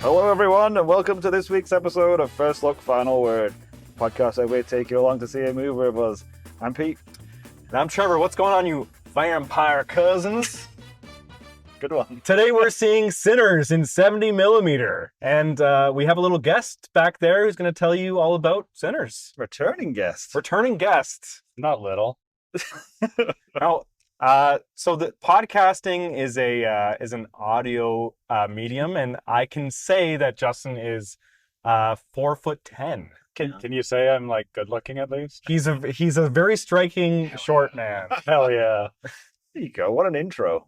Hello, everyone, and welcome to this week's episode of First Look, Final Word, podcast where we take you along to see a movie with us. I'm Pete. And I'm Trevor. What's going on, you vampire cousins? Good one. Today we're seeing Sinners in 70mm, and we have a little guest back there who's going to tell you all about Sinners. Returning guest. Returning guest. Not little. Now, so the podcasting is an audio medium, and I can say that Justin is 4'10". Can you say I'm like good looking at least? He's a very striking short man. Hell yeah. There you go. What an intro.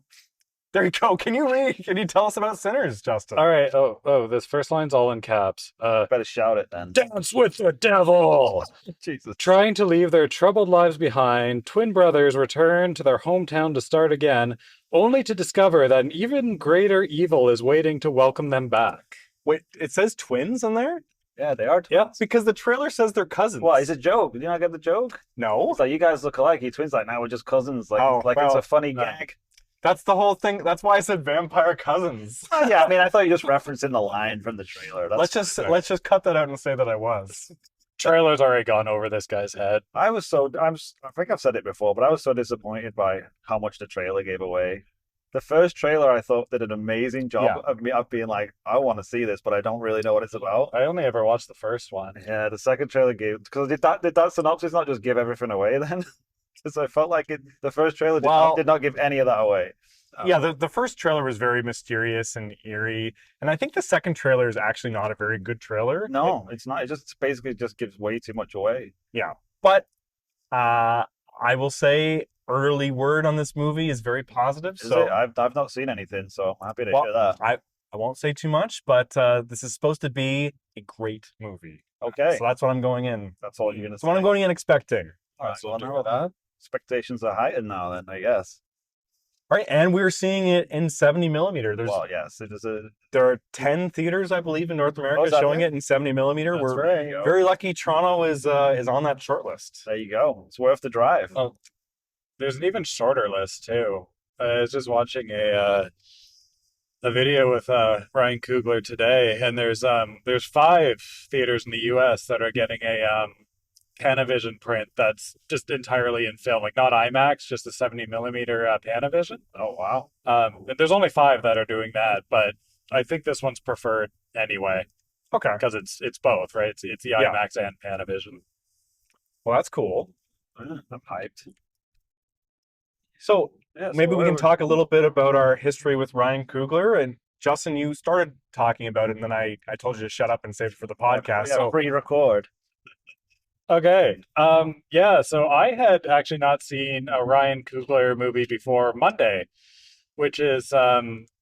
There you go. Can you tell us about Sinners, Justin? All right. Oh, this first line's all in caps. Better shout it then. Dance with the devil. Jesus. Trying to leave their troubled lives behind, twin brothers return to their hometown to start again, only to discover that an even greater evil is waiting to welcome them back. Wait, it says twins in there? Yeah, they are twins. Yeah. Because the trailer says they're cousins. Well, it's a joke. Did you not get the joke? No. It's like, you guys look alike. You twins like, now we're just cousins. Like, it's a funny gag. That's the whole thing. That's why I said vampire cousins. Oh, yeah, I mean, I thought you just referenced in the line from the trailer. Let's just cut that out and say that I was. Trailer's already gone over this guy's head. I think I've said it before, but I was so disappointed by how much the trailer gave away. The first trailer I thought did an amazing job of being like, I want to see this, but I don't really know what it's about. I only ever watched the first one. Yeah, the second trailer gave, because did that synopsis not just give everything away then? Because I felt like the first trailer did not give any of that away. Yeah, the first trailer was very mysterious and eerie, and I think the second trailer is actually not a very good trailer. No, it's not. It just basically just gives way too much away. Yeah, but I will say early word on this movie is very positive. I've not seen anything, so I'm happy to hear that. I won't say too much, but this is supposed to be a great movie. Okay, so that's what I'm going in. That's all you're gonna say. That's what I'm going in expecting. All right, so now that expectations are heightened now, then I guess. Right, and we're seeing it in 70mm. There are 10 theaters, I believe, in North America showing it in 70mm. We're very lucky Toronto is on that short list. There you go. It's worth the drive. Oh, there's an even shorter list too. I was just watching a video with Ryan Coogler today, and there's 5 theaters in the U.S. that are getting a Panavision print that's just entirely in film, like not IMAX, just a 70mm Panavision. Oh wow! And there's only 5 that are doing that, but I think this one's preferred anyway. Okay, because it's both, right? It's the IMAX and Panavision. Well, that's cool. I'm hyped. So maybe we can talk a little bit about our history with Ryan Coogler. And Justin, you started talking about it, and then I told you to shut up and save it for the podcast. Yeah, so pre-record. Okay. So I had actually not seen a Ryan Coogler movie before Monday, which is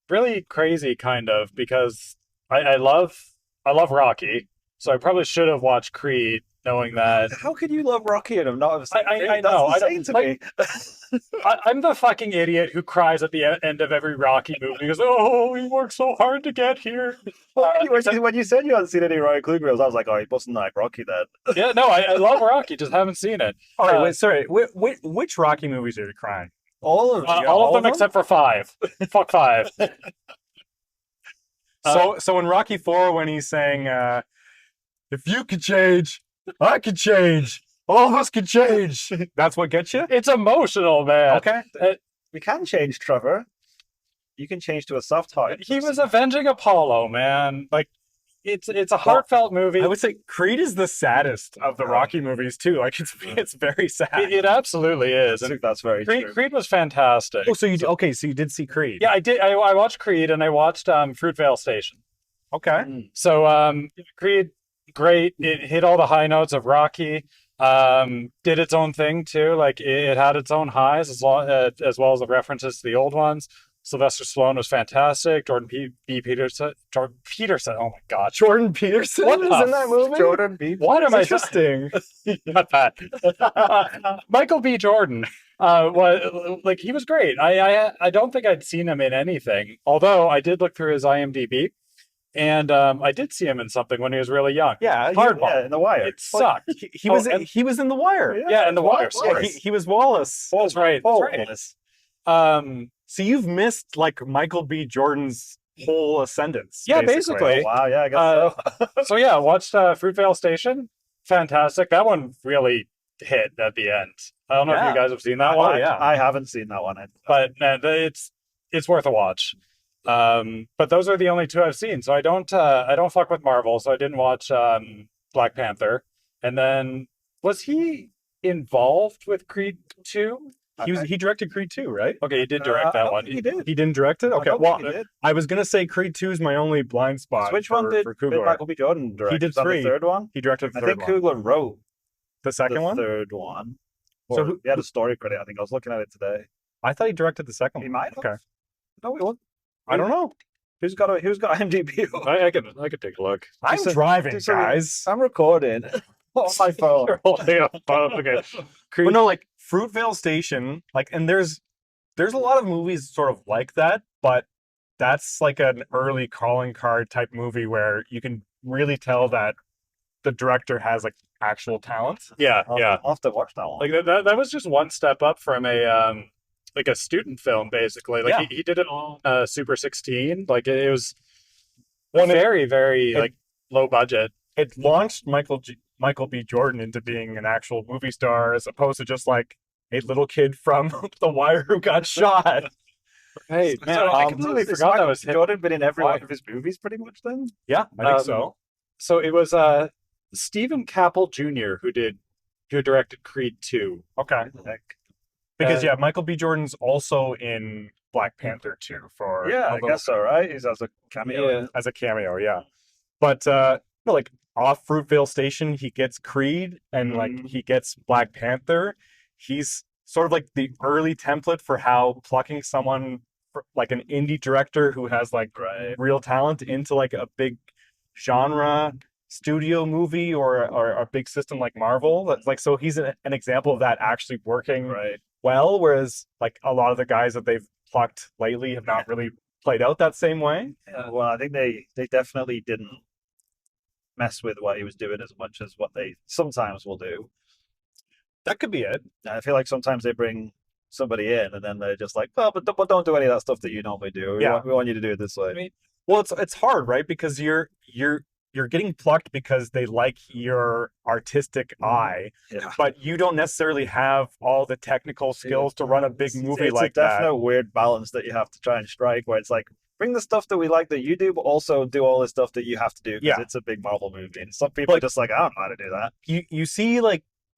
really crazy kind of, because I love Rocky. So I probably should have watched Creed, knowing that. How could you love Rocky and have not have seen Creed? I know. I'm the fucking idiot who cries at the end of every Rocky movie because, oh, he worked so hard to get here. When you said you hadn't seen any Ryan Coogler, I was like, oh, he wasn't like Rocky then. Yeah, no, I love Rocky, just haven't seen it. All right, wait, sorry. Which Rocky movies are you crying? All of them except for 5. Fuck 5. So in Rocky 4, when he's saying, if you could change, I could change. All of us can change. That's what gets you? It's emotional, man. Okay. We can change, Trevor. You can change to a soft heart. He was avenging Apollo, man. Like, it's a heartfelt movie. I would say Creed is the saddest of the Rocky movies too. Like it's very sad. It absolutely is. That's very true. Creed was fantastic. Oh, so you did see Creed? Yeah, I did. I watched Creed and I watched Fruitvale Station. Okay. So Creed, great. It hit all the high notes of Rocky. Did its own thing too. Like it had its own highs as well as the references to the old ones. Sylvester Stallone was fantastic. Jordan Peterson. Oh my God. Jordan Peterson is in that movie? Jordan B. What am I interesting? Not that. Michael B. Jordan. He was great. I don't think I'd seen him in anything. Although I did look through his IMDb. And I did see him in something when he was really young. Yeah, Hardball. In The Wire. It sucked. He was in The Wire. Yeah, in The Wire. Yeah, he was Wallace. That's right. Wallace. So you've missed like Michael B. Jordan's whole ascendance. Yeah, basically. Oh, wow, yeah, I guess so. So yeah, watched Fruitvale Station. Fantastic. That one really hit at the end. I don't know if you guys have seen that one. Oh, yeah. I haven't seen that one. But man, it's worth a watch. But those are the only two I've seen. So I don't fuck with Marvel, so I didn't watch Black Panther. And then was he involved with Creed 2? He directed Creed 2, right? Okay, he did direct that one. He did. He didn't direct it? Okay, well, I was going to say Creed 2 is my only blind spot. So which one did Coogler. Michael B. Jordan direct? He did 3. The third one? He directed the third one. I think Coogler wrote the second one? The third one. So he had a story credit, I think. I was looking at it today. I thought he directed the second one. He might have. Okay. No, he won't. I don't know. Who's got IMDb? I could take a look. I'm driving, guys. I'm recording on my phone. You're holding a phone. Okay. But no, like Fruitvale Station, like, and there's a lot of movies sort of like that, but that's like an early calling card type movie where you can really tell that the director has like actual talent. Yeah, I'll have to watch that one. Like that was just one step up from a like a student film, basically. Like he did it on Super 16. Like it was very, very like low budget. It launched Michael B. Jordan into being an actual movie star, as opposed to just like a little kid from The Wire who got shot. Hey, man, I completely forgot that was Jordan been in every one of his movies pretty much then? Yeah, I think so. So it was Stephen Cappell Jr. who directed Creed 2. Okay. Because Michael B. Jordan's also in Black Panther 2 for I guess so, right? He's as a cameo. Yeah. As a cameo, yeah. But like off Fruitvale Station, he gets Creed and like he gets Black Panther. He's sort of like the early template for how plucking someone like an indie director who has like real talent into like a big genre studio movie or a big system like Marvel. That's like, so he's an example of that actually working well, whereas like a lot of the guys that they've plucked lately have not really played out that same way. Well, I think they definitely didn't mess with what he was doing as much as what they sometimes will do. That could be it. I feel like sometimes they bring somebody in and then they're just like, well, but don't do any of that stuff that you normally do. We want you to do it this way. I mean, well, it's hard, right? Because you're getting plucked because they like your artistic eye, but you don't necessarily have all the technical skills to run a big movie like that. It's a definite weird balance that you have to try and strike, where it's like, bring the stuff that we like that you do, but also do all the stuff that you have to do because it's a big Marvel movie. And some people are just like, I don't know how to do that.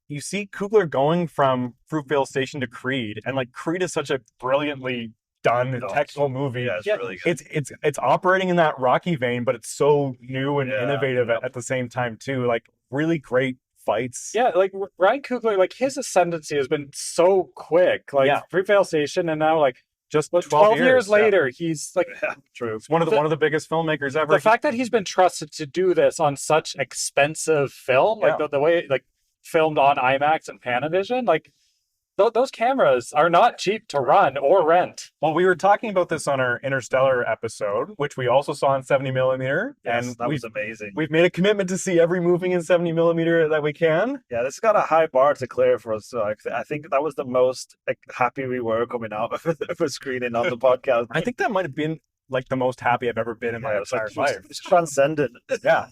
You see Coogler going from Fruitvale Station to Creed, and like Creed is such a brilliantly done technical movie. Yeah, it's really good. It's operating in that Rocky vein, but it's so new and innovative at the same time too. Like really great fights. Yeah, like Ryan Coogler, like his ascendancy has been so quick. Like Fruitvale Station, and now like just 12 years later, he's like true. It's one of the biggest filmmakers ever. The fact that he's been trusted to do this on such expensive film, like the way like filmed on IMAX and Panavision, like those cameras are not cheap to run or rent. Well, we were talking about this on our Interstellar episode, which we also saw in 70 millimeter. Yes, and that was amazing. We've made a commitment to see every movie in 70 millimeter that we can. Yeah, this got a high bar to clear for us. So I think that was the most happy we were coming out of a screening on the podcast. I think that might have been like the most happy I've ever been in my entire life. It's transcendent. Yeah.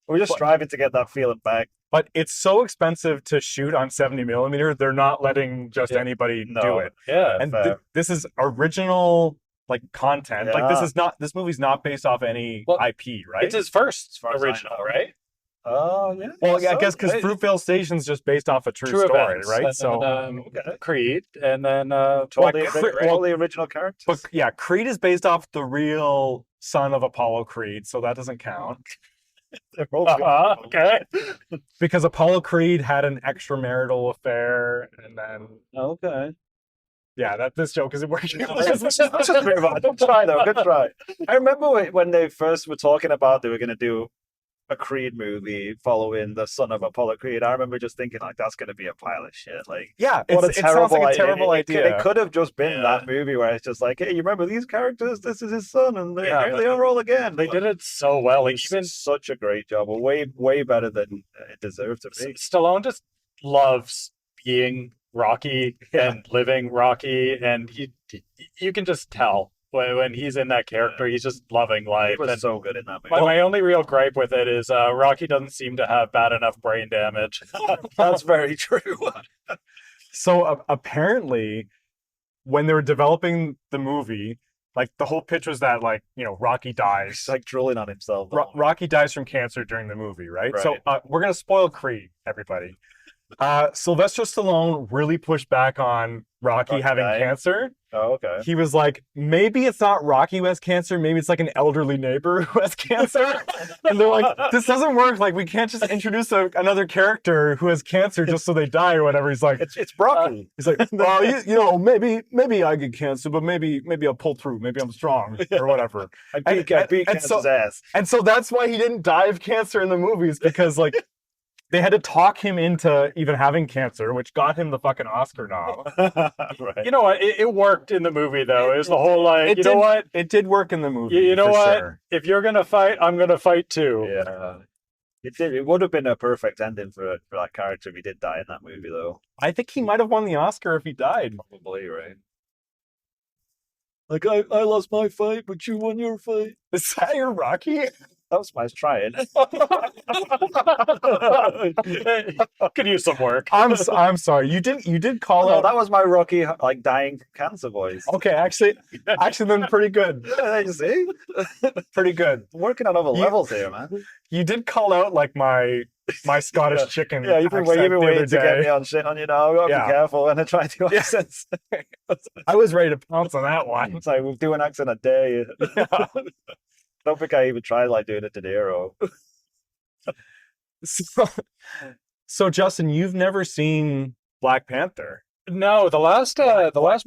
We're just striving to get that feeling back. But it's so expensive to shoot on 70 millimeter. They're not letting just anybody do it. Yeah. And this is original like content. Yeah. Like this movie's not based off any IP, right? It's his first original, right? Oh, yeah. Well, I guess because Fruitvale Station's just based off a true story, events, right? And so Creed, and then all the original characters. But yeah, Creed is based off the real son of Apollo Creed, so that doesn't count. Okay. Because Apollo Creed had an extramarital affair, and then this joke isn't working. Let's just move on. Good try though. Good try. I remember when they first were talking about they were going to do a Creed movie following the son of Apollo Creed. I remember just thinking like that's going to be a pile of shit. Like what a terrible idea. It could have just been that movie where it's just like, hey, you remember these characters? This is his son, and they are all again. They did it so well. Like, even such a great job, way better than it deserved to be. Stallone just loves being Rocky and living Rocky, and you can just tell. when he's in that character, he's just loving life. He was and so good in that movie. my only real gripe with it is Rocky doesn't seem to have bad enough brain damage. That's very true. So apparently, when they were developing the movie, like the whole pitch was that like Rocky dies. He's like drooling on himself. Rocky dies from cancer during the movie, right? Right. So we're gonna spoil Creed, everybody. Sylvester Stallone really pushed back on Rocky having cancer. Oh, okay. He was like, maybe it's not Rocky who has cancer, maybe it's like an elderly neighbor who has cancer. And they're like, this doesn't work. Like, we can't just introduce another character who has cancer just so they die or whatever. He's like, it's Rocky. He's like, well, maybe I get cancer, but maybe I'll pull through. Maybe I'm strong or whatever. I beat cancer's ass. And so that's why he didn't die of cancer in the movies, because like they had to talk him into even having cancer, which got him the fucking Oscar nom. Right. You know what? It worked in the movie, though. It was the whole like, know what? It did work in the movie. You know what? Sure. If you're gonna fight, I'm gonna fight too. Yeah. It would have been a perfect ending for that character if he did die in that movie, though. I think he might have won the Oscar if he died. Probably, right? Like, I lost my fight, but you won your fight. Is that your Rocky? That was my trying. Could use some work. I'm sorry. You did call out. That was my Rocky, like, dying cancer voice. Okay, actually, then pretty good. Yeah, you see? Pretty good. I'm working on other levels here, man. You did call out like my Scottish chicken. Yeah, you've been waiting to get me on shit on, I've got to be careful when I try to do accents. I was ready to pounce on that one. It's like, we'll do an accent a day. Yeah. I don't think I even tried like doing it to Nero. So Justin, you've never seen Black Panther? No, the last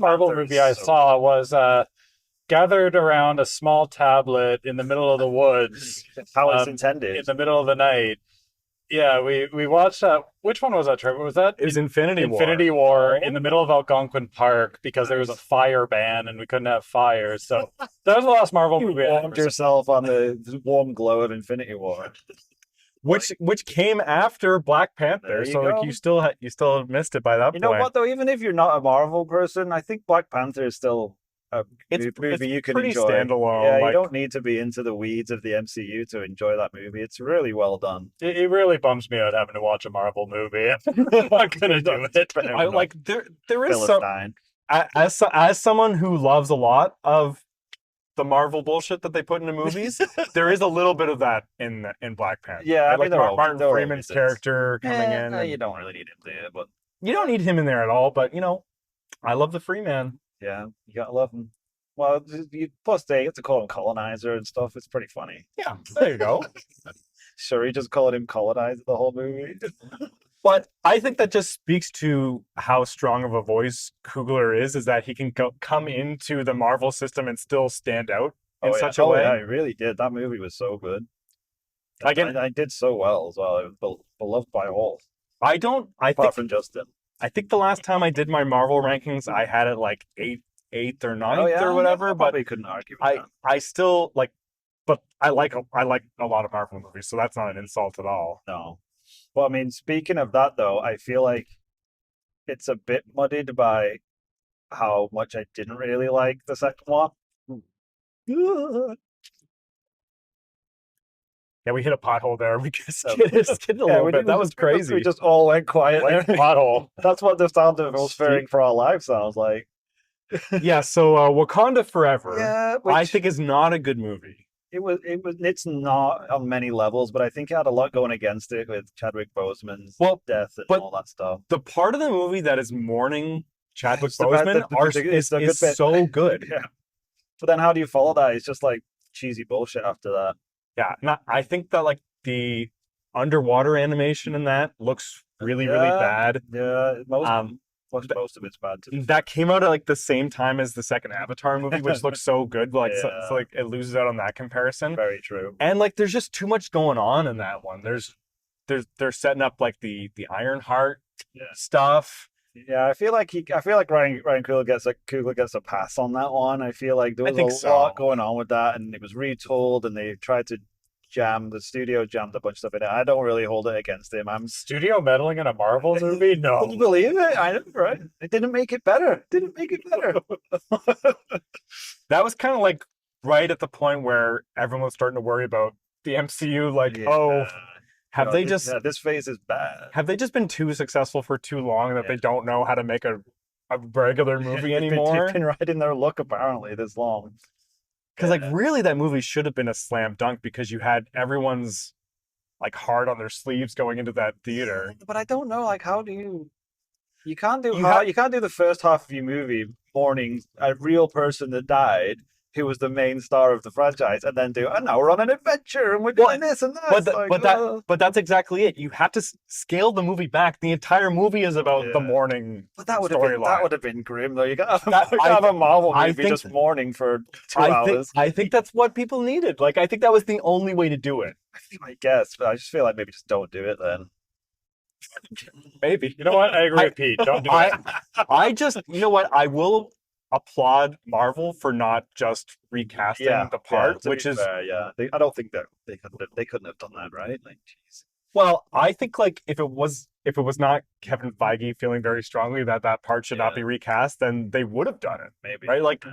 Marvel movie I saw was gathered around a small tablet in the middle of the woods. How it's intended. In the middle of the night. Yeah, we watched that. Which one was that, Trevor? Was that? It was Infinity War in the middle of Algonquin Park because there was a fire ban and we couldn't have fires. So that was the last Marvel movie. You warmed yourself on the warm glow of Infinity War, which came after Black Panther. So like you still missed it by that point. You know what though? Even if you're not a Marvel person, I think Black Panther is still a movie you can enjoy. Standalone. Yeah, you don't need to be into the weeds of the MCU to enjoy that movie. It's really well done. It really bums me out having to watch a Marvel movie. I'm not gonna do it. I like there is some as someone who loves a lot of the Marvel bullshit that they put into movies, there is a little bit of that in Black Panther. Yeah, I mean, Martin Freeman's character coming in. You don't really need him there, but you don't need him in there at all. But I love the Freeman. Yeah, you gotta love him. Well, plus they get to call him colonizer and stuff. It's pretty funny. Yeah, there you go. Sure, he just called him colonizer the whole movie. But I think that just speaks to how strong of a voice Coogler is that he can come into the Marvel system and still stand out in such a way. Yeah, he really did. That movie was so good. Again, I did so well as well. It was beloved by all. Apart from Justin. I think the last time I did my Marvel rankings, I had it like eighth or ninth or whatever. I probably couldn't argue with that. I still like, but I like a lot of Marvel movies, so that's not an insult at all. No. Well, I mean, speaking of that though, I feel like it's a bit muddied by how much I didn't really like the second one. Yeah, we hit a pothole there. We just skidded a little bit. That was crazy. We just all went quiet there. Pothole. That's what the sound of us fearing for our lives sounds like. Yeah, so Wakanda Forever, which, I think is not a good movie. It's not on many levels, but I think it had a lot going against it with Chadwick Boseman's death and all that stuff. The part of the movie that is mourning Chadwick Boseman is so good. Yeah. But then how do you follow that? It's just like cheesy bullshit after that. Yeah, I think that like the underwater animation in that looks really bad. Yeah, most of it's bad too. That came out at like the same time as the second Avatar movie, which looks so good. But, like, so like it loses out on that comparison. Very true. And like, there's just too much going on in that one. They're setting up like the Ironheart stuff. Yeah, I feel like Ryan Coogler gets a pass on that one. I feel like there was a lot going on with that, and it was retold, and they tried to jammed, the studio jammed a bunch of stuff in it. I don't really hold it against him. I'm Studio meddling in a Marvel movie? No. Can you believe it? I know, right? It didn't make it better. Didn't make it better. That was kind of like right at the point where everyone was starting to worry about the MCU. Like, have they just... Yeah, this phase is bad. Have they just been too successful for too long that they don't know how to make a regular movie anymore? They've been riding their luck apparently this long. Because like really that movie should have been a slam dunk because you had everyone's like heart on their sleeves going into that theater. But I don't know, like how do you can't do you can't do the first half of your movie mourning a real person that died who was the main star of the franchise, and then do, and now we're on an adventure and we're doing this and that. But that's exactly it. You have to scale the movie back. The entire movie is about the mourning. But that would have been grim though. You got to have a Marvel movie just mourning for 2 hours. I think that's what people needed. Like I think that was the only way to do it. I guess, but I just feel like maybe just don't do it then. Maybe. You know what? I agree with Pete. Don't do it. I just, you know what? I will applaud Marvel for not just recasting the part, which is fair, I don't think that they couldn't have done that, right? Like, jeez. Well, I think like if it was not Kevin Feige feeling very strongly that part should not be recast, then they would have done it. Maybe, right? Like,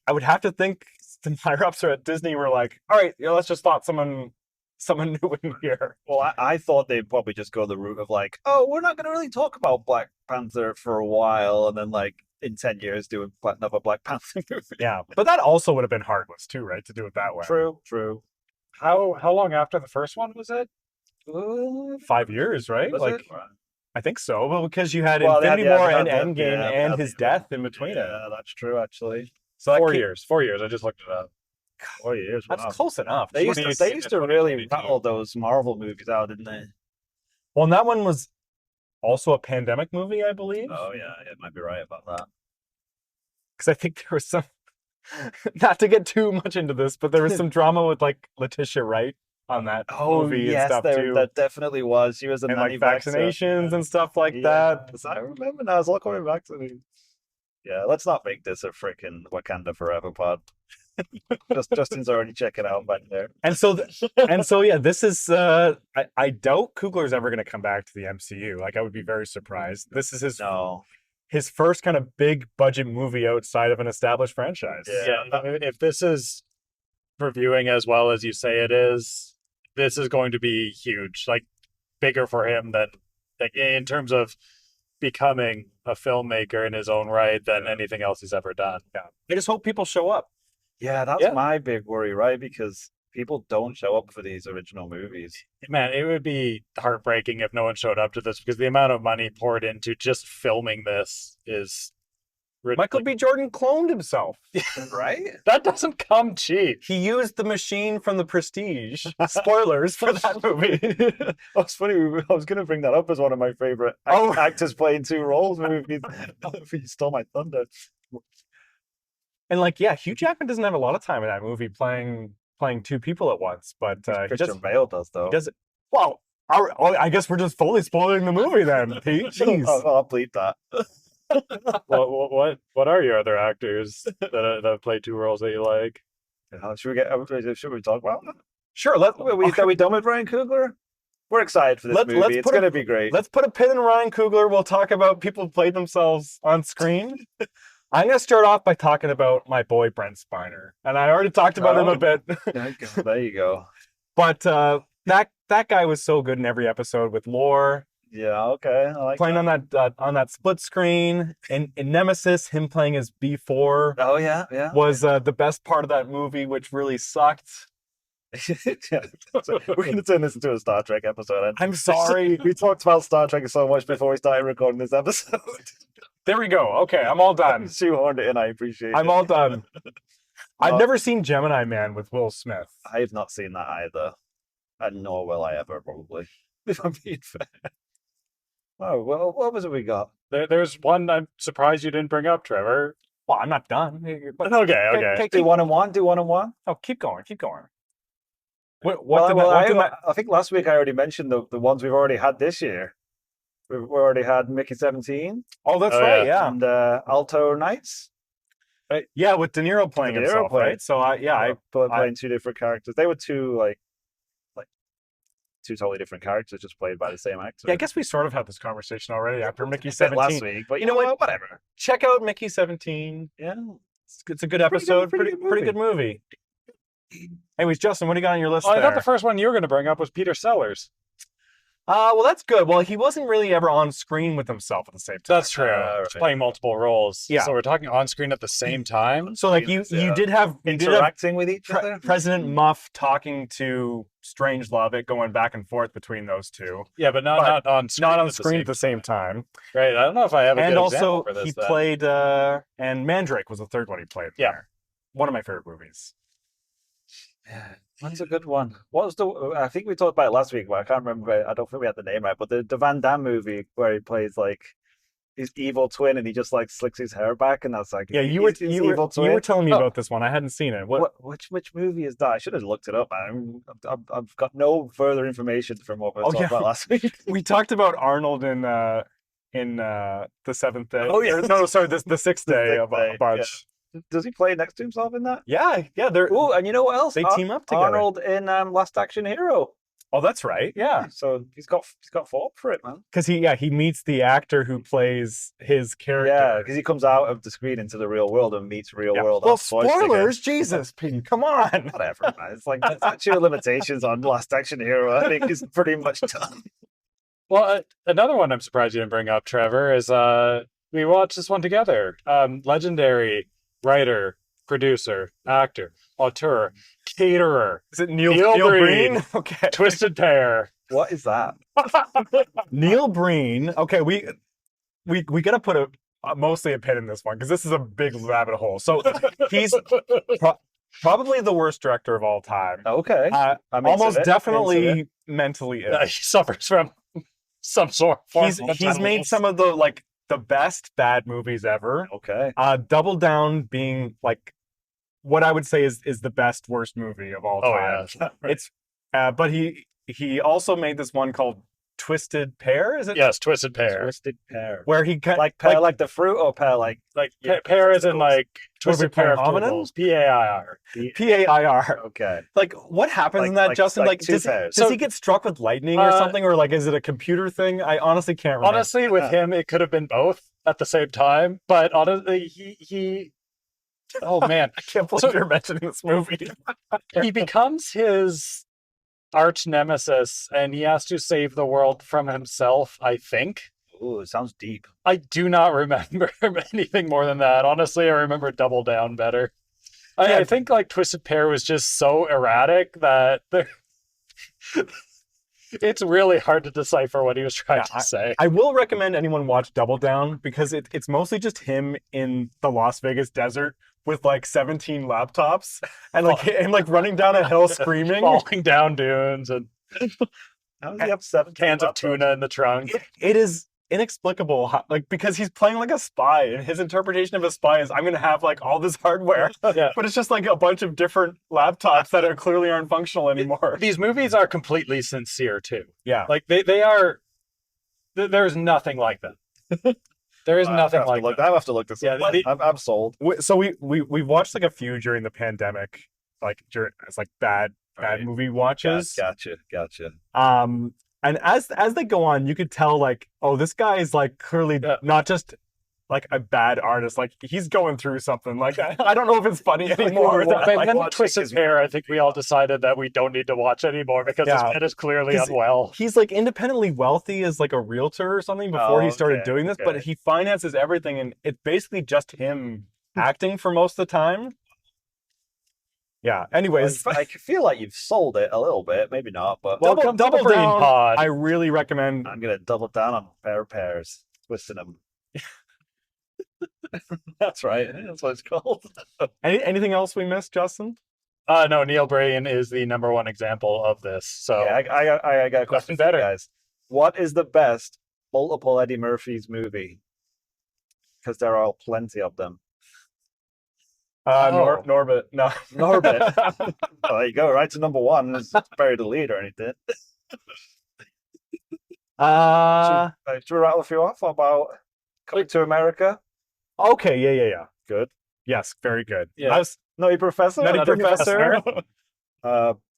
I would have to think the higher ups at Disney were like, all right, let's just slot someone new in here. Well, I thought they'd probably just go the route of like, oh, we're not going to really talk about Black Panther for a while, and then like in 10 years do another Black Panther movie. Yeah, but that also would have been heartless too, right? To do it that way. True. How long after the first one was it? 5 years, right? Like, I think so, but because you had Infinity War and Endgame and his death in between it. Yeah, that's true, actually. So 4 years. 4 years. I just looked it up. 4 years. Wow. That's close enough. They used to really rattle those Marvel movies out, didn't they? Well, and that one was also a pandemic movie, I believe. Oh yeah, it might be right about that. Because I think there was some, not to get too much into this, but there was some drama with like Letitia Wright on that movie and stuff too. That definitely was. She was a like vaccinations and stuff like that. I remember now. It's all coming back to me. Yeah, let's not make this a freaking Wakanda Forever pod. Justin's already checking out back there. And so this is I doubt Coogler's ever going to come back to the MCU. Like I would be very surprised. This is his first kind of big budget movie outside of an established franchise. Yeah, if this is reviewing as well as you say it is, this is going to be huge. Like bigger for him than like in terms of becoming a filmmaker in his own right than anything else he's ever done. Yeah. I just hope people show up. Yeah, that's my big worry, right? Because people don't show up for these original movies. Man, it would be heartbreaking if no one showed up to this because the amount of money poured into just filming this is ridiculous. Michael B. Jordan cloned himself, right? That doesn't come cheap. He used the machine from The Prestige. Spoilers for that movie. It's funny. I was going to bring that up as one of my favorite actors playing two roles movies. You stole my thunder. And like, yeah, Hugh Jackman doesn't have a lot of time in that movie playing two people at once, but Christian Bale does though. He does it. Well, I guess we're just fully spoiling the movie then, Pete. Jeez. I'll bleep that. What are your other actors that play two roles that you like? Should we talk about that? Sure. Are we done with Ryan Coogler? We're excited for this movie. It's going to be great. Let's put a pin in Ryan Coogler. We'll talk about people who played themselves on screen. I'm going to start off by talking about my boy, Brent Spiner. And I already talked about him a bit. There you go. But that guy was so good in every episode with Lore. Yeah, okay. I like playing on that split screen. And in Nemesis, him playing as B4. Oh, yeah. Was the best part of that movie, which really sucked. So we're going to turn this into a Star Trek episode. I'm sorry. We talked about Star Trek so much before we started recording this episode. There we go. Okay, I'm all done. Shoehorned it in. I appreciate it. I'm all done. I've never seen Gemini Man with Will Smith. I have not seen that either. And nor will I ever, probably. If I'm being fair. Oh, well, what was it we got? There's one I'm surprised you didn't bring up, Trevor. Well, I'm not done. Okay. Do one and one? Oh, keep going. I think last week I already mentioned the ones we've already had this year. We've already had Mickey 17. Oh, that's right, yeah. And Alto Knights. Right. Yeah, with De Niro playing himself, right? So, I playing two different characters. They were two, like, two totally different characters just played by the same actor. Yeah, I guess we sort of had this conversation already after Mickey 17 last week, but you know what? Whatever. Check out Mickey 17. Yeah, it's a good episode. Pretty good movie. Anyways, Justin, what do you got on your list? I thought the first one you were going to bring up was Peter Sellers. Well, that's good. Well, he wasn't really ever on screen with himself at the same time. That's true. He's playing multiple roles. Yeah. So we're talking on screen at the same time. So like you did have interacting with each other. President Muff talking to Strangelove, it going back and forth between those two. Yeah, but not on screen. Not on screen at the same time. Right. I don't know if I have a good example for this. And also he played and Mandrake was the third one he played. Yeah. There. One of my favorite movies. Yeah, one's a good one. What was the? I think we talked about it last week, but I can't remember. I don't think we had the name right. But the Van Damme movie where he plays like his evil twin, and he just like slicks his hair back, and that's like you were telling me about this one. I hadn't seen it. Which movie is that? I should have looked it up. I've got no further information from what we talked about last week. We talked about Arnold in the Seventh Day. Oh yeah, no, sorry, the Sixth Day a bunch. Yeah. Does he play next to himself in that? Yeah. Oh, and you know what else? They team up together. Arnold in Last Action Hero. Oh, that's right. Yeah. So he's got fought for it, man. Because he meets the actor who plays his character. Yeah, because he comes out of the screen into the real world and meets real world. Well, spoilers, Jesus, Pete, come on. Whatever, man. It's like statute of limitations on Last Action Hero. I think is pretty much done. Well, another one I'm surprised you didn't bring up, Trevor, is we watched this one together. Legendary writer, producer, actor, auteur, caterer. Is it Neil Breen? Okay. Twisted Pair. What is that? Neil Breen. Okay, we gotta put mostly a pin in this one because this is a big rabbit hole. So he's probably the worst director of all time. Okay. Almost definitely mentally ill. He suffers from some sort. He's made some of the best bad movies ever. Okay. Double Down being like what I would say is the best worst movie of all time. Yeah. It's but he also made this one called Twisted Pair, is it? Yes, Twisted Pair. Twisted Pair. Where he like pear like the fruit or pear like pear is in like Twisted Pair of homonyms? P-A-I-R. P-A-I-R. Okay. Like what happens in that, Justin? Like does he get struck with lightning or something, or like is it a computer thing? I honestly can't remember. Honestly, with him it could have been both at the same time, but honestly he oh man, I can't believe you're mentioning this movie. He becomes his arch nemesis and he has to save the world from himself, I think. Ooh, it sounds deep. I do not remember anything more than that. Honestly, I remember Double Down better. I think like Twisted Pair was just so erratic that it's really hard to decipher what he was trying to say. I will recommend anyone watch Double Down because it's mostly just him in the Las Vegas desert with like 17 laptops and like running down a hill screaming, falling down dunes, and how does he have 7 cans of tuna in the trunk? It is inexplicable because he's playing like a spy, and his interpretation of a spy is I'm going to have like all this hardware, but it's just like a bunch of different laptops that clearly aren't functional anymore. These movies are completely sincere too. Yeah, like they are. There's nothing like them. There is nothing like that. I have to look this up. I'm sold. So we've watched like a few during the pandemic, like as like bad movie watches. Gotcha. And as they go on, you could tell like, oh, this guy is like clearly not just like a bad artist. Like he's going through something. Like I don't know if it's funny anymore. Then Twisted Pair, I think we all decided that we don't need to watch anymore because his head is clearly unwell. He's like independently wealthy as like a realtor or something before he started doing this, but he finances everything, and it's basically just him acting for most of the time. Yeah. Anyways, I feel like you've sold it a little bit. Maybe not, but Double Down. Pod. I really recommend. I'm gonna double down on pair of pairs, twisting them. That's right. That's what it's called. Anything else we missed, Justin? No. Neil Breen is the number one example of this. So I got a question for you guys. What is the best multiple Eddie Murphy's movie? Because there are plenty of them. Norbit. No. Norbit. Oh, there you go. Right to number one. It's bury the lead or anything. Should we rattle a few off about Coming to America? Okay. Yeah. Good. Yes. Very good. Yeah. Nutty Professor.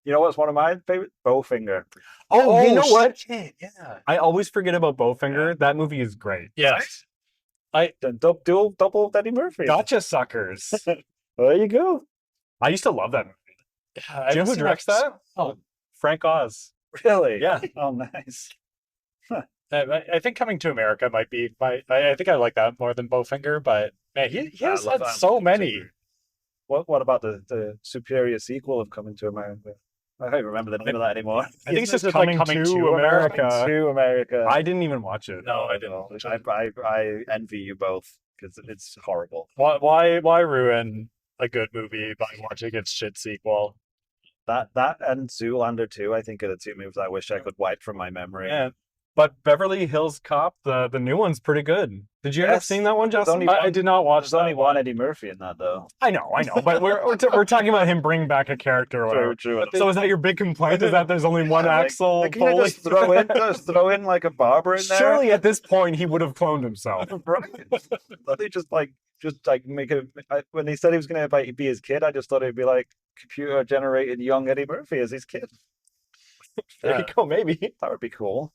You know what's one of my favorite? Bowfinger. Oh, you know what? Shit, yeah. I always forget about Bowfinger. Yeah. That movie is great. Yes. Right? Double Eddie Murphy. Gotcha, suckers. There you go. I used to love that movie. Yeah, do you know who directs that? Oh, Frank Oz. Really? Yeah. Oh, nice. I think Coming to America might be I think I like that more than Bowfinger, but man, he has had so many. What about the superior sequel of Coming to America? I don't remember the name of that anymore. I think it's just Coming to America. Coming to America. I didn't even watch it. No, I didn't. I envy you both because it's horrible. Why ruin a good movie by watching its shit sequel? That and Zoolander 2, I think, are the two movies I wish I could wipe from my memory. Yeah. But Beverly Hills Cop, the new one's pretty good. Did you have seen that one, Justin? I did not watch. There's only one Eddie Murphy in that, though. I know. But we're talking about him bringing back a character. Or whatever. True. So is that your big complaint? Is that there's only one Axel Foley? Just throw in like a barber in there. Surely at this point he would have cloned himself. Right? They just make it. When he said he was going to be his kid, I just thought it'd be like computer generated young Eddie Murphy as his kid. There you go. Maybe that would be cool.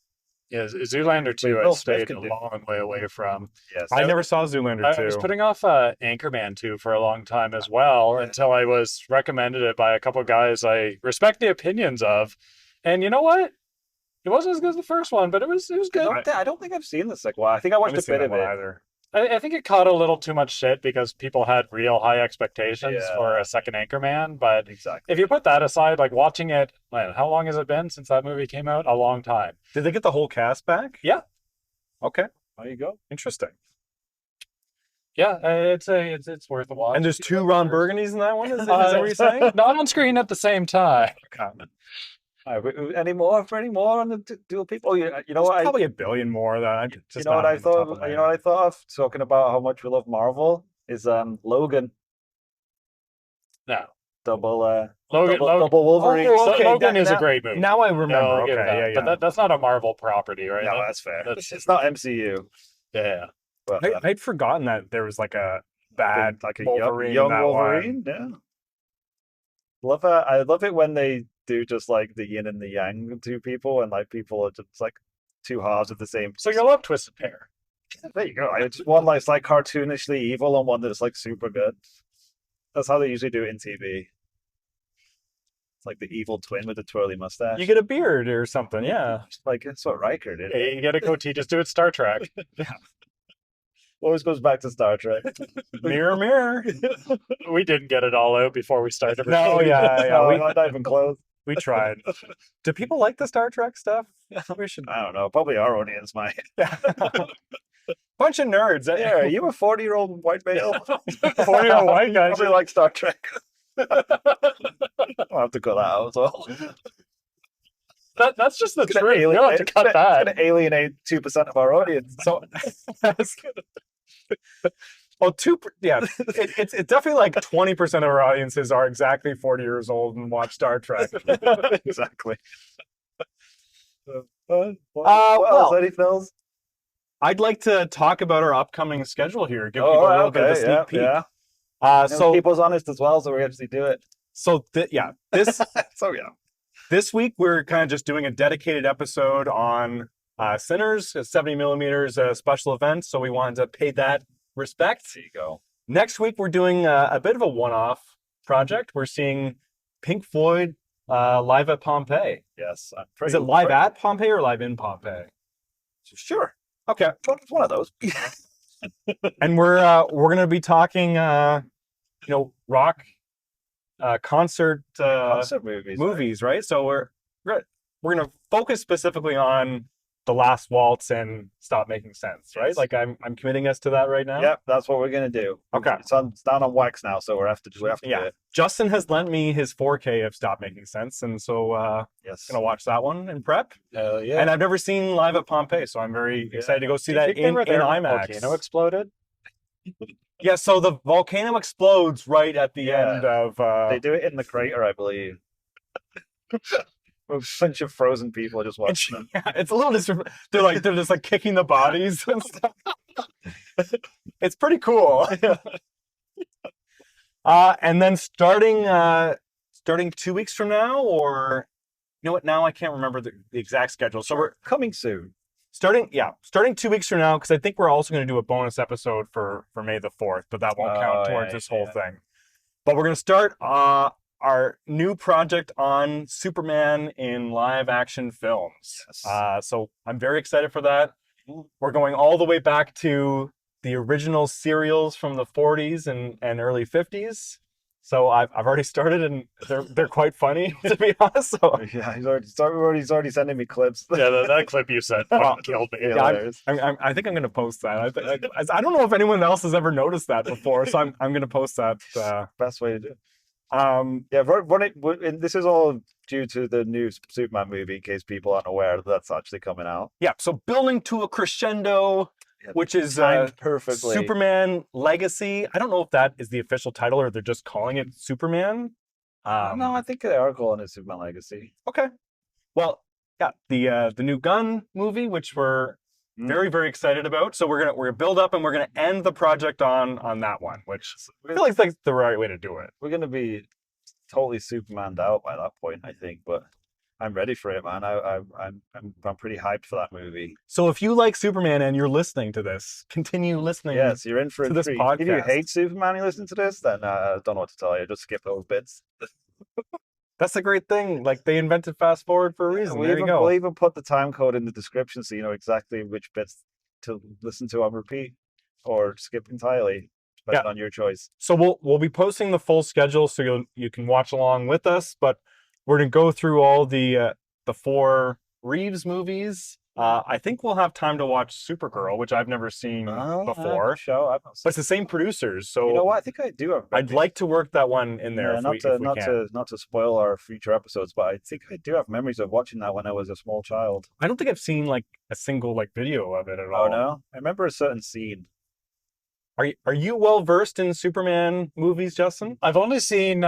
Yeah, Zoolander 2 I stayed a long way away from. Yes, I never saw Zoolander 2. I was putting off Anchorman 2 for a long time as well, until I was recommended it by a couple of guys I respect the opinions of. And you know what? It wasn't as good as the first one, but it was good. I don't think I've seen the second one. I think I watched a bit of it. Either. I think it caught a little too much shit because people had real high expectations for a second Anchorman. But if you put that aside, like watching it, man, how long has it been since that movie came out? A long time. Did they get the whole cast back? Yeah. Okay. There you go. Interesting. Yeah, it's worth a watch. And there's two Ron Burgundies in that one? Is that what you're saying? Not on screen at the same time. Any more on the dual people? Oh, you know what? Probably a billion more than I just. You know what I thought? You know what I thought of talking about how much we love Marvel is Logan. No. Double Oh, Wolverine. okay. Logan is a great movie. Now I remember. No, okay, yeah. But that's not a Marvel property, right? No, that's fair. It's not MCU. Yeah. But, I'd forgotten that there was like a bad like a Wolverine young Wolverine. Yeah. I love it when they do just like the yin and the yang two people, and like people are just like two halves of the same. So you love Twisted Pair. There you go. One like cartoonishly evil and one that's like super good. That's how they usually do it in TV. It's like the evil twin with the twirly mustache. You get a beard or something, yeah. Like that's what Riker did. Hey, you get a goatee, just do it Star Trek. Yeah. Always goes back to Star Trek. Mirror, mirror. We didn't get it all out before we started. No, yeah. We're not even close. We tried. Do people like the Star Trek stuff? We should. I don't know. Probably our audience might. Bunch of nerds. Yeah, are you a 40-year-old white male? 40-year-old white guy. Probably like Star Trek. I'll have to cut that out as well. That's just the truth. You don't have to cut that. It's going to alienate 2% of our audience. So, well, it's definitely like 20% of our audiences are exactly 40 years old and watch Star Trek. Exactly. Well, anything else? I'd like to talk about our upcoming schedule here. Give people a little bit of a sneak peek. Yeah. So keep us honest as well, so we actually do it. So this. So yeah. This week, we're kind of just doing a dedicated episode on Sinners, 70 millimeters special event. So we wanted to pay that respect. There you go. Next week, we're doing a bit of a one-off project. We're seeing Pink Floyd live at Pompeii. Yes. Is it live at Pompeii or live in Pompeii? Sure. Okay. It's one of those. And we're going to be talking, rock concert movies, right? So we're going to focus specifically on The Last Waltz and Stop Making Sense, right? Yes. Like I'm committing us to that right now. Yep, that's what we're gonna do. Okay, it's down on wax now, so we have to do it. Justin has lent me his 4K of Stop Making Sense, and so yes, gonna watch that one in prep. Yeah. And I've never seen live at Pompeii, so I'm very excited to go see that in IMAX. Volcano exploded. Yeah, so the volcano explodes right at the end of. They do it in the crater, I believe. A bunch of frozen people just watching them. Yeah, it's a little they're just like kicking the bodies and stuff. It's pretty cool. And then starting starting 2 weeks from now, or you know what? Now I can't remember the exact schedule. So we're coming soon. Starting 2 weeks from now, because I think we're also going to do a bonus episode for May the 4th, but that won't count towards this whole thing. But we're going to start our new project on Superman in live action films. Yes. So I'm very excited for that. We're going all the way back to the original serials from the 40s and early 50s. So I've already started, and they're quite funny, to be honest. So yeah, he's already sending me clips. Yeah, that clip you sent killed me. Yeah, I think I'm going to post that. I don't know if anyone else has ever noticed that before, so I'm going to post that. Best way to do it. This is all due to the new Superman movie, in case people aren't aware that's actually coming out. Yeah, so building to a crescendo, which is perfectly. Superman Legacy. I don't know if that is the official title or they're just calling it Superman. No, I think they are calling it Superman Legacy. Okay. Well, yeah, the new Gun movie, which we're very, very excited about. So we're gonna build up and we're gonna end the project on that one, which I feel like it's the right way to do it. We're gonna be totally Supermaned out by that point, I think, but I'm ready for it, man. I'm pretty hyped for that movie. So if you like Superman and you're listening to this, continue listening. Yes, you're in for this podcast. If you hate Superman and you listen to this, then I don't know what to tell you. Just skip those bits. That's a great thing. Like, they invented fast forward for a reason. We'll even put the time code in the description so you know exactly which bits to listen to on repeat or skip entirely, depending on your choice. So we'll be posting the full schedule so you can watch along with us, but we're going to go through all the 4 Reeves movies. I think we'll have time to watch Supergirl, which I've never seen before. But it's the same producers, so you know what? I think I do. I'd like to work that one in there. Not to spoil our future episodes, but I think I do have memories of watching that when I was a small child. I don't think I've seen like a single video of it at all. Oh no, I remember a certain scene. Are you well versed in Superman movies, Justin? I've only seen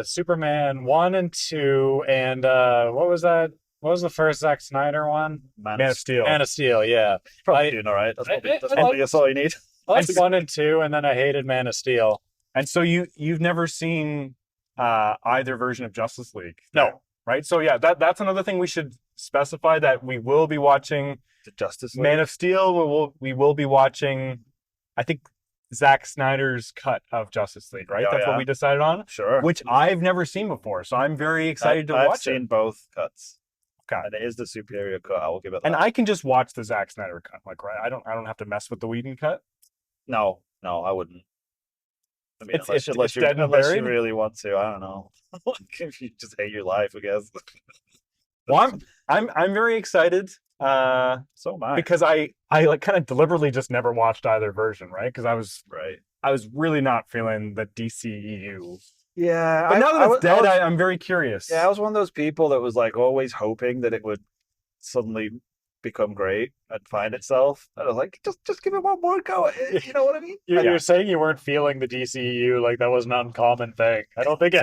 Superman 1 and 2, and what was that? What was the first Zack Snyder one? Man of Steel. Man of Steel, yeah. Probably doing all right. That's probably all you need. I liked 1 and 2, and then I hated Man of Steel. And so you've never seen either version of Justice League? No. Right? So yeah, that's another thing we should specify, that we will be watching the Justice League. Man of Steel. We will be watching, I think, Zack Snyder's cut of Justice League, right? That's what we decided on? Sure. Which I've never seen before, so I'm very excited to watch it. I've seen both cuts. Okay. And it is the superior cut, I will give it that. And I can just watch the Zack Snyder cut, like, right? I don't have to mess with the Whedon cut? No, I wouldn't. I mean, unless you really want to, I don't know. If you just hate your life, I guess. Well, I'm very excited. So am I. Because I like kind of deliberately just never watched either version, right? Because I was really not feeling the DCEU. Yeah, but now that it's dead, I'm very curious. Yeah, I was one of those people that was like always hoping that it would suddenly become great and find itself. And I was like, just give it one more go. You know what I mean? You're saying you weren't feeling the DCEU, like that was an uncommon thing. I don't think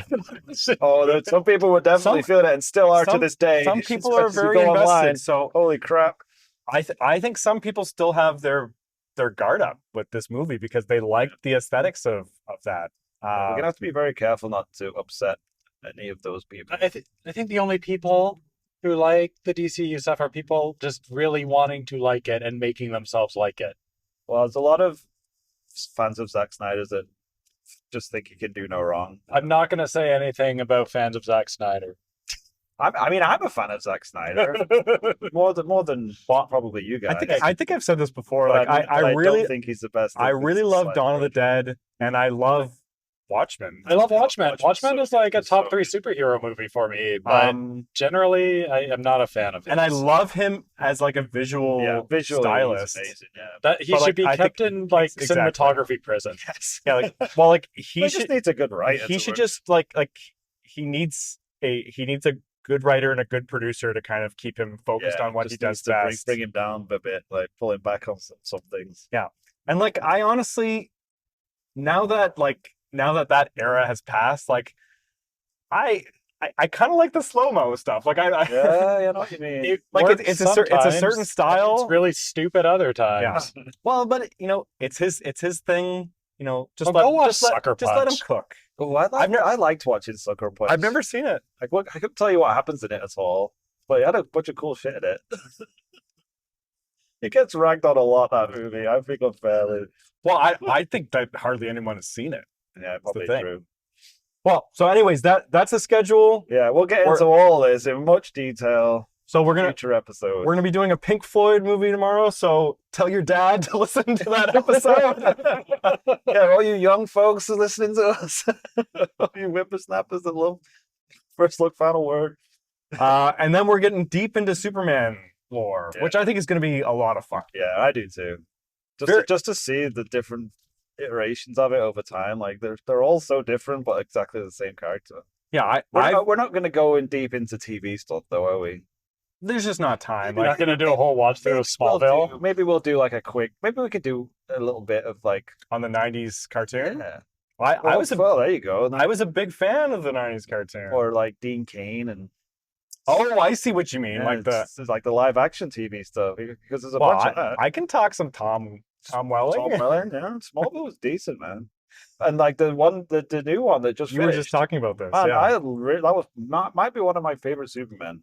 some people would definitely feel it and still are to this day. Some people are very invested. Online, so holy crap. I think some people still have their guard up with this movie because they like the aesthetics of that. We're gonna have to be very careful not to upset any of those people. I think the only people who like the DCU stuff are people just really wanting to like it and making themselves like it. Well, there's a lot of fans of Zack Snyder that just think he can do no wrong. I'm not going to say anything about fans of Zack Snyder. I mean, I'm a fan of Zack Snyder more than probably you guys. I think I've said this before. Like, I really don't think he's the best. I really love Dawn of the Dead, and I love Watchmen. I love Watchmen. Watchmen is like a top 3 superhero movie for me, but generally, I am not a fan of him. And I love him as like a visual stylist. Amazing, yeah. That he should be kept in like cinematography prison. Yes. Yeah. Like, he just needs a good writer. He should just like he needs a good writer and a good producer to kind of keep him focused on what he does best. Bring him down a bit, like pull him back on some things. Yeah, and like I honestly, now that that era has passed, like I kind of like the slow-mo stuff. Like yeah, you know what you mean. It's a certain style. It's really stupid other times. Yeah. Well, but it's his thing. just Well, go watch just let Sucker just let him Punch. cook. Oh, I liked watching Sucker Punch. I've never seen it. I couldn't tell you what happens in it at all, but it had a bunch of cool shit in it. It gets ragged on a lot, that movie. I think unfairly. Well, I think that hardly anyone has seen it. Yeah, probably thing. true. Well, so anyways, that's a schedule. Yeah, we'll get into all this in much detail. So we're future episode. We're gonna be doing a Pink Floyd movie tomorrow. So tell your dad to listen to that episode. Yeah, all you young folks listening to us, all you whippersnappers that love First Look, Final Word. And then we're getting deep into Superman lore, which I think is going to be a lot of fun. Yeah, I do too. Just to see the different iterations of it over time, like they're all so different, but exactly the same character. Yeah, we're not going to go in deep into TV stuff, though, are we? There's just not time. We're not going to do a whole watch through of Smallville. Maybe we'll do like a quick. Maybe we could do a little bit of like on the '90s cartoon. Yeah. There you go. I was a big fan of the '90s cartoon, or like Dean Cain and. Oh, I see what you mean. Yeah, it's like the live action TV stuff because there's a bunch of that. I can talk some Tom Welling. Tom Welling, yeah. Smallville was decent, man. And like the new one that just you were just talking about this. Man, yeah. that might be one of my favorite Supermen.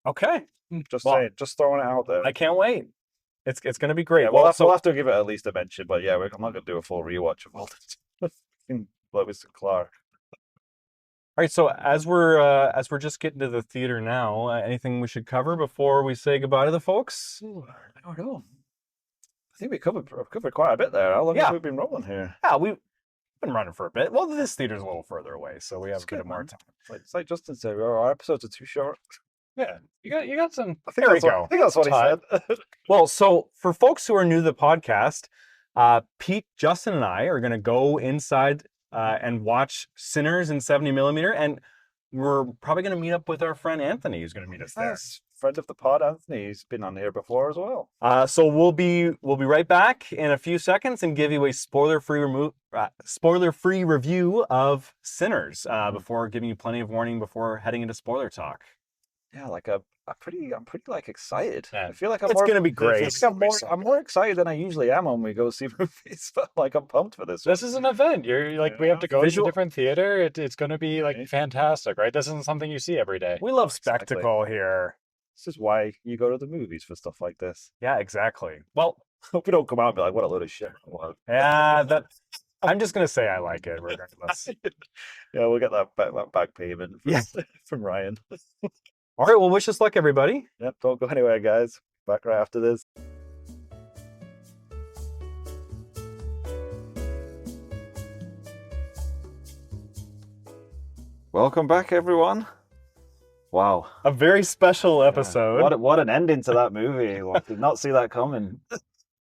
Okay, just saying, just throwing it out there. I can't wait. It's going to be great. Yeah, we'll have to give it at least a mention, but yeah, I'm not going to do a full rewatch of all the Lewis and Clark. All right, so as we're just getting to the theater now, anything we should cover before we say goodbye to the folks? I don't know. I think we covered quite a bit there. How long have we been rolling here? Yeah, we've been running for a bit. Well, this theater's a little further away, so we have a bit more time. It's like Justin said, our episodes are too short. Yeah, you got some. I think that's what he said. Well, so for folks who are new to the podcast, Pete, Justin, and I are going to go inside and watch Sinners in 70mm, and we're probably going to meet up with our friend Anthony, who's going to meet us there. Yes, friend of the pod, Anthony. He's been on here before as well. So we'll be right back in a few seconds and give you a spoiler-free review of Sinners before giving you plenty of warning before heading into spoiler talk. Yeah, like I'm pretty like excited. Yeah. I feel like it's going to be great. I'm more excited than I usually am when we go see movies. But like I'm pumped for this. This is an event. You're like we have to go to a different theater. It's going to be like fantastic, right? This isn't something you see every day. We love spectacle here. This is why you go to the movies for stuff like this. Yeah, exactly. Well, hope we don't come out and be like, what a load of shit. Yeah, I'm just going to say I like it regardless. Yeah, we'll get that back payment from Ryan. All right, well, wish us luck, everybody. Yep, don't go anywhere, guys. Back right after this. Welcome back, everyone. Wow. A very special episode. What an ending to that movie. Did not see that coming.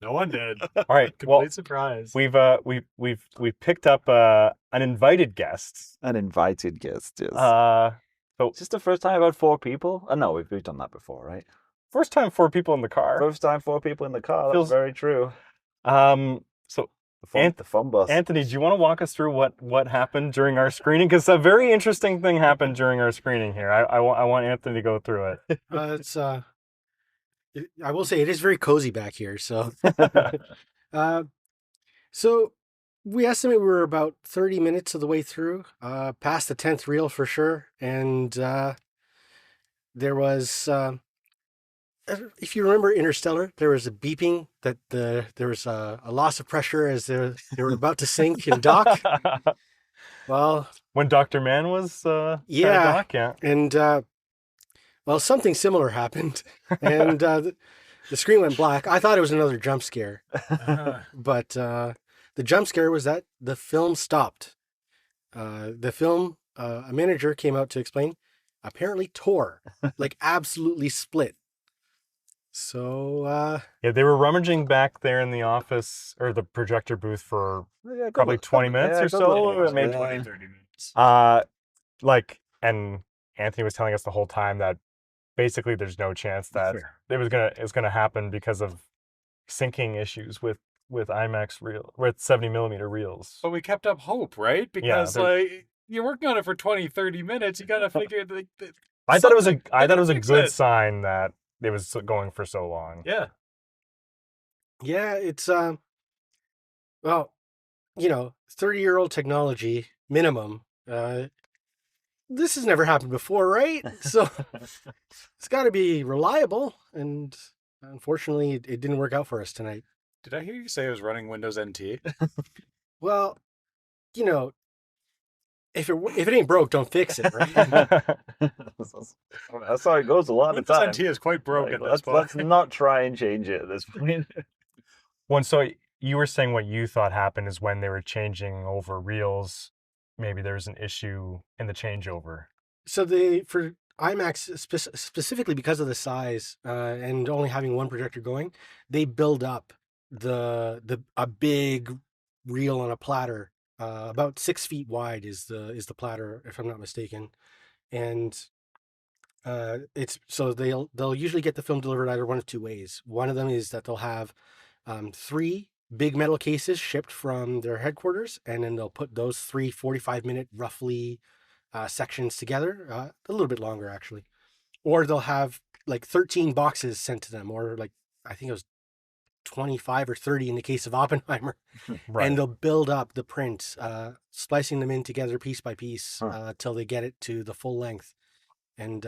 No one did. All right. Complete surprise. We've picked up an invited guest. An invited guest, yes. So is this the first time I've had 4 people? No, we've done that before, right? First time 4 people in the car. First time 4 people in the car. That's very true. So the fun bus. Anthony, do you want to walk us through what happened during our screening? Because a very interesting thing happened during our screening here. I want Anthony to go through it. I will say it is very cozy back here. So, so we estimate we were about 30 minutes of the way through, past the 10th reel for sure. And there was, if you remember Interstellar, there was a beeping that there was a loss of pressure as they were about to sink and dock. Well, when Dr. Mann was dock, and well, something similar happened, and the screen went black. I thought it was another jump scare, but the jump scare was that the film stopped. The film, a manager came out to explain, apparently tore, like absolutely split. So they were rummaging back there in the office or the projector booth for probably 20 minutes or so. Maybe 20, 30 minutes. And Anthony was telling us the whole time that basically there's no chance that it's gonna happen because of syncing issues with IMAX with 70mm reels. But we kept up hope, right? Because you're working on it for 20, 30 minutes. You got to figure I thought it was a good sign that it was going for so long. Yeah. Yeah, it's well, 30-year-old technology minimum. This has never happened before, right? So it's got to be reliable. And unfortunately, it didn't work out for us tonight. Did I hear you say it was running Windows NT? Well, if it ain't broke, don't fix it, right? That's how it goes a lot of the time. Windows NT is quite broken. Let's not try and change it at this point. So you were saying what you thought happened is when they were changing over reels, maybe there was an issue in the changeover. So for IMAX specifically because of the size and only having one projector going, they build up a big reel on a platter, about 6 feet wide is the platter, if I'm not mistaken, and it's so they'll usually get the film delivered either one of two ways. One of them is that they'll have 3 big metal cases shipped from their headquarters, and then they'll put those 3 45-minute roughly sections together, a little bit longer actually, or they'll have like 13 boxes sent to them, or like I think it was 25 or 30 in the case of Oppenheimer. Right. And they'll build up the print, splicing them in together piece by piece till they get it to the full length. And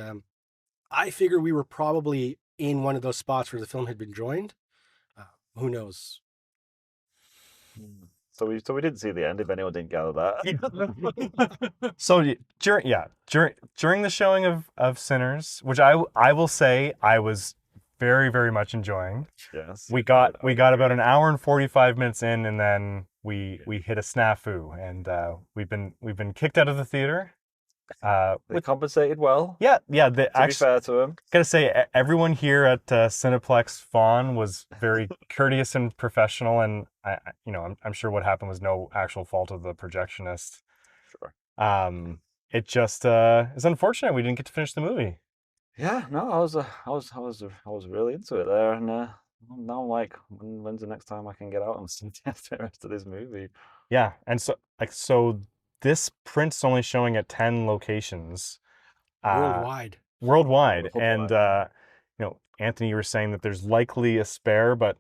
I figure we were probably in one of those spots where the film had been joined. Who knows? So we didn't see the end, if anyone didn't gather that. So during the showing of Sinners, which I will say I was very, very much enjoying. Yes. We got about an hour and 45 minutes in, and then we hit a snafu, and we've been kicked out of the theater. They compensated well. Yeah. To be fair to them, gotta say, everyone here at Cineplex Vaughan was very courteous and professional, and I'm sure what happened was no actual fault of the projectionist. Sure. It just is unfortunate we didn't get to finish the movie. Yeah, no, I was really into it there, and now I'm like, when's the next time I can get out and see the rest of this movie? Yeah, and so this print's only showing at 10 locations worldwide. And Anthony, you were saying that there's likely a spare, but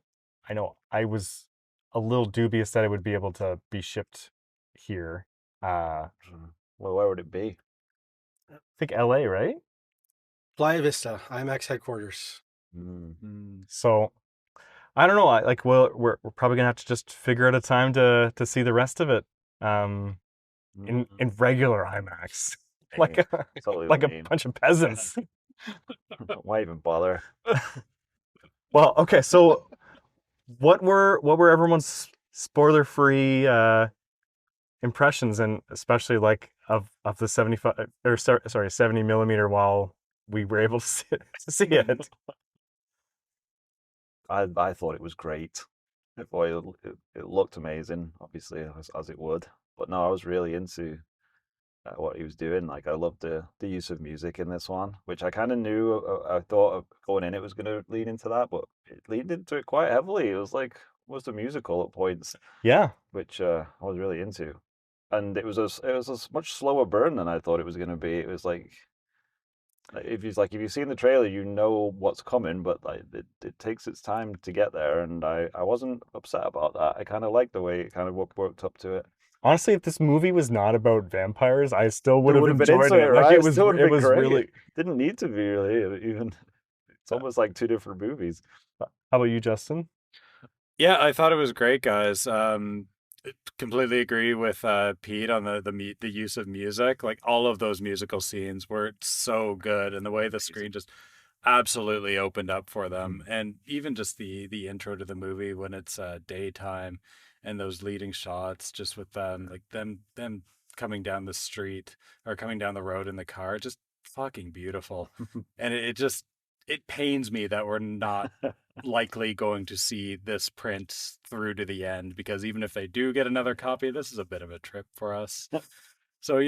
I know I was a little dubious that it would be able to be shipped here. Well, where would it be? I think LA, right? Playa Vista, IMAX headquarters. Mm-hmm. So I don't know. We're probably gonna have to just figure out a time to see the rest of it. In regular IMAX, like a bunch of peasants. Why even bother? Well, okay. So, what were everyone's spoiler-free impressions, and especially of the 70 millimeter while we were able to see it? I thought it was great. I thought it looked amazing, obviously as it would. But no, I was really into what he was doing. Like, I loved the use of music in this one, which I kind of knew. I thought of going in, it was going to lead into that, but it leaned into it quite heavily. It was like almost a musical at points. Yeah, which I was really into, and it was a much slower burn than I thought it was going to be. It was like if you've seen the trailer, you know what's coming, but it takes its time to get there, and I wasn't upset about that. I kind of liked the way it kind of worked up to it. Honestly, if this movie was not about vampires, I still would have enjoyed it. Right? It was really it didn't need to be really even. It's almost like 2 different movies. How about you, Justin? Yeah, I thought it was great, guys. Completely agree with Pete on the use of music. Like, all of those musical scenes were so good, and the way the screen just absolutely opened up for them, and even just the intro to the movie when it's daytime. And those leading shots, just with them coming down the street or coming down the road in the car, just fucking beautiful. And it pains me that we're not likely going to see this print through to the end, because even if they do get another copy, this is a bit of a trip for us. So,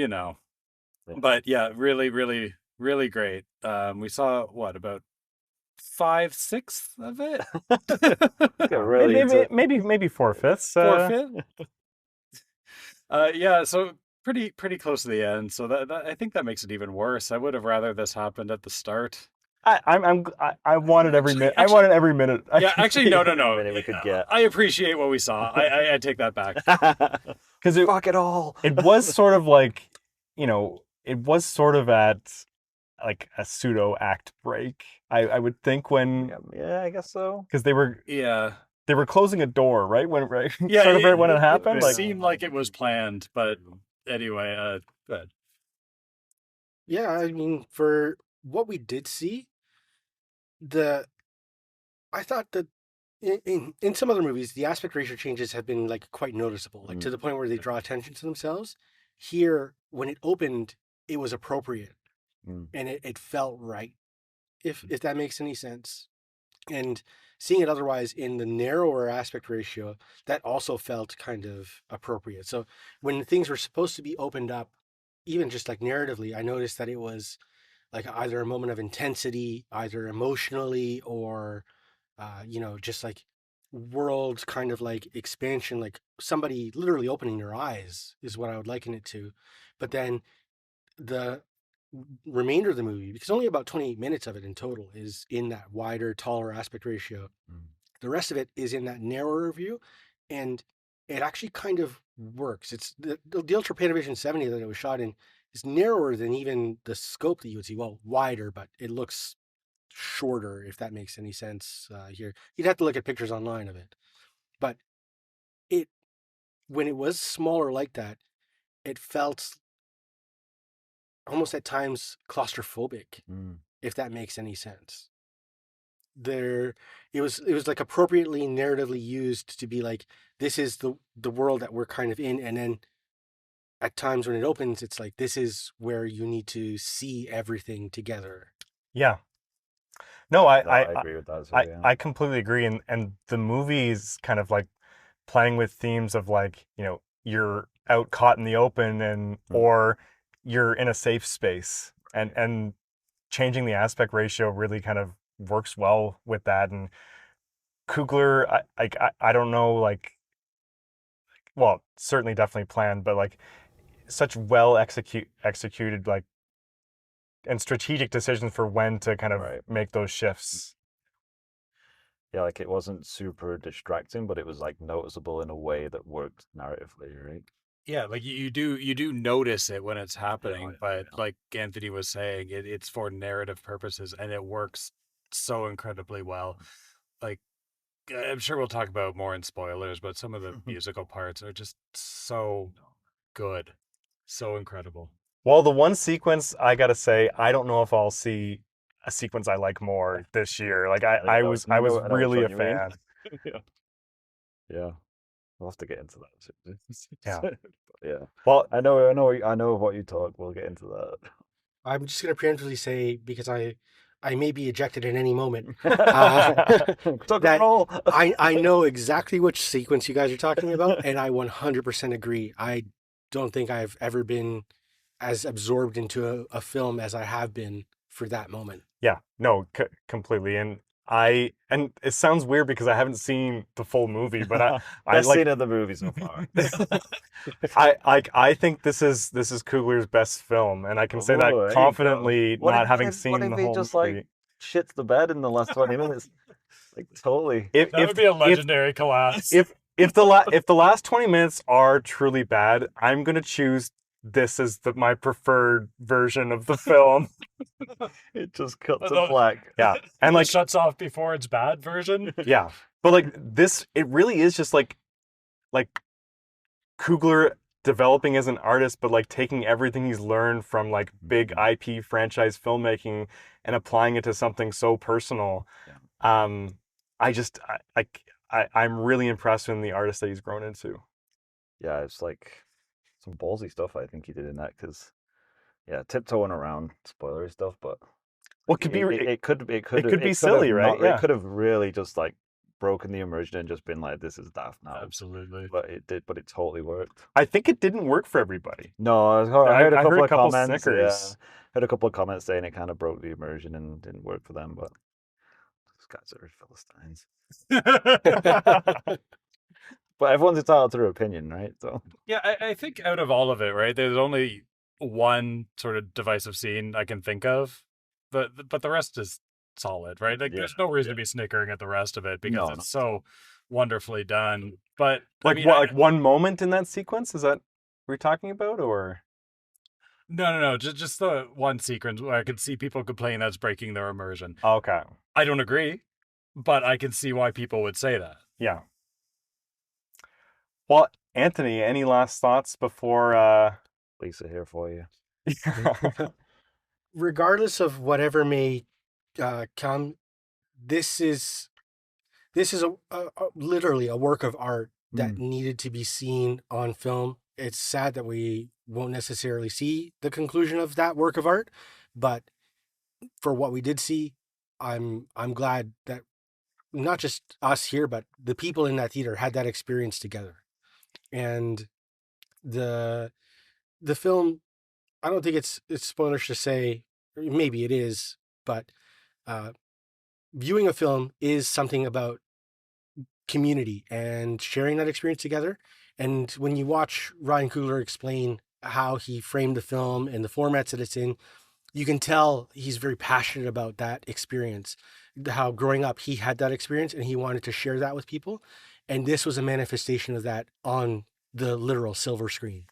but yeah, really, really, really great. We saw about 5/6 of it. Really maybe 4/5. 4/5. Yeah, so pretty close to the end. So that I think that makes it even worse. I would have rather this happened at the start. I wanted every minute. I wanted every minute. Yeah, actually, no. minute we could get. I appreciate what we saw. I take that back. Because fuck it all. It was sort of like, it was sort of at like a pseudo act break. I would think when I guess so. Because they were closing a door right when when it happened. It seemed like it was planned, but anyway, go ahead. Yeah, I mean, for what we did see, I thought that in some other movies, the aspect ratio changes have been like quite noticeable, like to the point where they draw attention to themselves. Here, when it opened, it was appropriate, and it felt right, if that makes any sense. And seeing it otherwise in the narrower aspect ratio, that also felt kind of appropriate. So when things were supposed to be opened up, even just like narratively, I noticed that it was like either a moment of intensity, either emotionally or, just like world kind of like expansion, like somebody literally opening their eyes is what I would liken it to. But then the remainder of the movie, because only about 28 minutes of it in total is in that wider, taller aspect ratio. The rest of it is in that narrower view, and it actually kind of works. It's the Ultra Panavision 70 that it was shot in is narrower than even the scope that you would see. Well, wider, but it looks shorter, if that makes any sense here. You'd have to look at pictures online of it. But when it was smaller like that, it felt almost at times claustrophobic, if that makes any sense. It was like appropriately narratively used to be like, this is the world that we're kind of in, and then at times when it opens, it's like, this is where you need to see everything together. Yeah. No, I agree with that. I completely agree, and the movie's kind of like playing with themes of like, you're out caught in the open and or you're in a safe space, and changing the aspect ratio really kind of works well with that. And Coogler, I don't know, like, well, certainly definitely planned, but like such well executed like and strategic decisions for when to kind of make those shifts. Yeah, like it wasn't super distracting, but it was like noticeable in a way that worked narratively, right? Yeah, like you do notice it when it's happening, but like Anthony was saying, it's for narrative purposes, and it works so incredibly well. Like, I'm sure we'll talk about more in spoilers, but some of the musical parts are just so good, so incredible. Well, the one sequence, I gotta say, I don't know if I'll see a sequence I like more this year. Like I was really a fan. Yeah. We'll have to get into that. Yeah. Yeah. Well, I know what you talk. We'll get into that. I'm just gonna preemptively say, because I may be ejected at any moment. Roll. I know exactly which sequence you guys are talking about, and I 100% agree. I don't think I've ever been as absorbed into a film as I have been for that moment. Yeah, no, completely. And it sounds weird because I haven't seen the full movie, but I like seen of the movie so far. I think this is Coogler's best film, and I can say that confidently, not having seen the whole just movie. Like shits the bed in the last 20 minutes? Like totally. That would be a legendary collapse. If the last 20 minutes are truly bad, I'm gonna choose this is my preferred version of the film. It just cuts to black. Yeah. And like shuts off before it's bad version. Yeah. But like this, it really is just like Coogler developing as an artist, but like taking everything he's learned from like big IP franchise filmmaking and applying it to something so personal. Yeah. I'm really impressed with the artist that he's grown into. Yeah, it's like some ballsy stuff I think he did in that, because tiptoeing around spoilery stuff, but it could be silly, right? Yeah. It could have really just like broken the immersion and just been like, this is daft now. Absolutely. But it totally worked. I think it didn't work for everybody. No, I heard a couple of comments. Snickers. Heard a couple of comments saying it kind of broke the immersion and didn't work for them, but those guys are Philistines. But everyone's entitled to their opinion, right? So yeah, I think out of all of it, right, there's only one sort of divisive scene I can think of, but the rest is solid, right? Like, there's no reason to be snickering at the rest of it because No, it's so wonderfully done. But Like, I mean, what, like one moment in that sequence? Is that what we're talking about, or? no. Just the one sequence where I could see people complain that's breaking their immersion. Okay. I don't agree, but I can see why people would say that. Yeah. Well, Anthony, any last thoughts before Lisa here for you. Regardless of whatever may come, this is literally a work of art that needed to be seen on film. It's sad that we won't necessarily see the conclusion of that work of art, but for what we did see, I'm glad that not just us here, but the people in that theater had that experience together. And the film, I don't think it's spoilers to say, maybe it is, but viewing a film is something about community and sharing that experience together. And when you watch Ryan Coogler explain how he framed the film and the formats that it's in, you can tell he's very passionate about that experience, how growing up he had that experience and he wanted to share that with people. And this was a manifestation of that on the literal silver screen.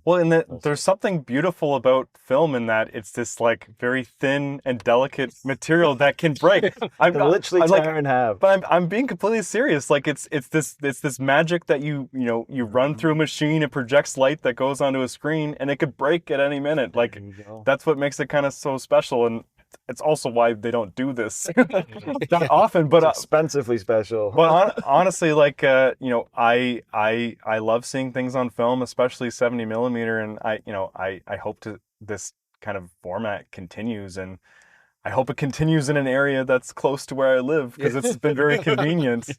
Well, and there's something beautiful about film in that it's this like very thin and delicate material that can break. I'm literally tear in half. But I'm being completely serious. Like it's this magic that you run through a machine, it projects light that goes onto a screen, and it could break at any minute. Like that's what makes it kind of so special, and it's also why they don't do this that often. But it's expensively special. But honestly, like I love seeing things on film, especially 70 millimeter, and I hope this kind of format continues, and I hope it continues in an area that's close to where I live because it's been very convenient.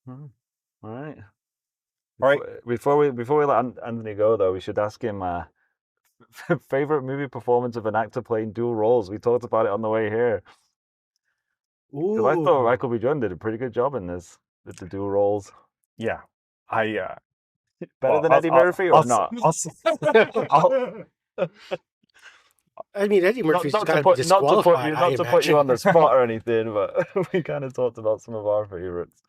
Right. All right. Before we let Anthony go, though, we should ask him favorite movie performance of an actor playing dual roles. We talked about it on the way here. Because I thought Michael B. Jordan did a pretty good job in this with the dual roles. Yeah, better than Eddie Murphy or not? I mean, Eddie Murphy's not got to be disqualified. Not to put you on the spot or anything, but we kind of talked about some of our favorites.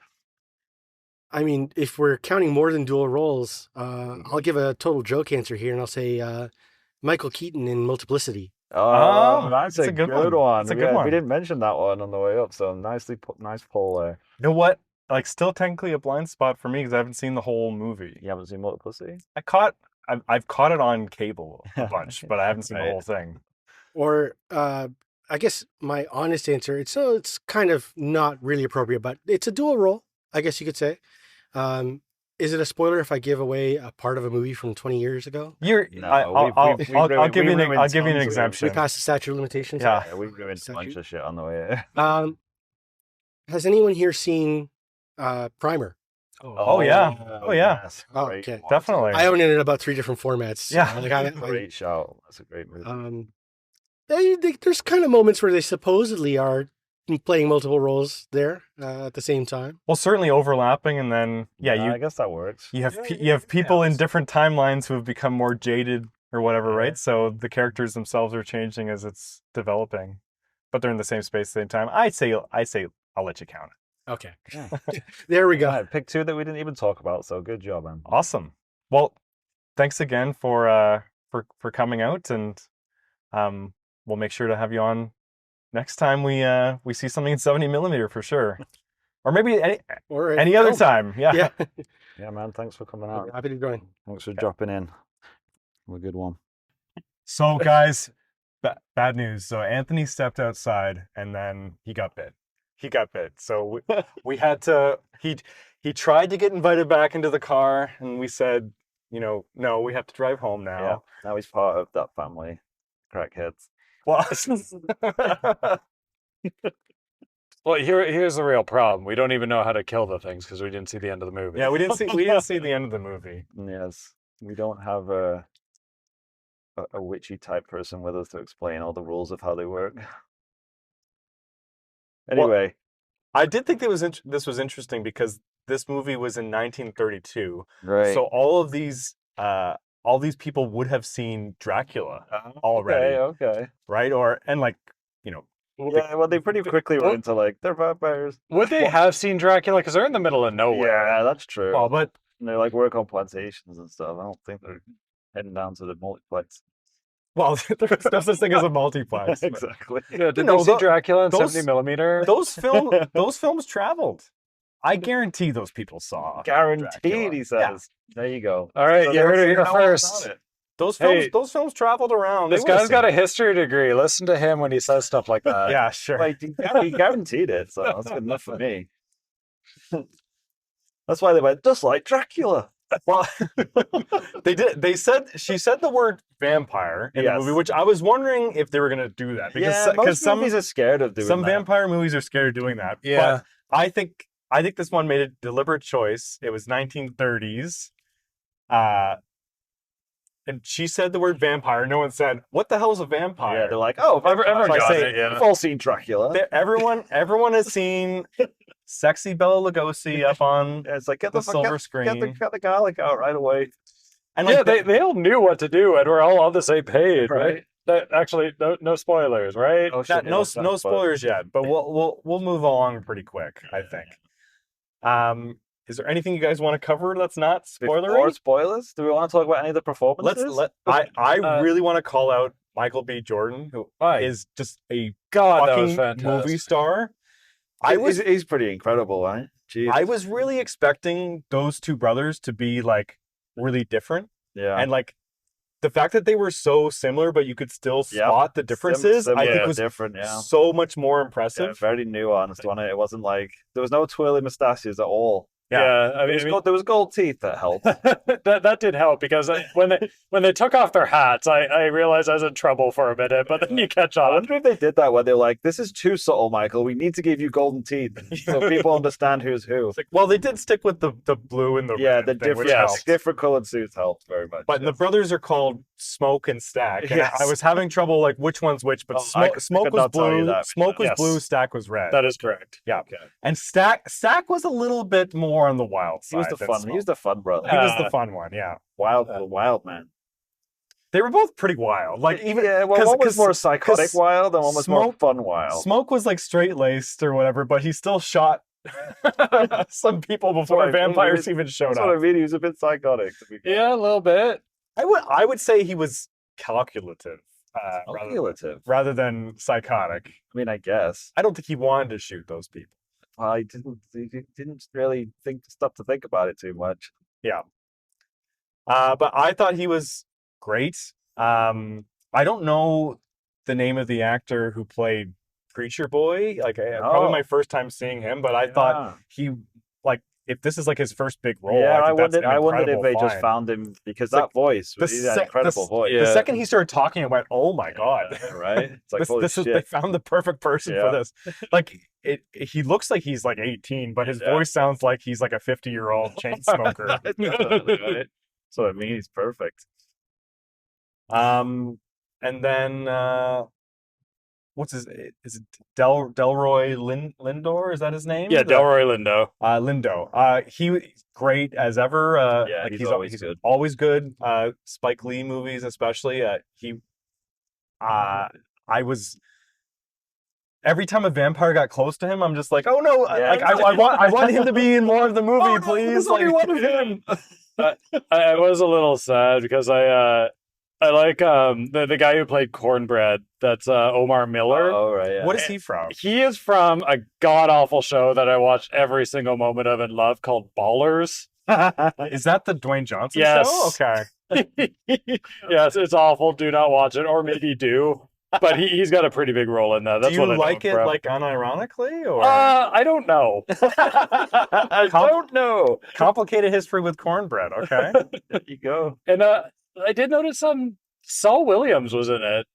I mean, if we're counting more than dual roles, I'll give a total joke answer here, and I'll say Michael Keaton in Multiplicity. Oh, that's a good one. That's a good one. We didn't mention that one on the way up, so nice poll there. You know what? Like, still technically a blind spot for me because I haven't seen the whole movie. You haven't seen Multiplicity? I've caught it on cable a bunch, but I haven't seen the whole thing. Or I guess my honest answer, it's kind of not really appropriate, but it's a dual role, I guess you could say. Is it a spoiler if I give away a part of a movie from 20 years ago? I'll give you an exemption. We passed the statute of limitations. Yeah, we've ruined a bunch of shit on the way. Has anyone here seen Primer? Oh yeah. Yes. Oh, okay. Definitely. I own it in about 3 different formats. Yeah. Great shout. That's a great movie. There's kind of moments where they supposedly are playing multiple roles there at the same time. Well, certainly overlapping, and then I guess that works. You have people in different timelines who have become more jaded or whatever, right? So the characters themselves are changing as it's developing, but they're in the same space at the same time. I say I'll let you count it. Okay. There we go. Right, pick 2 that we didn't even talk about. So good job, man. Awesome. Well, thanks again for coming out, and we'll make sure to have you on next time we see something in 70 millimeter for sure, or maybe any other time. Yeah, man. Thanks for coming out. Happy to join. Thanks for dropping in. A good one. So, guys, bad news. So Anthony stepped outside, and then he got bit. So we had to. He tried to get invited back into the car, and we said, no, we have to drive home now. Yeah, now he's part of that family, crackheads. Well, here's the real problem. We don't even know how to kill the things because we didn't see the end of the movie. Yeah, we didn't see the end of the movie. Yes, we don't have a witchy type person with us to explain all the rules of how they work. Anyway, I did think this was interesting because this movie was in 1932. Right. So all these people would have seen Dracula already. Okay. Right? Yeah, well, they pretty quickly went into like they're vampires. Would they have seen Dracula? Because they're in the middle of nowhere. Yeah, that's true. Well, but and they're like work on plantations and stuff. I don't think they're heading down to the multiplex. well, there's no such thing as a multiplex. Exactly. Yeah, did they see Dracula in those- 70 millimeter? Those films traveled. I guarantee those people saw. Guaranteed, Dracula. he says. There you go. All right, you heard it here first. Those Hey, films traveled around. This guy's got a history degree. Listen to him when he says stuff like that. Yeah, sure. Like, he guaranteed it, so that's good enough for me. That's why they went, just like Dracula. Well, they did. She said the word vampire in the movie, which I was wondering if they were going to do that because some movies are scared of doing some that. vampire movies are scared of doing that. Yeah. But I think this one made a deliberate choice. It was 1930s, and she said the word vampire. No one said, "What the hell is a vampire?" Yeah, they're like, "Oh, everyone got say, it, yeah. We've all seen Dracula." Everyone has seen sexy Bela Lugosi up on It's like, get the the silver screen. Get the garlic out right away. And Yeah, like they all knew what to do, and we're all on the same page, right? Right. That actually, no spoilers, right? Oh, shit, no yeah, that's spoilers yet, but we'll move along pretty quick, I think. Is there anything you guys want to cover that's not spoilery? Before spoilers, do we want to talk about any of the performances? I really want to call out Michael B. Jordan, who is just a God, that was fucking fantastic. movie star. He's pretty incredible, right? Jeez. I was really expecting those two brothers to be like really different, and like the fact that they were so similar, but you could still spot the differences. I think was different. so much more impressive. Yeah, very nuanced on it. It wasn't like there was no twirly mustaches at all. Yeah, I mean, there was gold teeth that helped. that did help because when they took off their hats, I realized I was in trouble for a minute, but then you catch on. I wonder if they did that when they're like, "This is too subtle, Michael. We need to give you golden teeth so people understand who's who." Like, well, they did stick with the blue and the red the thing, which different helped. different colored suits helped very much. But the brothers are called Smoke and Stack. And I was having trouble like which one's which, but Smoke was blue, Smoke was blue, Stack was red. That is correct. Yeah. Okay. And Stack was a little bit more on the wild side. He was the fun brother. He was the fun one, yeah. Wild man. They were both pretty wild. Like even one was more psychotic wild and one was more fun wild. Smoke was like straight-laced or whatever, but he still shot some people before vampires even showed up. That's what I mean. He was a bit psychotic. Yeah, a little bit. I would say he was calculative. Rather than psychotic. I mean, I guess. I don't think he wanted to shoot those people. He didn't really stop to think about it too much. Yeah. But I thought he was great. I don't know the name of the actor who played Preacher Boy. Like probably my first time seeing him, but I thought he if this is like his first big role. Yeah, I wondered if they just found him because that voice was that incredible voice. The second he started talking, I went, "Oh my god!" Right? It's like they found the perfect person for this. Like he looks like he's like 18, but his voice sounds like he's like a 50-year-old chain smoker. Right? So I mean, he's perfect. And then what's his? Is it Delroy Lindo? Is that his name? Yeah, Delroy Lindo. Lindo. He was great as ever. He's always good. Always good. Spike Lee movies, especially. I was. Every time a vampire got close to him, I'm just like, oh no! I want him to be in more of the movie, please. Like one of him. I was a little sad because I like the guy who played Cornbread. That's Omar Miller. Oh right. Yeah. What is he from? He is from a god awful show that I watch every single moment of and love called Ballers. Is that the Dwayne Johnson show? Okay. Yes, it's awful. Do not watch it, or maybe do. But he's got a pretty big role in that. That's do you what I like it from. like unironically, or I don't know. I don't know. Complicated history with Cornbread. Okay, there you go. And I did notice Saul Williams was in it.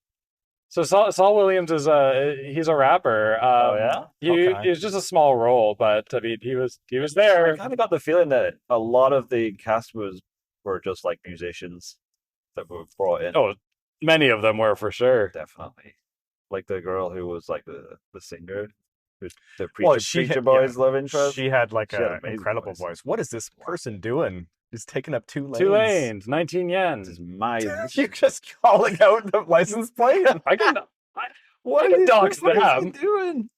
So Saul Williams is he's a rapper. He was just a small role, but I mean he was there. I kind of got the feeling that a lot of the cast were just like musicians that were brought in. Oh, many of them were for sure. Definitely, like the girl who was like the singer, the Preacher Preacher Boy's love interest. She had like an incredible voice. What is this person doing? He's taking up 2 lanes. 2 lanes, 19 yen. This is my. You're just calling out the license plate. What are he doing?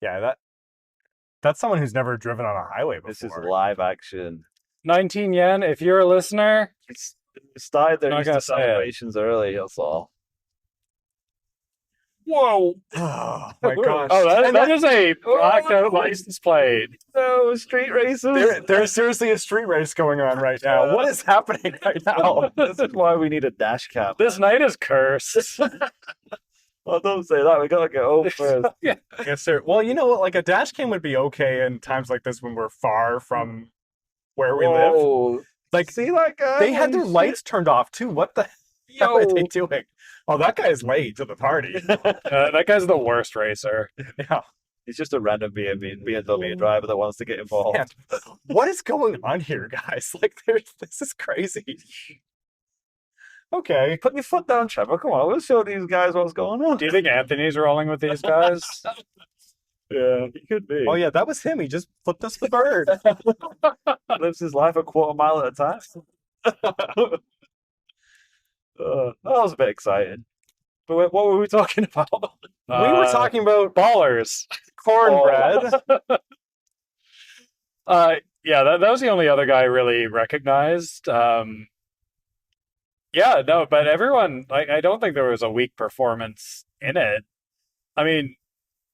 Yeah, that's someone who's never driven on a highway before. This is live action. 19 yen. If you're a listener, It started their Not Easter gonna say it. celebrations early. That's all. Whoa! Oh my gosh! oh, And that is a blacked out license plate. No, street races. there's seriously a street race going on right now. What is happening right now? This is why we need a dash cam. This night is cursed. Well, don't say that. We gotta get home first. Yes, sir. Well, you know what? Like a dash cam would be okay in times like this when we're far from where we live. Whoa. Like, See that guy? they had their Holy lights turned off too. What the hell are they doing? Oh, that guy's late to the party. That guy's the worst racer. Yeah. He's just a random BMW driver that wants to get involved. Yeah. What is going on here, guys? Like, this is crazy. Okay. Put your foot down, Trevor. Come on, we'll show these guys what's going on. Do you think Anthony's rolling with these guys? Yeah, he could be. Oh, yeah, that was him. He just flipped us the bird. Lives his life a quarter mile at a time. That was a bit exciting. But what were we talking about? We were talking about ballers. cornbread. Yeah, that was the only other guy I really recognized. Yeah, no, but everyone, I don't think there was a weak performance in it. I mean,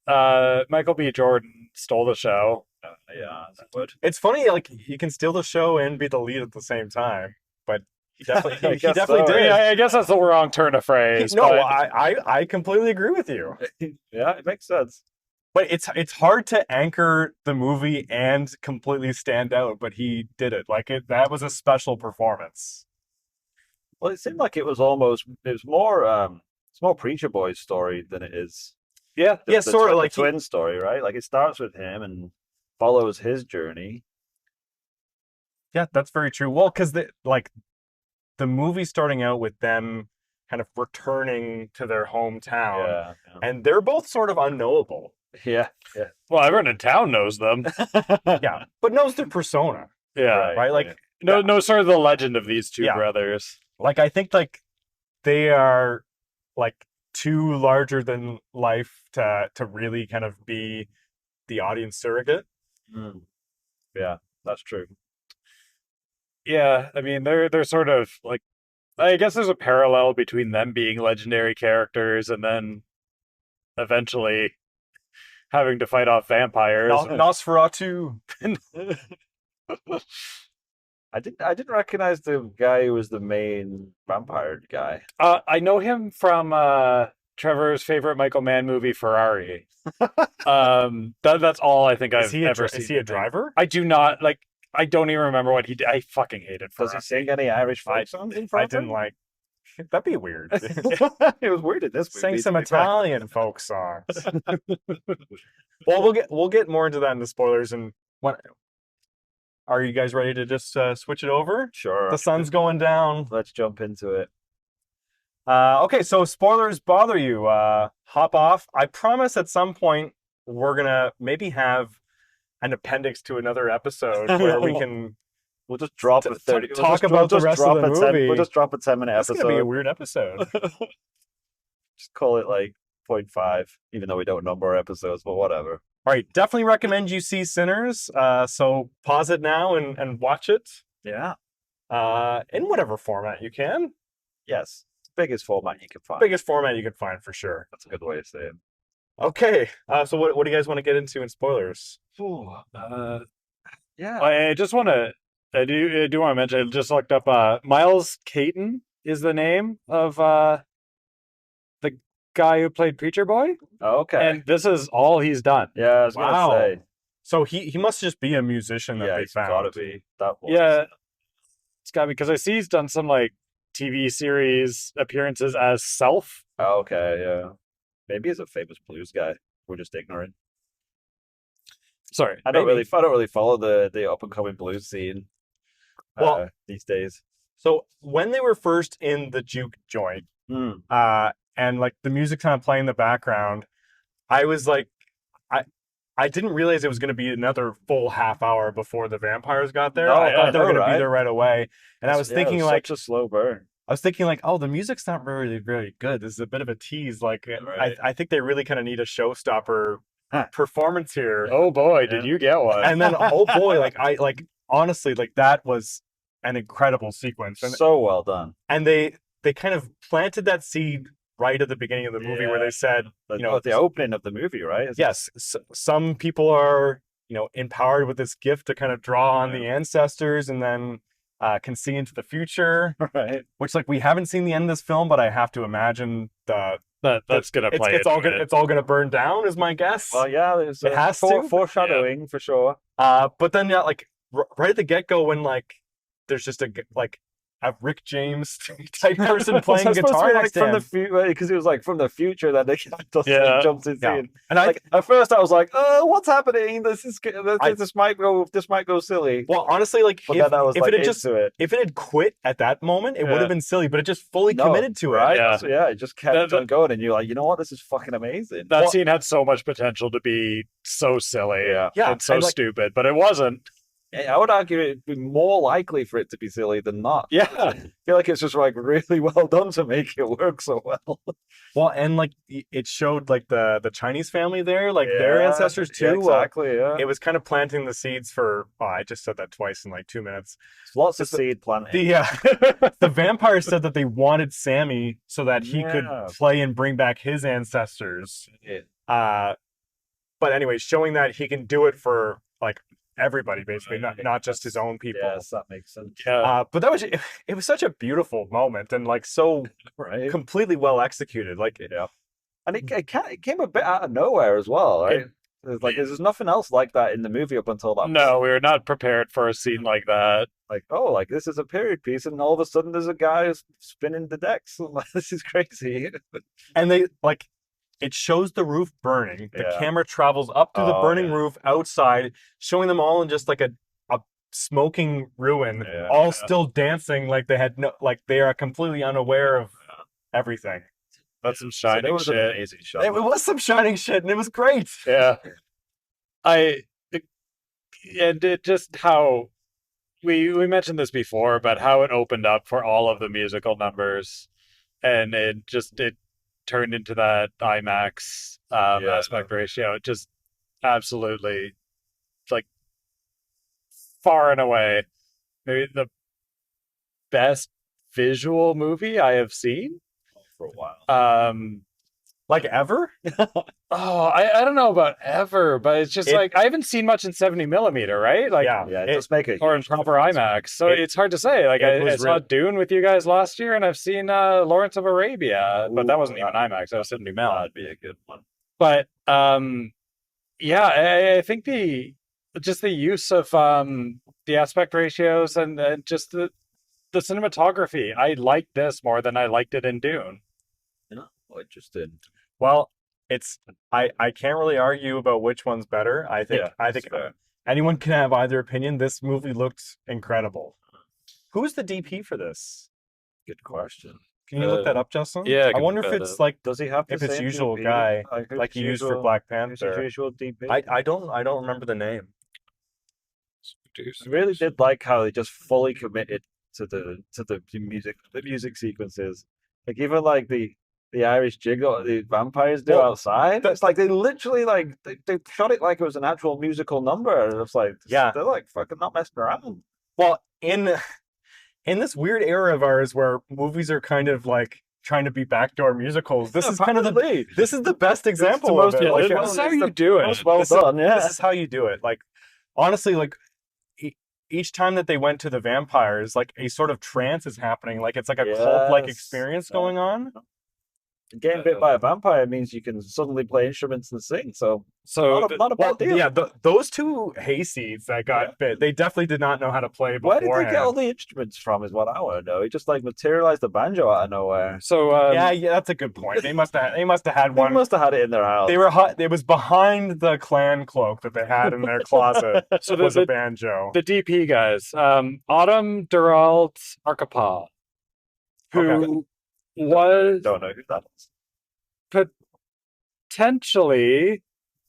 Michael B. Jordan stole the show. Yeah, that would. It's funny, like, you can steal the show and be the lead at the same time, but he definitely, I guess definitely so. did. Yeah, I guess that's the wrong turn of phrase. No, but I completely agree with you. Yeah, it makes sense. But it's hard to anchor the movie and completely stand out, but he did it. Like, that was a special performance. Well, it seemed like it was more it's more Preacher Boy's story than it is. Yeah, The sort of like twin story, right? Like it starts with him and follows his journey. Yeah, that's very true. Well, because the movie starting out with them kind of returning to their hometown, Yeah. and they're both sort of unknowable. Yeah. well, everyone in town knows them. Yeah, but knows their persona, Yeah, right? Like, no, sort of the legend of these two Yeah. brothers. like I think like they are like too larger than life to really kind of be the audience surrogate. Mm. Yeah, that's true. Yeah, I mean they're sort of like, I guess there's a parallel between them being legendary characters and then eventually having to fight off vampires. Nosferatu. I didn't recognize the guy who was the main vampire guy. I know him from Trevor's favorite Michael Mann movie, Ferrari. That's all I think I've ever seen. Is he a driver? I do not like. I don't even remember what he did. I fucking hated Ferrari. Does he sing any Irish folk songs in front I didn't like. That'd be weird. It was weird in this movie. Sing some to be fair. Italian folk songs. Well, we'll get more into that in the spoilers. And what are you guys ready to just switch it over? Sure. The sun's going down. Let's jump into it. Okay, so spoilers bother you. Hop off. I promise at some point we're gonna maybe have an appendix to another episode where we can We'll just drop a 30. talk about the rest of the movie. We'll just drop a 10-minute That's episode. gonna be a weird episode. Just call it like 0.5, even though we don't number our episodes, but whatever. All right, definitely recommend you see Sinners. So pause it now and watch it. Yeah. In whatever format you can. Yes. Biggest format you can find. Biggest format you can find for sure. That's a good way to say it. Okay. So what do you guys want to get into in spoilers? Yeah. I just want to. I do want to mention. I just looked up. Miles Caton is the name of the guy who played Preacher Boy, Oh, okay. and this is all he's done. Yeah, I was Wow. gonna say. So he must just be a musician that Yeah, they it's found. gotta be. That was. Yeah, it's got because I see he's done some like TV series appearances as Self. Oh, okay, yeah. Maybe he's a famous blues guy. We're just ignorant. Sorry, I don't maybe. really follow the up and coming blues scene. Well- these days. So when they were first in the juke joint, Hmm. and like the music kind of playing in the background, I was like, I didn't realize it was going to be another full half hour before the vampires got there. No, I thought they were I know, going to be right? there right away, and I was Yeah, it thinking was like, such a slow burn. I was thinking like, oh, the music's not really very good. This is a bit of a tease. Like, I think they really kind of need a showstopper performance here. Oh boy, did you get one? And then, oh boy, like honestly, like that was an incredible sequence. And, so well done. And they kind of planted that seed right at the beginning of the movie where they said, the opening of the movie, right? Yes, some people are, empowered with this gift to kind of draw on the ancestors and then can see into the future. Right. Which, like, we haven't seen the end of this film, but I have to imagine that's gonna play. It's all gonna burn down, is my guess. Well, yeah, there's it has to foreshadowing for sure. But then right at the get go, when there's just a Rick James type person playing guitar next to him. From the future, because it was like from the future that they jumps in scene. And at first I was like, oh, what's happening? This might go silly. Well, honestly, if it had quit at that moment, it would have been silly, but it just fully committed to it. Right? Yeah, it just kept on going, and you're like, you know what? This is fucking amazing. That scene had so much potential to be so silly, and so stupid, but it wasn't. I would argue it'd be more likely for it to be silly than not. Yeah. I feel like it's just really well done to make it work so well. Well, and it showed the Chinese family there, their ancestors too. Yeah, exactly, It was kind of planting the seeds for, I just said that twice in 2 minutes. Lots of seed planting. The vampire said that they wanted Sammy so that he could play and bring back his ancestors. Yeah. But anyway, showing that he can do it for everybody, basically, not just his own people. Yes, that makes sense. Yeah. But it was such a beautiful moment and so completely well executed. And it came a bit out of nowhere as well, right? There's nothing else like that in the movie up until that point. No, we were not prepared for a scene like that. This is a period piece, and all of a sudden there's a guy spinning the decks. This is crazy. And they it shows the roof burning. The camera travels up to the burning roof outside, showing them all in just a smoking ruin, all still dancing they are completely unaware of everything. That's some shining shit. An amazing shot. It was some shining shit, and it was great. Yeah. It just how we mentioned this before, but how it opened up for all of the musical numbers, and it turned into that IMAX aspect ratio. It just absolutely, far and away, maybe the best visual movie I have seen for a while. Ever? I don't know about ever, but it's just I haven't seen much in 70 millimeter, right? Just make it or in proper IMAX. So it's hard to say. I saw Dune with you guys last year, and I've seen Lawrence of Arabia, but that wasn't even IMAX. That was 70 mil. That'd be a good one. But I think the use of the aspect ratios and just the cinematography. I liked this more than I liked it in Dune. Interesting. Well, I can't really argue about which one's better. I think anyone can have either opinion. This movie looked incredible. Who's the DP for this? Good question. Can you look that up, Justin? Yeah. I wonder if it's does he have if it's usual DP? Guy like he used for Black Panther? Usual DP. I don't remember the name. I really did like how they just fully committed to the music sequences. Even the Irish jig that the vampires do outside. It's they literally they shot it like it was an actual musical number. And it's they're fucking not messing around. Well, in this weird era of ours where movies are kind of trying to be backdoor musicals, this is kind of this is the best example of it. This is how you do it. Well done, yeah. This is how you do it. Honestly, each time that they went to the vampires, a sort of trance is happening. It's a cult-like experience going on. Getting bit by a vampire means you can suddenly play instruments and sing. So not a bad deal. Yeah, those two hayseeds that got bit, they definitely did not know how to play beforehand. Where did they get all the instruments from is what I want to know. He just materialized the banjo out of nowhere. So yeah, that's a good point. They must have had one. They must have had it in their house. It was behind the clan cloak that they had in their closet. So was a banjo. The DP guys, Autumn Durald Arkapaw, who was don't know who that is. Potentially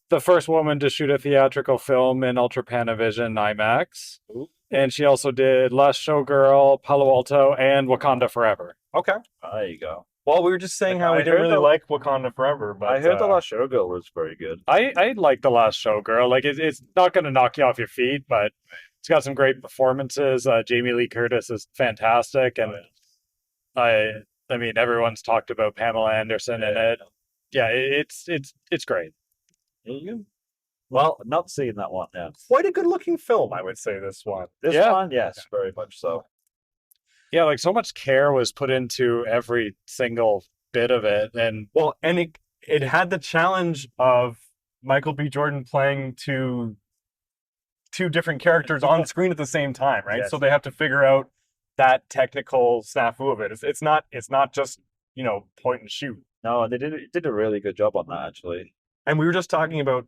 the first woman to shoot a theatrical film in Ultra Panavision IMAX. Ooh. And she also did Last Showgirl, Palo Alto, and Wakanda Forever. Okay. There you go. Well, we were just saying how we didn't really like Wakanda Forever, but I heard The Last Showgirl was very good. I like The Last Showgirl. Like it's not going to knock you off your feet, but it's got some great performances. Jamie Lee Curtis is fantastic, and I mean everyone's talked about Pamela Anderson in it. Yeah, it's great. Well, not seeing that one yet. Quite a good-looking film, I would say. This one. This one, yes, very much so. Yeah, like so much care was put into every single bit of it, and it had the challenge of Michael B. Jordan playing two different characters on screen at the same time, right? Yes. So they have to figure out that technical snafu of it. It's not just point and shoot. No, they did a really good job on that actually. And we were just talking about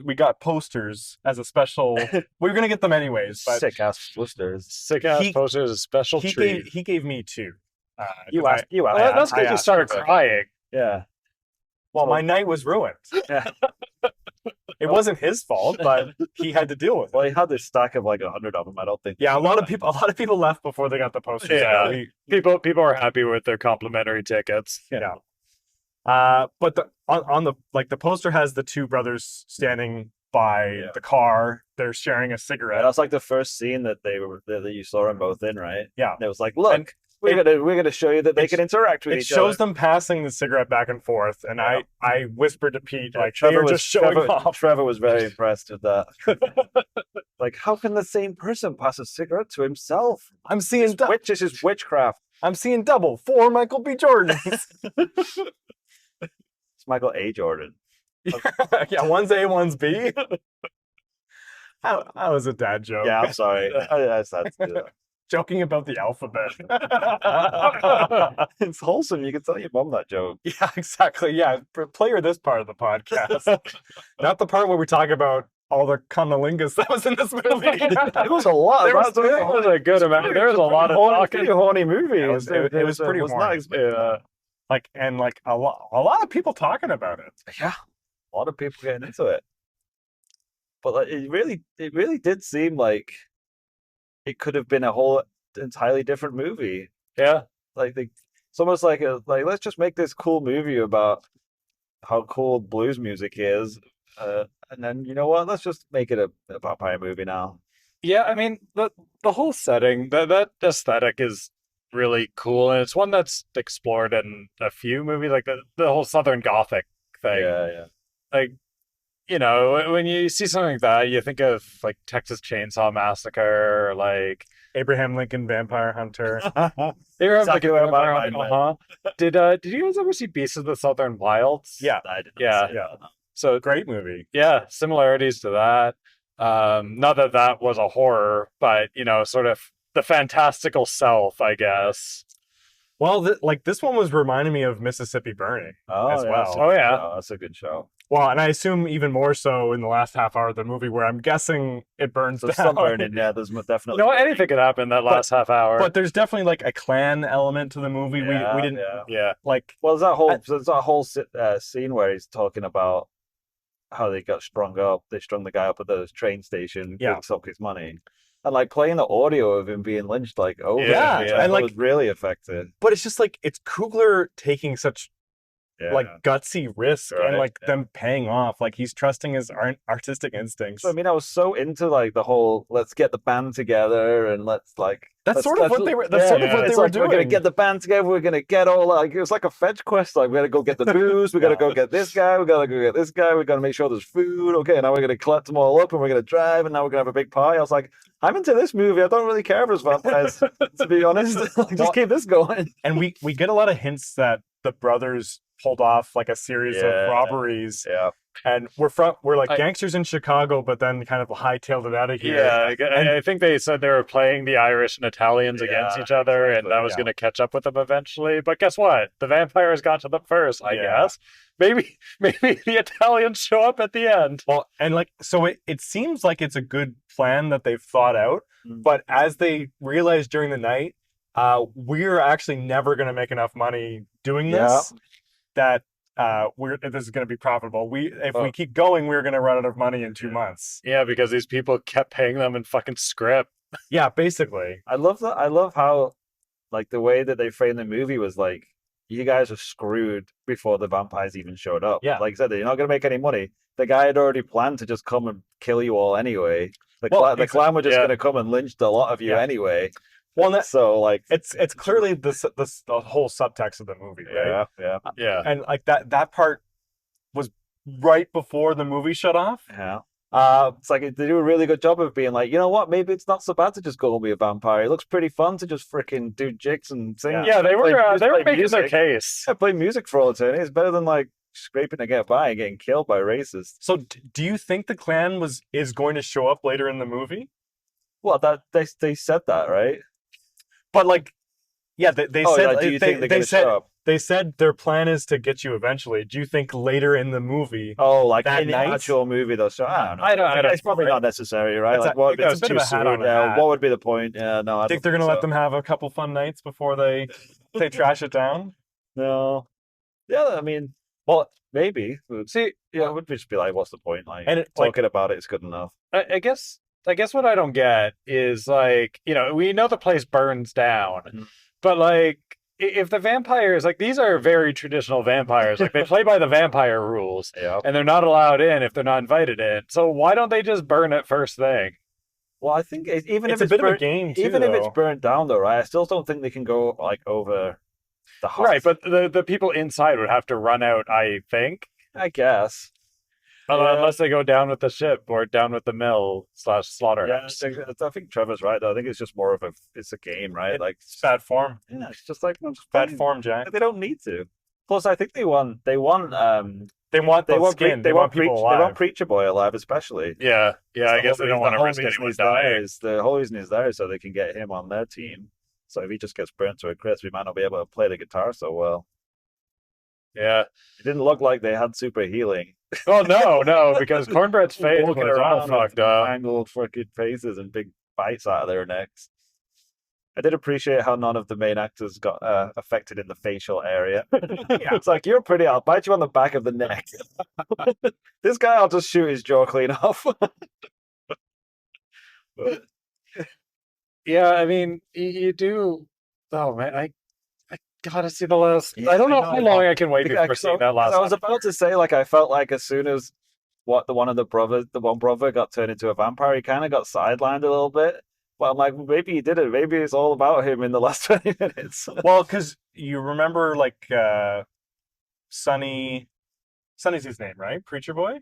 we got posters as a special. We were gonna get them anyways, but Sick ass posters. sick ass posters a special treat. He gave me two. You asked. That's because you started crying. Yeah. Well, my night was ruined. Yeah. It wasn't his fault, but he had to deal with it. Well, he had this stack of like 100 of them. I don't think. Yeah, a lot of people left before they got the posters. Yeah, people are happy with their complimentary tickets. Yeah. But the poster has the two brothers standing by the car. They're sharing a cigarette. That's like the first scene that that you saw them both in, right? Yeah. And it was like, look, we're gonna show you that they can interact with each other. It shows them passing the cigarette back and forth, and I whispered to Pete, like, Trevor they're just showing off. Trevor was very impressed with that. Like, how can the same person pass a cigarette to himself? I'm seeing This is witchcraft. I'm seeing double 4 Michael B. Jordans. It's Michael A. Jordan. Yeah, one's A, one's B. That was a dad joke. Yeah, I'm sorry. I just had to do that. Joking about the alphabet. It's wholesome. You can tell your mom that joke. Yeah, exactly. Yeah, play her this part of the podcast. Not the part where we talk about all the cunnilingus that was in this movie. It was a lot. There was a good amount. There was a lot of talking. Horny movie. It was pretty horny. Nice. Yeah. A lot of people talking about it. Yeah, a lot of people getting into it. But like, it really did seem like it could have been a whole entirely different movie. Yeah, like it's almost like let's just make this cool movie about how cool blues music is, and then you know what? Let's just make it a vampire movie now. Yeah, I mean the whole setting, that aesthetic is really cool, and it's one that's explored in a few movies, like the whole Southern Gothic thing. Yeah. Like, when you see something like that, you think of like Texas Chainsaw Massacre, or like Abraham Lincoln Vampire Hunter. Exactly what my mind went. Did you guys ever see Beasts of the Southern Wilds? Yeah, I did. Yeah. So great movie. Yeah, similarities to that. Not that was a horror, but sort of the fantastical self, I guess. Well, this one was reminding me of Mississippi Burning as well. Oh yeah, that's a good show. Well, and I assume even more so in the last half hour of the movie, where I'm guessing it burns down. Some burning, yeah. There's definitely anything could happen that last half hour. But there's definitely like a clan element to the movie. Yeah, we didn't. Yeah. Like, well, there's that whole scene where he's talking about how they got strung up. They strung the guy up at the train station. Yeah. Took his money. And like playing the audio of him being lynched, like over. Yeah. And like was really effective. But it's just like it's Coogler taking such like gutsy risk and like them paying off. Like he's trusting his artistic instincts. So, I mean, I was so into like the whole let's get the band together and let's like sort of what they were doing. We're gonna get the band together. We're gonna get all like it was like a fetch quest. Like we gotta go get the booze. We gotta go get this guy. We gotta go get this guy. We gotta make sure there's food. Okay, now we're gonna collect them all up and we're gonna drive and now we're gonna have a big party. I was like, I'm into this movie. I don't really care if it's vampires, to be honest. Like, just keep this going. And we get a lot of hints that the brothers pulled off like a series of robberies. Yeah. And we're like gangsters in Chicago, but then kind of hightailed it out of here. Yeah, I think they said they were playing the Irish and Italians against each other, and that was going to catch up with them eventually. But guess what? The vampires got to them first, I guess. Maybe the Italians show up at the end. Well, and like so, it seems like it's a good plan that they've thought out. But as they realized during the night, we're actually never going to make enough money doing this. That this is going to be profitable. If we keep going, we're going to run out of money in 2 months. Yeah, because these people kept paying them in fucking script. Yeah, basically. I love that. I love how like the way that they framed the movie was like, you guys are screwed before the vampires even showed up. Yeah. Like I said, you're not going to make any money. The guy had already planned to just come and kill you all anyway. The clan were just going to come and lynch a lot of you anyway. Well, so like it's clearly the whole subtext of the movie, right? Yeah. And like that part was right before the movie shut off. Yeah. It's like they do a really good job of being like, you know what? Maybe it's not so bad to just go and be a vampire. It looks pretty fun to just freaking do jigs and sing. Yeah, they were making their case. Yeah, play music for all eternity. It's better than like scraping to get by and getting killed by racists. So, do you think the clan is going to show up later in the movie? Well, they said that, right? But like, yeah, they said. Do you think they're going to show up? They said their plan is to get you eventually. Do you think later in the movie? Oh, like that in the actual movie, though. So I don't know. I don't. It's probably not necessary, right? It's like, it's a bit of a hat on a hat. What would be the point? Yeah, no. I think they're going to let them have a couple fun nights before they trash it down. No. Yeah, I mean, well, maybe. See, yeah, it would just be like, what's the point? Like, and talking about it is good enough. I guess what I don't get is like, we know the place burns down, but like, if the vampires, like, these are very traditional vampires, like they play by the vampire rules, and they're not allowed in if they're not invited in. So why don't they just burn it first thing? Well, I think even if it's a bit of a game, too, even if it's burnt down, though, right? I still don't think they can go like over the hearth. Right, but the people inside would have to run out, I think. I guess. Unless they go down with the ship or down with the mill / slaughterhouse. Yeah, I think Trevor's right, though. I think it's just more of it's a game, right? Like, it's bad form. Yeah, it's just like bad form, Jack. They don't need to. Plus, I think they want Preacher Boy alive, especially. Yeah. I guess they don't want to risk anyone dying. The whole reason he's there is so they can get him on their team. So if he just gets burnt to a crisp, we might not be able to play the guitar so well. Yeah. It didn't look like they had super healing. Oh, no, because Cornbread's face was all fucked up. Angled fucking faces and big bites out of their necks. I did appreciate how none of the main actors got affected in the facial area. It's like, you're pretty, I'll bite you on the back of the neck. This guy, I'll just shoot his jaw clean off. Yeah, I mean, you do. Oh, man, I gotta see the last. Yeah, I don't know how long I can wait before seeing that last. I was about to say, like, I felt like as soon as the one brother got turned into a vampire, he kind of got sidelined a little bit. But I'm like, maybe he did it. Maybe it's all about him in the last 20 minutes. Well, because you remember, like, Sonny's his name, right? Preacher Boy?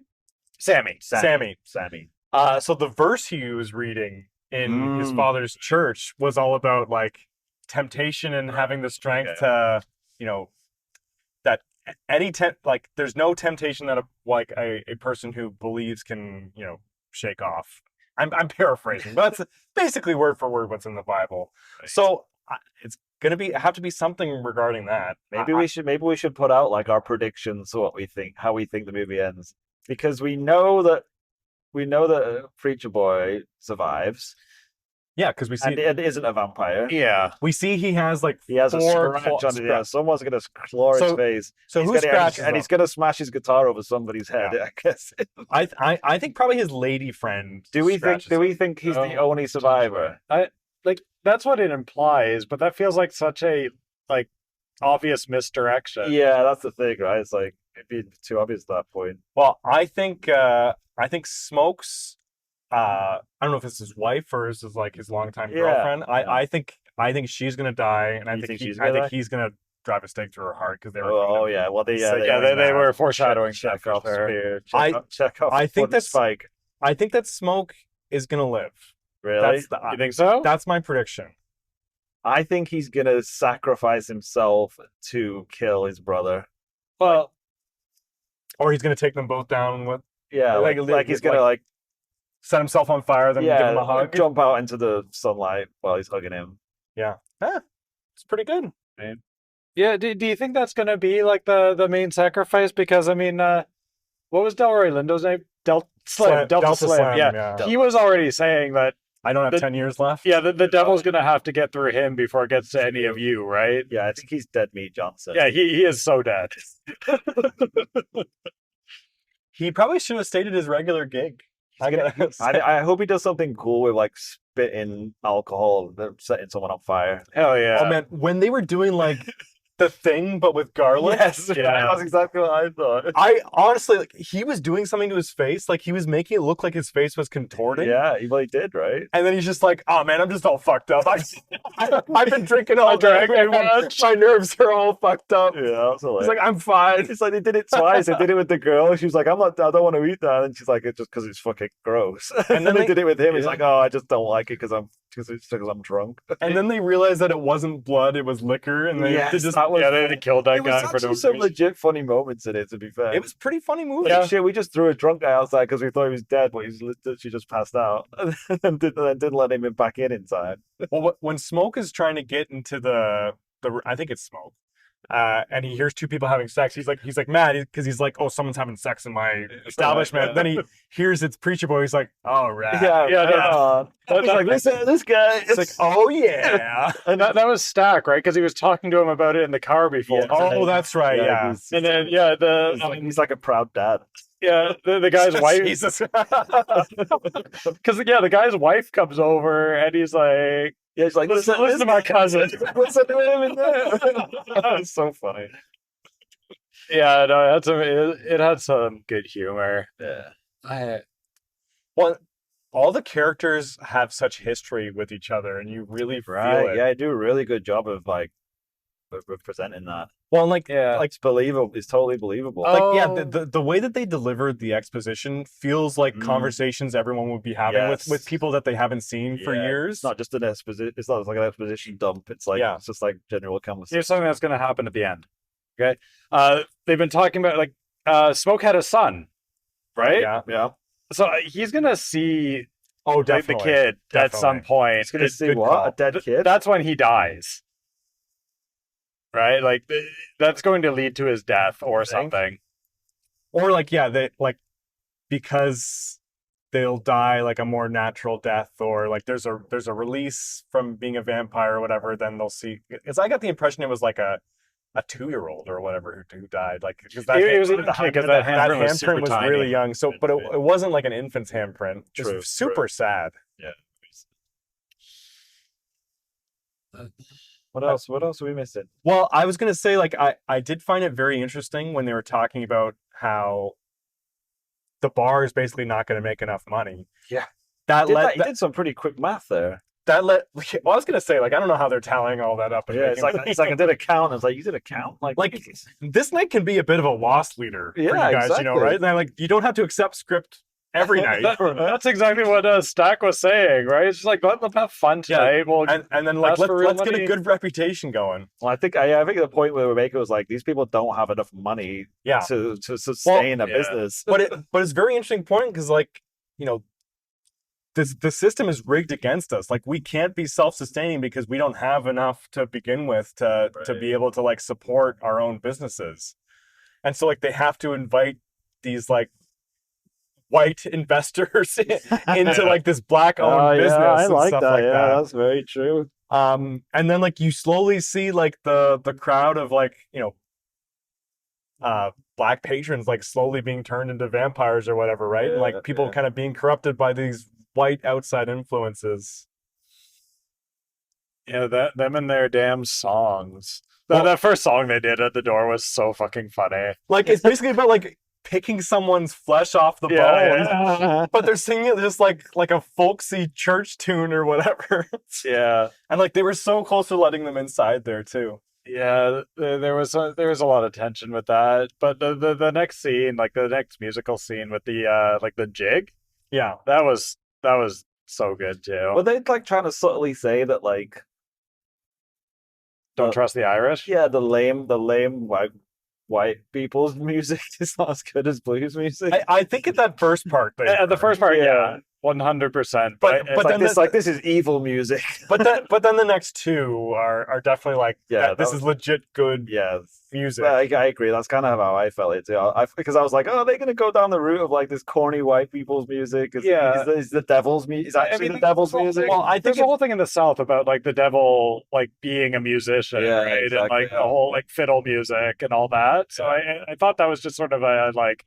Sammy. So the verse he was reading in his father's church was all about, like, temptation and having the strength to, that there's no temptation that a person who believes can, shake off. I'm paraphrasing, but that's basically word for word what's in the Bible. Right. So it's gonna have to be something regarding that. Maybe we should put out like our predictions, how we think the movie ends, because we know that Preacher Boy survives. Yeah, because we see it isn't a vampire. Yeah, we see he has a scratch on it. Yeah, someone's gonna claw his face. So who scratches? And he's gonna smash his guitar over somebody's head. Yeah. I guess. I think probably his lady friend. Do we think he's the only survivor? That's what it implies, but that feels like such a obvious misdirection. Yeah, that's the thing, right? It's like it'd be too obvious at that point. Well, I think Smokes. I don't know if it's his wife or is like his longtime girlfriend. I think she's gonna die, and I think he's gonna drive a stake through her heart because they were. Oh yeah, well they were foreshadowing. Check off spear. I think that Spike. I think that Smoke is gonna live. Really? You think so? That's my prediction. I think he's gonna sacrifice himself to kill his brother. Well, or he's gonna take them both down with. Yeah, like he's gonna set himself on fire, then give him a hug. Jump out into the sunlight while he's hugging him. Yeah. It's pretty good. Man. Yeah, do you think that's going to be like the main sacrifice? Because, I mean, what was Delroy Lindo's name? Delta Slim. Yeah. He was already saying that I don't have 10 years left. Yeah, the devil's going to have to get through him before it gets to any of you, right? Yeah, I think he's dead meat Johnson. Yeah, he is so dead. He probably should have stated his regular gig. I hope he does something cool with like spitting alcohol, setting someone on fire. Hell yeah! Oh man, when they were doing like the Thing, but with garlic. Yes, that's exactly what I thought. I honestly, like, he was doing something to his face, like he was making it look like his face was contorting. Yeah, he really did, right? And then he's just like, "Oh man, I'm just all fucked up. I've been drinking all day. My nerves are all fucked up." Yeah, he's like, "I'm fine." It's like they did it twice. They did it with the girl. She was like, I don't want to eat that. And she's like, it's just because it's fucking gross. And then they did it with him. He's like, oh, I just don't like it because I'm drunk. And then they realized that it wasn't blood, it was liquor. And they they killed that guy for no reason. Some legit funny moments in it, to be fair. It was a pretty funny movie. Like, shit, we just threw a drunk guy outside because we thought he was dead, but he's literally just passed out. And didn't let him back in time. Well, when Smoke is trying to get into the I think it's Smoke, and he hears two people having sex, he's like mad because he's like, oh, someone's having sex in my establishment. Yeah. Then he hears it's Preacher Boy. He's like, oh, right. Yeah. He's like, listen to this guy. It's like, oh, yeah. And that was Stack, right? Because he was talking to him about it in the car before. Yeah. Oh, that's right. Yeah. And then, he's like a proud dad. Yeah, the guy's wife. Jesus. Because the guy's wife comes over and he's like, he's like, listen to my cousin. Listen to him in there. That's so funny. Yeah, no, it had some good humor. Yeah. Well, all the characters have such history with each other, and you really feel it. Yeah, I do a really good job of like representing that. Well, like it's believable. It's totally believable. The way that they delivered the exposition feels like conversations everyone would be having with people that they haven't seen for years. It's not just an exposition. It's not like an exposition dump. It's like it's just like general conversation. Here's something that's going to happen at the end. Okay, they've been talking about like Smoke had a son, right? Yeah. So he's going to see definitely the kid at some point. He's going to see what? A dead kid? That's when he dies. Right, like that's going to lead to his death or something, or because they'll die like a more natural death, or like there's a release from being a vampire or whatever. Then they'll see. Because I got the impression it was like a 2-year-old or whatever who died. Like because that handprint was really young. So, but it wasn't like an infant's handprint. It's super sad. Yeah. What else are we missing? Well, I was going to say, like, I did find it very interesting when they were talking about how the bar is basically not going to make enough money. Yeah. He did some pretty quick math there. I was going to say, like, I don't know how they're tallying all that up. It's like I did a count. I was like, you did a count? Like this night can be a bit of a loss leader for you guys, exactly. Right? And like, you don't have to accept script every night. That's exactly what Stack was saying, right? It's just like, let's have fun tonight. Yeah. Well, and then like let's get a good reputation going. Well, I think the point where we make it was like these people don't have enough money to sustain a business. But it's a very interesting point because like, the system is rigged against us. Like we can't be self-sustaining because we don't have enough to begin with to be able to like support our own businesses. And so like they have to invite these like white investors into like this black-owned business and stuff like that. That's very true. And then like you slowly see like the crowd of like black patrons like slowly being turned into vampires or whatever, right? And like people kind of being corrupted by these white outside influences. Yeah, them and their damn songs. That first song they did at the door was so fucking funny. Like it's basically about like picking someone's flesh off the bone, but they're singing it just like a folksy church tune or whatever. Yeah, and like they were so close to letting them inside there too. Yeah, there was a lot of tension with that, but the next scene, like the next musical scene with the like the jig, that was so good too. Were they like trying to subtly say that like don't trust the Irish? Yeah, the lame white people's music is not as good as blues music. I think at that first part, the first part, 100%. But this is evil music. but then the next two are definitely like this is legit good music. Well, I agree. That's kind of how I felt it too. Because I was like, oh, they're gonna go down the route of like this corny white people's music. Is the devil's music? Is actually the devil's music? Well, I think there's a whole thing in the South about like the devil like being a musician, right? Exactly, and like the whole like fiddle music and all that. So I thought that was just sort of a like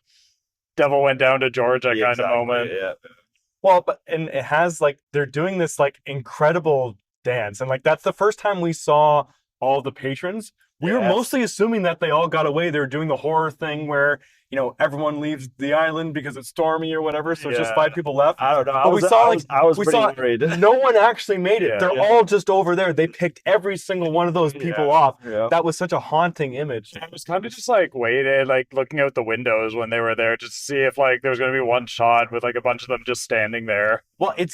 devil went down to Georgia kind of moment. Yeah. Well, and it has like they're doing this like incredible dance, and like that's the first time we saw all the patrons. We were mostly assuming that they all got away. They were doing the horror thing where everyone leaves the island because it's stormy or whatever. So it's just 5 people left. I don't know. I was pretty worried. No one actually made it. They're all just over there. They picked every single one of those people off. Yeah. That was such a haunting image. I was kind of just like waited, like looking out the windows when they were there, just to see if like there was going to be one shot with like a bunch of them just standing there. Well, it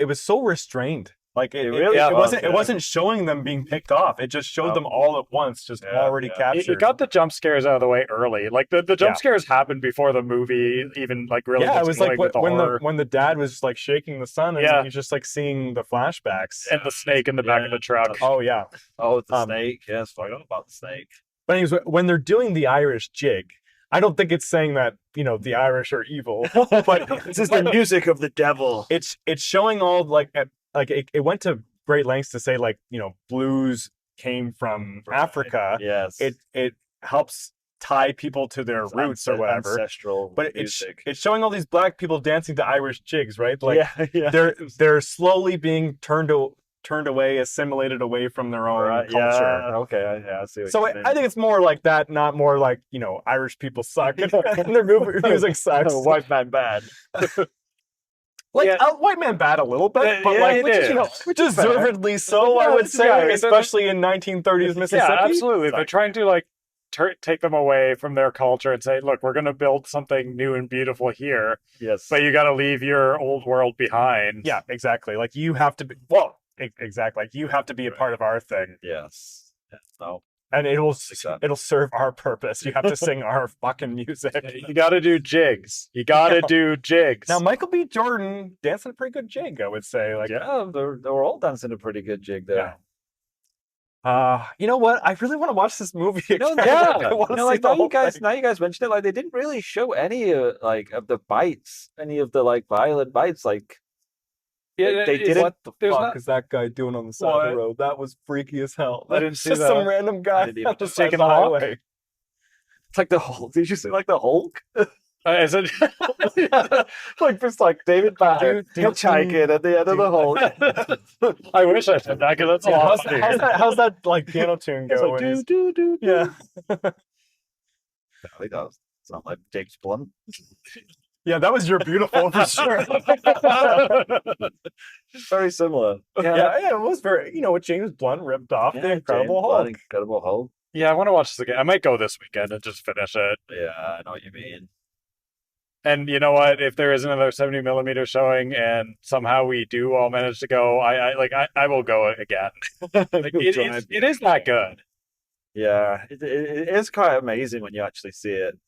was so restrained. Like it wasn't showing them being picked off. It just showed them all at once, just already captured. It got the jump scares out of the way early. Like the jump scares happened before the movie even like really. Yeah, it was like when the dad was like shaking the son, and he's just like seeing the flashbacks and the snake in the back of the truck. Oh yeah. Oh, the snake. Yes, I forgot about the snake. But anyways, when they're doing the Irish jig, I don't think it's saying that the Irish are evil, but this is the music of the devil. It's showing all like it went to great lengths to say like blues came from Africa. Yes, it helps tie people to their roots or whatever. Ancestral, but music. It's showing all these black people dancing to Irish jigs, right? Like yeah. they're slowly being turned away, assimilated away from their own culture. Yeah, okay, I see. So I think it's more like that, not more like Irish people suck and their music sucks. White man bad. White man bad a little bit, but which deservedly so, I would say, especially in 1930s Mississippi. Yeah, absolutely. They're trying to like take them away from their culture and say, look, we're going to build something new and beautiful here. Yes, but you got to leave your old world behind. Yeah, exactly. Like you have to be. Exactly. Like you have to be a part of our thing. Yes. No. And it'll serve our purpose. You have to sing our fucking music. You got to do jigs. You got to do jigs. Now, Michael B. Jordan dancing a pretty good jig, I would say. Like, they were all dancing a pretty good jig there. Yeah. You know what? I really want to watch this movie again. Now you guys mentioned it. Like, they didn't really show any of the bites, any of the like violent bites. Like, they didn't. What the fuck is that guy doing on the side of the road? That was freaky as hell. I didn't see just that. Some random guy just taking the highway. It's like the Hulk. Did you see like the Hulk? Is it like just like David Banner hitchhiking at the end of the Hulk? I wish I said that because that's a lot funny. How's that like piano tune go? Like, do. Yeah. He does. It's not like James Blunt. Yeah, that was your beautiful for sure. Very similar. Yeah, it was very, what James Blunt ripped off the Incredible Hulk. Incredible Hulk. Yeah, I want to watch this again. I might go this weekend and just finish it. Yeah, I know what you mean. And you know what? If there is another 70mm showing and somehow we do all manage to go, I will go again. It is that good. Yeah, it is quite amazing when you actually see it.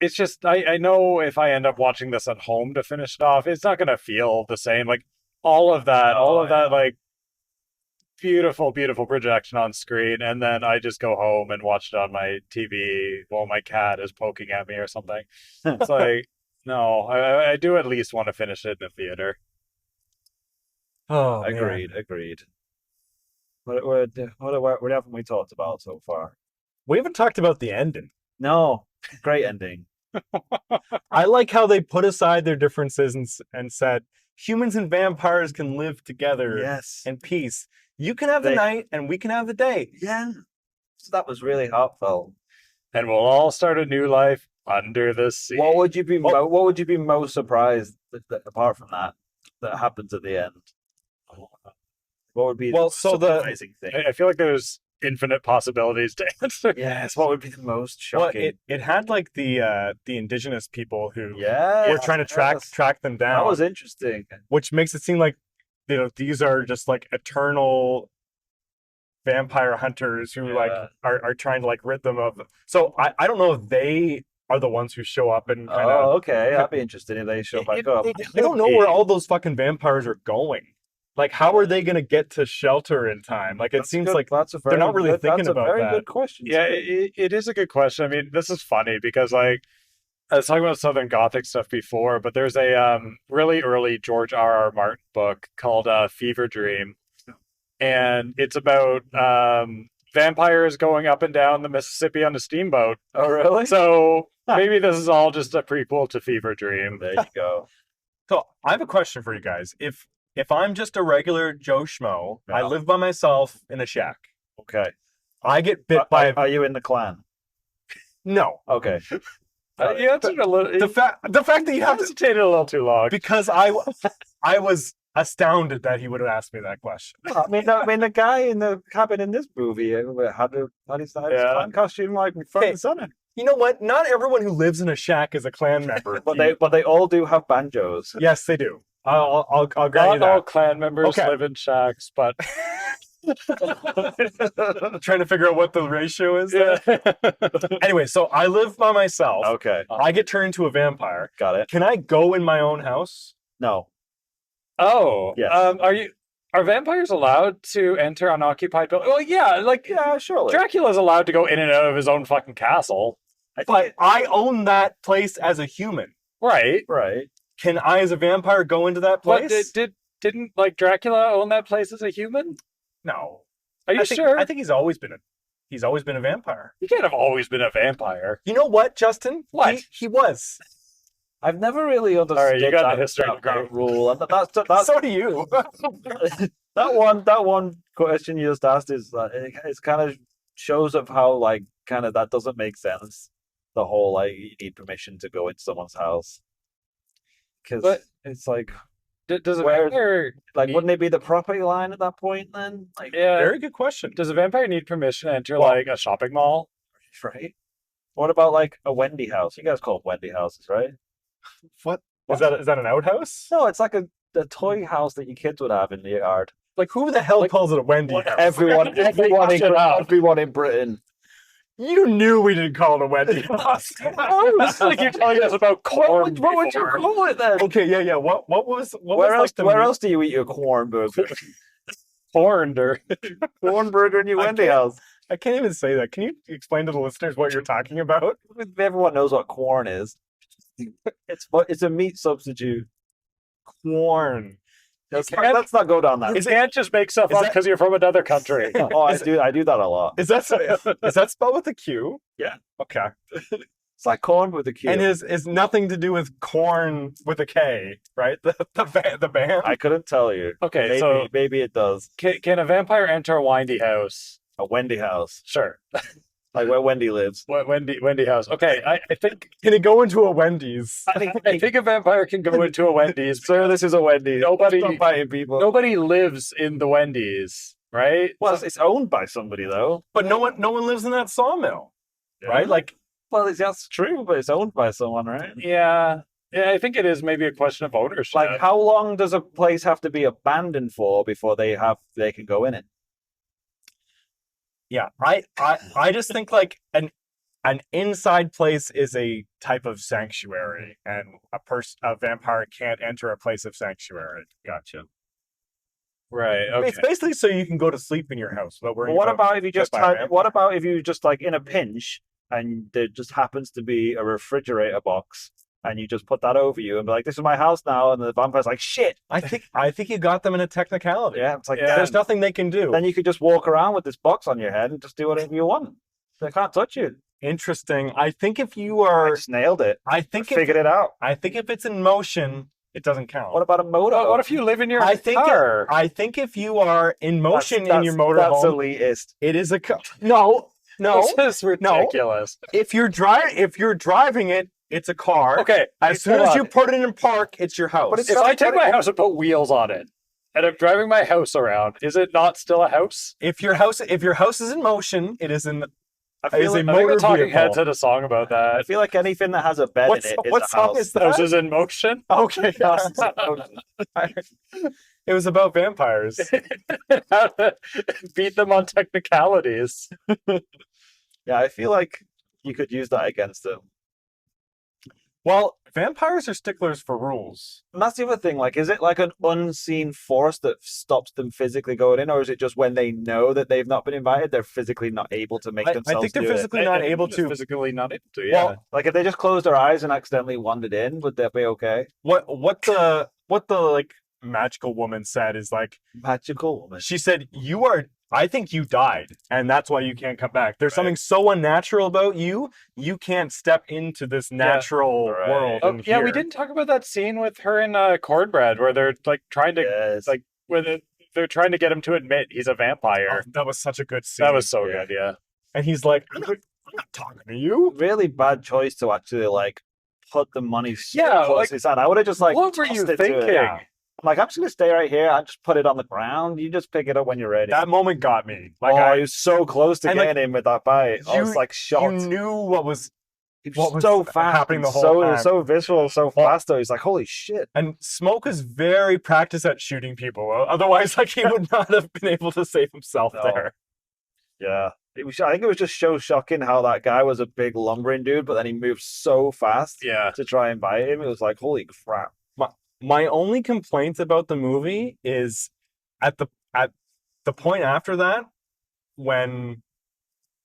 It's just, I know if I end up watching this at home to finish it off, it's not going to feel the same. Like, all of that, like, beautiful, beautiful projection on screen, and then I just go home and watch it on my TV while my cat is poking at me or something. It's like, no, I do at least want to finish it in the theater. Oh, agreed. What haven't we talked about so far? We haven't talked about the ending. No, great ending. I like how they put aside their differences and said humans and vampires can live together in peace. You can have the night and we can have the day. Yeah. So that was really heartfelt. And we'll all start a new life under the sea. What would you be most surprised that apart from that happens at the end? What would be the surprising thing? I feel like there's infinite possibilities to answer. Yes, what would be the most shocking? Well, it had like the indigenous people who were trying to track them down. That was interesting. Which makes it seem like these are just like eternal vampire hunters who are trying to like rid them of. So I don't know if they are the ones who show up and kind of. Oh, okay, that'd be interesting if they show back up. I don't know where all those fucking vampires are going. Like, how are they going to get to shelter in time? Like, it seems like they're not really thinking about that. That's a very good question. Yeah, it is a good question. I mean, this is funny because, like, I was talking about Southern Gothic stuff before, but there's a really early George R.R. Martin book called Fever Dream. And it's about vampires going up and down the Mississippi on a steamboat. Oh, really? So maybe this is all just a prequel to Fever Dream. There you go. So I have a question for you guys. If I'm just a regular Joe Schmo, I live by myself in a shack. Okay. I get bit by. Are you in the clan? No. Okay. You answered a little. The fact that you have hesitated a little too long because I was astounded that he would have asked me that question. I mean, the guy in the cabin in this movie had his clan costume like front and center. You know what? Not everyone who lives in a shack is a clan member. but they all do have banjos. Yes, they do. I'll grant you Not that. all clan members live in shacks, but trying to figure out what the ratio is. Yeah. Anyway, so I live by myself. Okay. I get turned into a vampire. Got it. Can I go in my own house? No. Oh. Yes. Are vampires allowed to enter unoccupied buildings? Well, yeah, surely. Dracula's allowed to go in and out of his own fucking castle. But I own that place as a human. Right. Can I, as a vampire, go into that place? But didn't Dracula own that place as a human? No. Are you sure? I think he's always been a vampire. He can't have always been a vampire. You know what, Justin? What? He was. I've never really understood. All right, you got the history that rule. And that's so do you. that one question you just asked is it's kind of shows of how that doesn't make sense. The whole you need permission to go into someone's house because it's does a vampire wouldn't it be the property line at that point then? Very good question. Does a vampire need permission to enter a shopping mall? Right. What about a Wendy house? You guys call them Wendy houses, right? What? Is that an outhouse? No, it's like a toy house that your kids would have in the yard. Who the hell calls it a Wendy house? Everyone in Britain. You knew we didn't call it a Wendy house. You're telling us about corn. What would you call it then? Okay, yeah. What was where else do you eat your corn burger? Corn burger in your Wendy house. I can't even say that. Can you explain to the listeners what you're talking about? Everyone knows what corn is. It's a meat substitute. Corn. Let's not go down that. You can't just make stuff up because you're from another country. I do that a lot. Is that spelled with a Q? Yeah. Okay. It's like corn with a Q. And is nothing to do with corn with a K, right? The band. I couldn't tell you. Okay, so maybe it does. Can a vampire enter a Wendy house? A Wendy house. Sure. Where Wendy lives. Wendy house. Okay, I think. Can it go into a Wendy's? I think a vampire can go into a Wendy's. Sir, this is a Wendy's. Nobody lives in the Wendy's, right? Well, it's owned by somebody though. But no one lives in that sawmill, right? Well, that's true, but it's owned by someone, right? Yeah, I think it is maybe a question of ownership. How long does a place have to be abandoned for before they can go in it? Yeah, I just think an inside place is a type of sanctuary, and a vampire can't enter a place of sanctuary. Gotcha. Right. Okay. It's basically so you can go to sleep in your house. But what about if you just in a pinch and there just happens to be a refrigerator box and you just put that over you and be like, "This is my house now," and the vampire's like, "Shit." I think you got them in a technicality. Yeah, it's there's nothing they can do. Then you could just walk around with this box on your head and just do whatever you want. They can't touch you. Interesting. I think if you are... I just nailed it. I figured it out. I think if it's in motion, it doesn't count. What about a motor? What if you live in your car? I think if you are in motion in your motorhome... That's elitist. It is a car. No. This is ridiculous. No. If you're driving it, it's a car. Okay. As soon as you put it in park, it's your house. But if I take my house and put wheels on it, and I'm driving my house around, is it not still a house? If your house is in motion, it is in. I think the Talking Heads had a song about that. I feel like anything that has a bed in it is what a song house. is that? House is in motion. Okay. It was about vampires. How to beat them on technicalities. Yeah, I feel like you could use that against them. Well, vampires are sticklers for rules. And that's the other thing. Is it like an unseen force that stops them physically going in, or is it just when they know that they've not been invited, they're physically not able to make themselves I think they're physically not able to. Physically not able to, yeah. Well, if they just closed their eyes and accidentally wandered in, would that be okay? What the magical woman said is magical woman. She said, "You are I think you died, and that's why you can't come back. There's something so unnatural about you. You can't step into this natural world. Oh, yeah, we didn't talk about that scene with her and Cornbread where they're like trying to they're trying to get him to admit he's a vampire. Oh, that was such a good scene. That was so good, yeah. And he's like, I'm not talking to you. Really bad choice to actually like put the money like, his hand. I would have just like, what were you thinking? I'm like, I'm just gonna stay right here. I'll just put it on the ground. You just pick it up when you're ready. That moment got me. Like, I was so close to getting him with that bite. I was like shocked. You knew what was so fast, happening the whole time. So visceral, so fast. Though he's like, holy shit. And Smoke is very practiced at shooting people. Otherwise, like he would not have been able to save himself there. Yeah. I think it was just so shocking how that guy was a big lumbering dude, but then he moved so fast to try and bite him. It was like, holy crap. My only complaint about the movie is at the point after that, when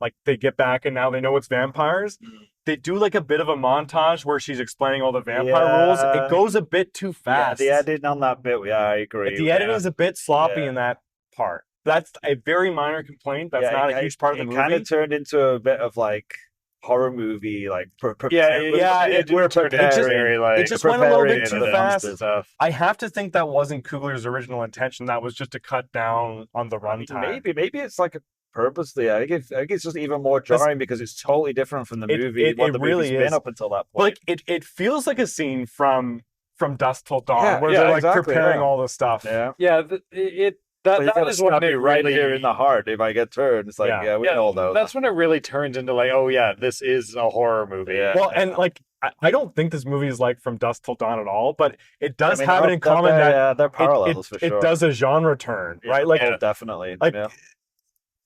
like they get back and now they know it's vampires, they do like a bit of a montage where she's explaining all the vampire rules. It goes a bit too fast. Yeah, the editing on that bit, I agree. The editing is a bit sloppy in that part. That's a very minor complaint. That's not a huge part of the movie. It kind of turned into a bit of like horror movie, like it just went a little bit too fast. I have to think that wasn't Coogler's original intention. That was just to cut down on the runtime. Maybe it's like purposely. I think it's just even more jarring because it's totally different from the movie. It really is. Been up until that point. Like it feels like a scene from Dusk Till Dawn, where they're like preparing all the stuff. That is what it right here in the heart. If I get turned, it's like, we all know. That's when it really turns into like, oh yeah, this is a horror movie. Yeah. Well, and like, I don't think this movie is like From Dusk Till Dawn at all, but it does have it in common that they're parallels for sure. It does a genre turn, right? Like, definitely. Like,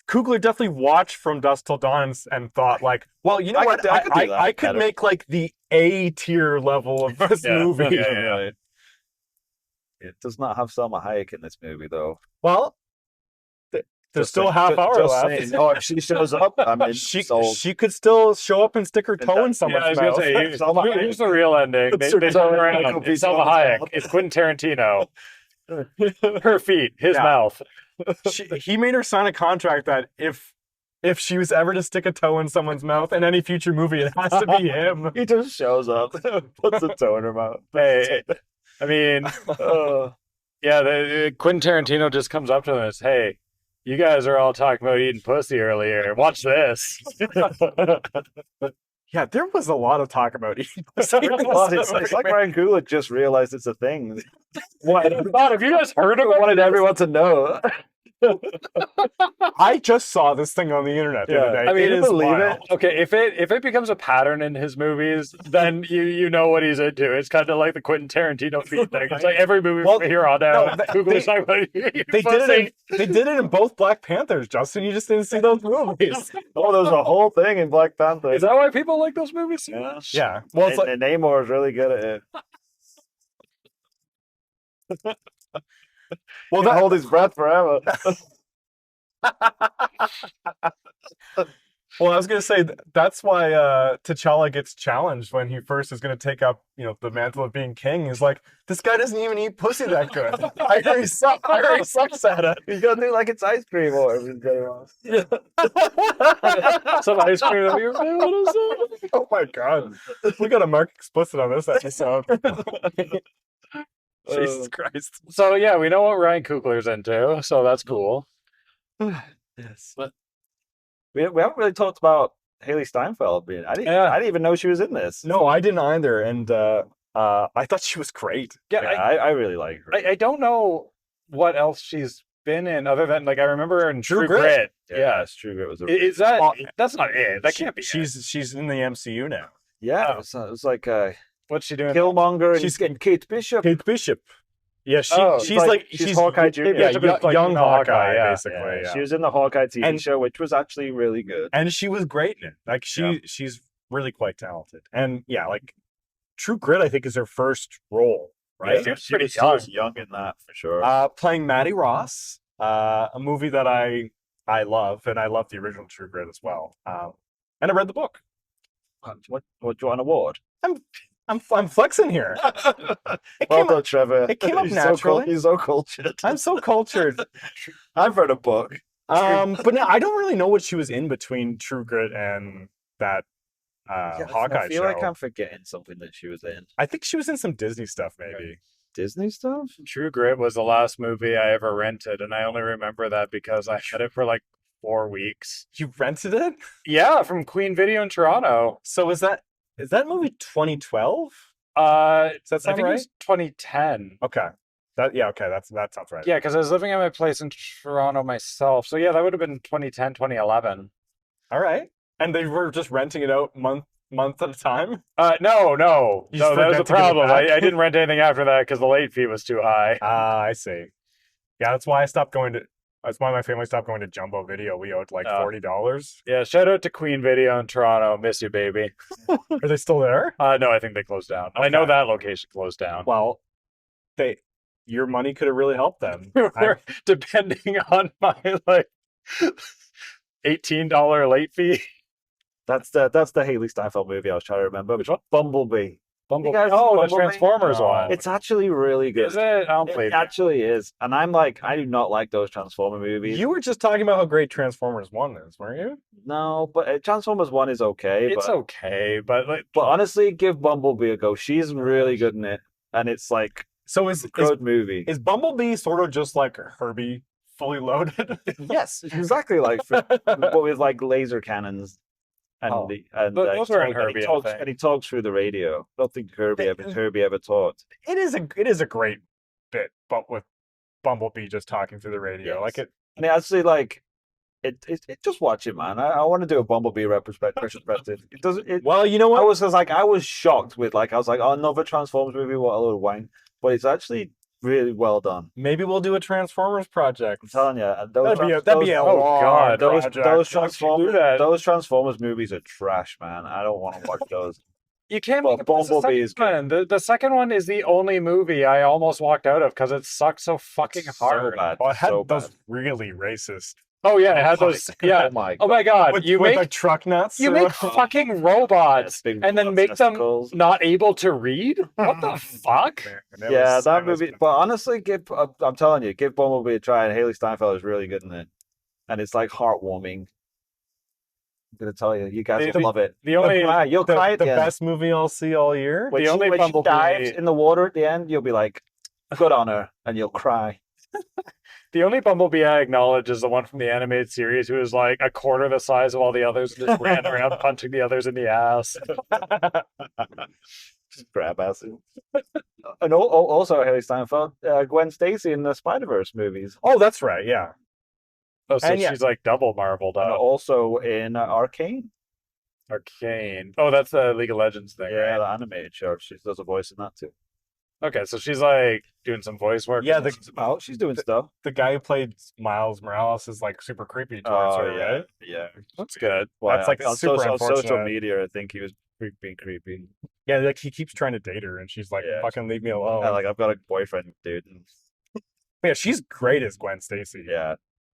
Coogler definitely watched From Dusk Till Dawn and thought like, well, you know what? I could make like the A tier level of this movie. It does not have Selma Hayek in this movie, though. Well, there's still a half hour left. If she shows up, she could still show up and stick her toe in someone's mouth. Here's the real ending. Selma Hayek. It's Quentin Tarantino. Her feet, his mouth. He made her sign a contract that if she was ever to stick a toe in someone's mouth in any future movie, it has to be him. He just shows up, puts a toe in her mouth. Hey. I mean, Quentin Tarantino just comes up to them and says, hey, you guys are all talking about eating pussy earlier. Watch this. Yeah, there was a lot of talk about eating pussy. It's like Ryan Coogler just realized it's a thing. What? Have you guys heard of it? Wanted everyone to know. I just saw this thing on the internet the other day. I mean, believe it. Okay, if it becomes a pattern in his movies, then you know what he's into. It's kind of like the Quentin Tarantino feed thing. It's like every movie from here on out. They did it in both Black Panthers, Justin. You just didn't see those movies. Oh, there was a whole thing in Black Panther. Is that why people like those movies so much? Yeah. Well, it's and Namor is really good at it. Well, that hold his breath forever. Well, I was going to say that's why T'Challa gets challenged when he first is going to take up, the mantle of being king. He's like, this guy doesn't even eat pussy that good. I heard he sucks at it. He's going to do like it's ice cream or some ice cream. Oh my God. We got to mark explicit on this episode. Jesus Christ. So yeah, we know what Ryan Coogler's into, so that's cool. Yes. But we haven't really talked about Hailee Steinfeld being. I didn't even know she was in this. No, I didn't either, and I thought she was great. Yeah, I really like her. I don't know what else she's been in other than like I remember her in True Grit. Yeah, True Grit was. Is that? That's not it. That can't be. She's in the MCU now. Yeah, it was like. What's she doing? Killmonger and she's getting Kate Bishop. Kate Bishop. Yeah, she's Hawkeye Jr. Young Hawkeye, basically. Yeah. She was in the Hawkeye TV show, which was actually really good. And she was great in it. Like she's really quite talented. And like True Grit, I think, is her first role, right? Yeah, she was young in that for sure. Playing Maddie Ross, a movie that I love, and I love the original True Grit as well. And I read the book. What do you want an award? I'm flexing here. Trevor. It came up naturally. He's so cultured. I'm so cultured. I've read a book. But no, I don't really know what she was in between True Grit and that Hawkeye I feel show. like I'm forgetting something that she was in. I think she was in some Disney stuff, maybe. Disney stuff? True Grit was the last movie I ever rented, and I only remember that because I had it for like 4 weeks. You rented it? Yeah, from Queen Video in Toronto. So is that movie 2012? Does that sound I think right? it was 2010. Okay. Okay, that sounds right. Yeah, because I was living at my place in Toronto myself. So yeah, that would have been 2010, 2011. All right. And they were just renting it out month at a time? No, You just that was forgot the to give it problem. back? I didn't rent anything after that because the late fee was too high. I see. Yeah, that's why my family stopped going to Jumbo Video. We owed like $40. Yeah, shout out to Queen Video in Toronto. Miss you, baby. Are they still there? No, I think they closed down. Okay. I know that location closed down. Well, your money could have really helped them. Depending on my like $18 late fee. That's the Hailee Steinfeld movie I was trying to remember. Which one? Bumblebee. Bumblebee. You guys Oh, the Bumblebee? Transformers one. It's actually really good. Is it? I don't believe It actually is. And I'm like, I do not like those Transformer movies. You were just talking about how great Transformers 1 is, weren't you? No, but Transformers 1 is okay. It's okay, but like, But honestly, give Bumblebee a go. She's really good in it. And it's like So a good movie. Is Bumblebee sort of just like Herbie fully loaded? Yes, exactly like but with like laser cannons. And those were in Herbie, I think. and he talks through the radio. I don't think Herbie ever talked. It is a great bit, but with Bumblebee just talking through the radio. Yes. Like it. And actually, like, it just watch it, man. I want to do a Bumblebee retrospective. It doesn't. Well, you know what? I was shocked with I was like, oh, another Transformers movie, what a load of wine. But it's actually really well done. Maybe we'll do a Transformers project. I'm telling you, That'd be a long project. Those Transformers movies are trash, man. I don't want to watch those. you can't Well, make it past the Bumblebee is second one. The second one is the only movie I almost walked out of because it sucked so fucking So hard. bad. Well, it had so those bad. really racist. Oh yeah, it had those. Yeah. Oh my God. With you like make truck nuts. fucking robots big and then make them testicles. not able to read. What the fuck? Yeah, that movie. But honestly, I'm telling you, give Bumblebee a try. And Hailee Steinfeld is really good in it, and it's like heartwarming. I'm gonna tell you, you guys will love it. The only You'll cry at the the end. best movie I'll see all year. When the only when she Bumblebee- dives in the water at the end, you'll be like, good on her, and you'll cry. The only Bumblebee I acknowledge is the one from the animated series who is like a quarter the size of all the others and just ran around punching the others in the ass. Just grab acid. And also Hailee Steinfeld, Gwen Stacy in the Spider-Verse movies. Oh, that's right. Yeah. Oh, so And yeah. she's like double marbled And up. also in Arcane. Arcane. Oh, that's the League of Legends thing, Yeah, right? the animated show. She does a voice in that too. Okay, so she's like doing some voice work. Yeah, She's doing stuff. the guy who played Miles Morales is like super creepy towards her, yeah, right? yeah. That's good. Well, That's, like, on super social unfortunate. media. I think he was being creepy. Yeah, like he keeps trying to date her, and she's like, Yeah. "Fucking leave me alone." And, I've got a boyfriend, dude. And, Yeah, she's great as Gwen Stacy. yeah,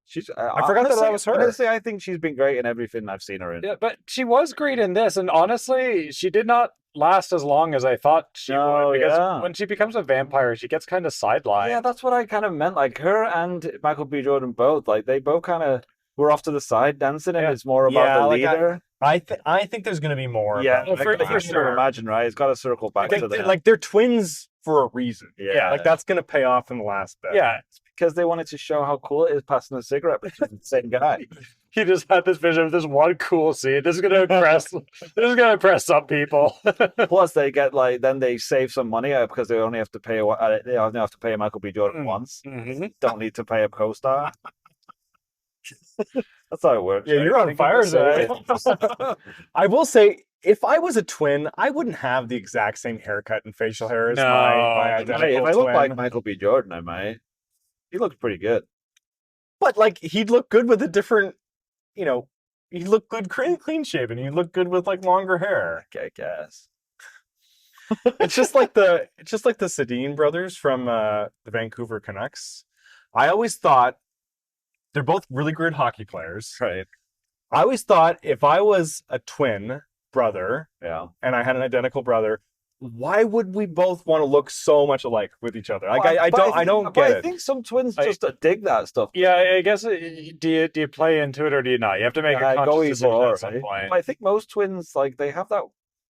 she's. I forgot that was her. Honestly, I think she's been great in everything I've seen her in. Yeah, but she was great in this, and honestly, she did not last as long as I thought she No, would. Because yeah. when she becomes a vampire, she gets kind of sidelined. Yeah, that's what I kind of meant. Like her and Michael B. Jordan both. Like they both kind of were off to the side dancing, and Yeah. it's more about Yeah, the like, leader. I think there's gonna be more. Yeah, about for I can sure. imagine, right? It's got to circle back to that. like they're twins for a reason. Yeah. like that's gonna pay off in the last bit. Yeah, because they wanted to show how cool it is passing a cigarette between the same guy. he just had this vision of this one cool scene. This is gonna impress some people. Plus, they get then they save some money because they only have to pay Michael B. Jordan once. Mm-hmm. Don't need to pay a co-star. That's how it works. Yeah, right? you're on Think of fire the same today. way. I will say, if I was a twin, I wouldn't have the exact same haircut and facial hair as No. my Hey, identical if I look twin. like Michael B. Jordan, I might. He looks pretty good. But like he'd look good with a different, he'd look good clean shaven. He'd look good with like longer hair. I guess. It's just like the Sedin brothers from the Vancouver Canucks. I always thought they're both really good hockey players. Right. I always thought if I was a twin brother Yeah. and I had an identical brother, why would we both want to look so much alike with each other? Like, I don't get it. I think some twins just dig that stuff. Yeah, I guess do you play into it or do you not? You have to make a conscious decision at some point. I think most twins, like, they have that.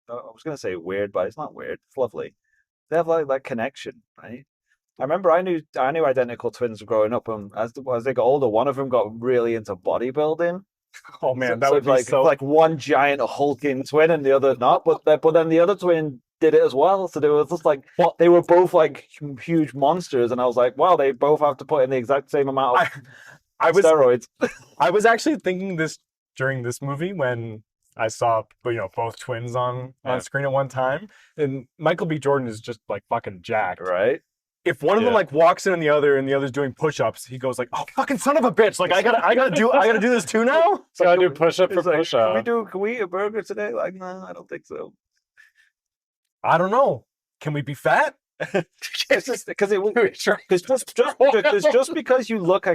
I was gonna say weird, but it's not weird. It's lovely. They have like that connection, right? I remember I knew identical twins growing up, and as they got older, one of them got really into bodybuilding. Oh man, that would be like one giant hulking twin and the other not. But then the other twin did it as well. So they were just like they were both like huge monsters, and I was like, wow, they both have to put in the exact same amount of steroids. I was actually thinking this during this movie when I saw both twins on screen at one time, and Michael B. Jordan is just like fucking jacked, right? If one of them like walks in on the other and the other's doing push-ups, he goes like, "Oh, fucking son of a bitch! Like I gotta do this too now." So I do push-up for push-up. Can we eat a burger today? Like, no, I don't think so. I don't know. Can we be fat? It's just because just because you look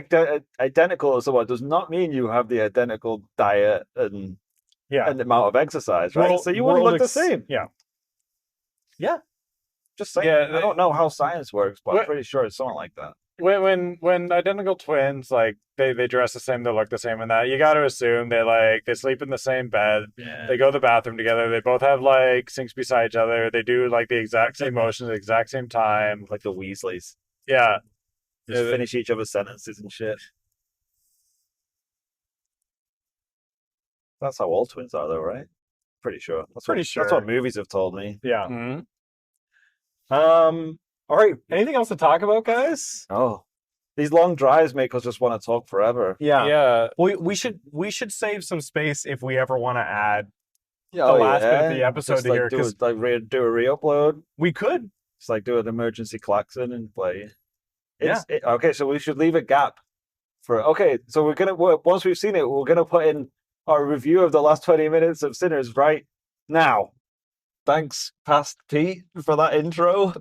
identical as someone does not mean you have the identical diet and the amount of exercise, right? So you wouldn't look the same. Yeah. Just saying. Yeah, I don't know how science works, but I'm pretty sure it's something like that. When identical twins, like they dress the same, they look the same, and that you got to assume they sleep in the same bed. Yeah. They go to the bathroom together. They both have like sinks beside each other. They do like the exact same motions at the exact same time, like the Weasleys. Yeah, just finish each other's sentences and shit. That's how all twins are, though, right? Pretty sure. That's what movies have told me. Yeah. Mm-hmm. All right. Anything else to talk about, guys? Oh, these long drives make us just want to talk forever. Yeah. We should save some space if we ever want to add the last bit of the episode just, here. Do a re-upload. We could. Just like do an emergency klaxon and play. Okay, so we should leave a gap for. Okay, so we're gonna once we've seen it, we're gonna put in our review of the last 20 minutes of Sinners right now. Thanks, Past Pete, for that intro.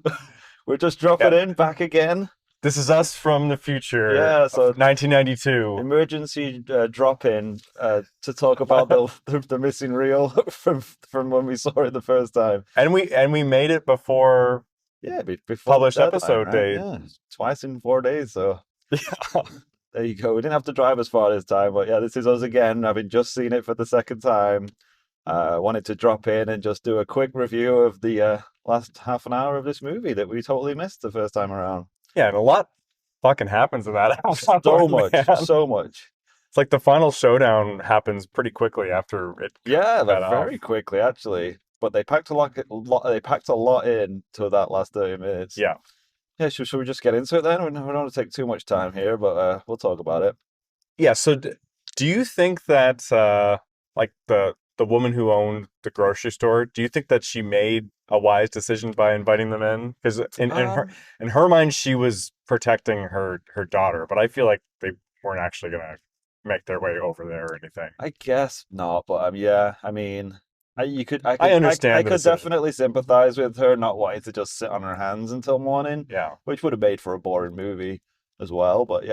We're just dropping in back again. This is us from the future. Yeah, so 1992. Emergency drop in to talk about the missing reel from when we saw it the first time. And we made it before before published episode date. Yeah, twice in 4 days. So there you go. We didn't have to drive as far this time, but this is us again. Having just seen it for the second time. Wanted to drop in and just do a quick review of the last half an hour of this movie that we totally missed the first time around. Yeah, and a lot fucking happens in that. So much. It's like the final showdown happens pretty quickly after it. Yeah, very quickly actually. But they packed a lot in to that last 30 minutes. Yeah. Yeah, should we just get into it then? We don't want to take too much time here, but we'll talk about it. Yeah. So, do you think that like the woman who owned the grocery store, do you think that she made a wise decision by inviting them in? Because in her mind, she was protecting her daughter, but I feel like they weren't actually going to make their way over there or anything. I guess not, but I mean, I understand. I could definitely sympathize with her not wanting to just sit on her hands until morning. Yeah, which would have made for a boring movie as well. But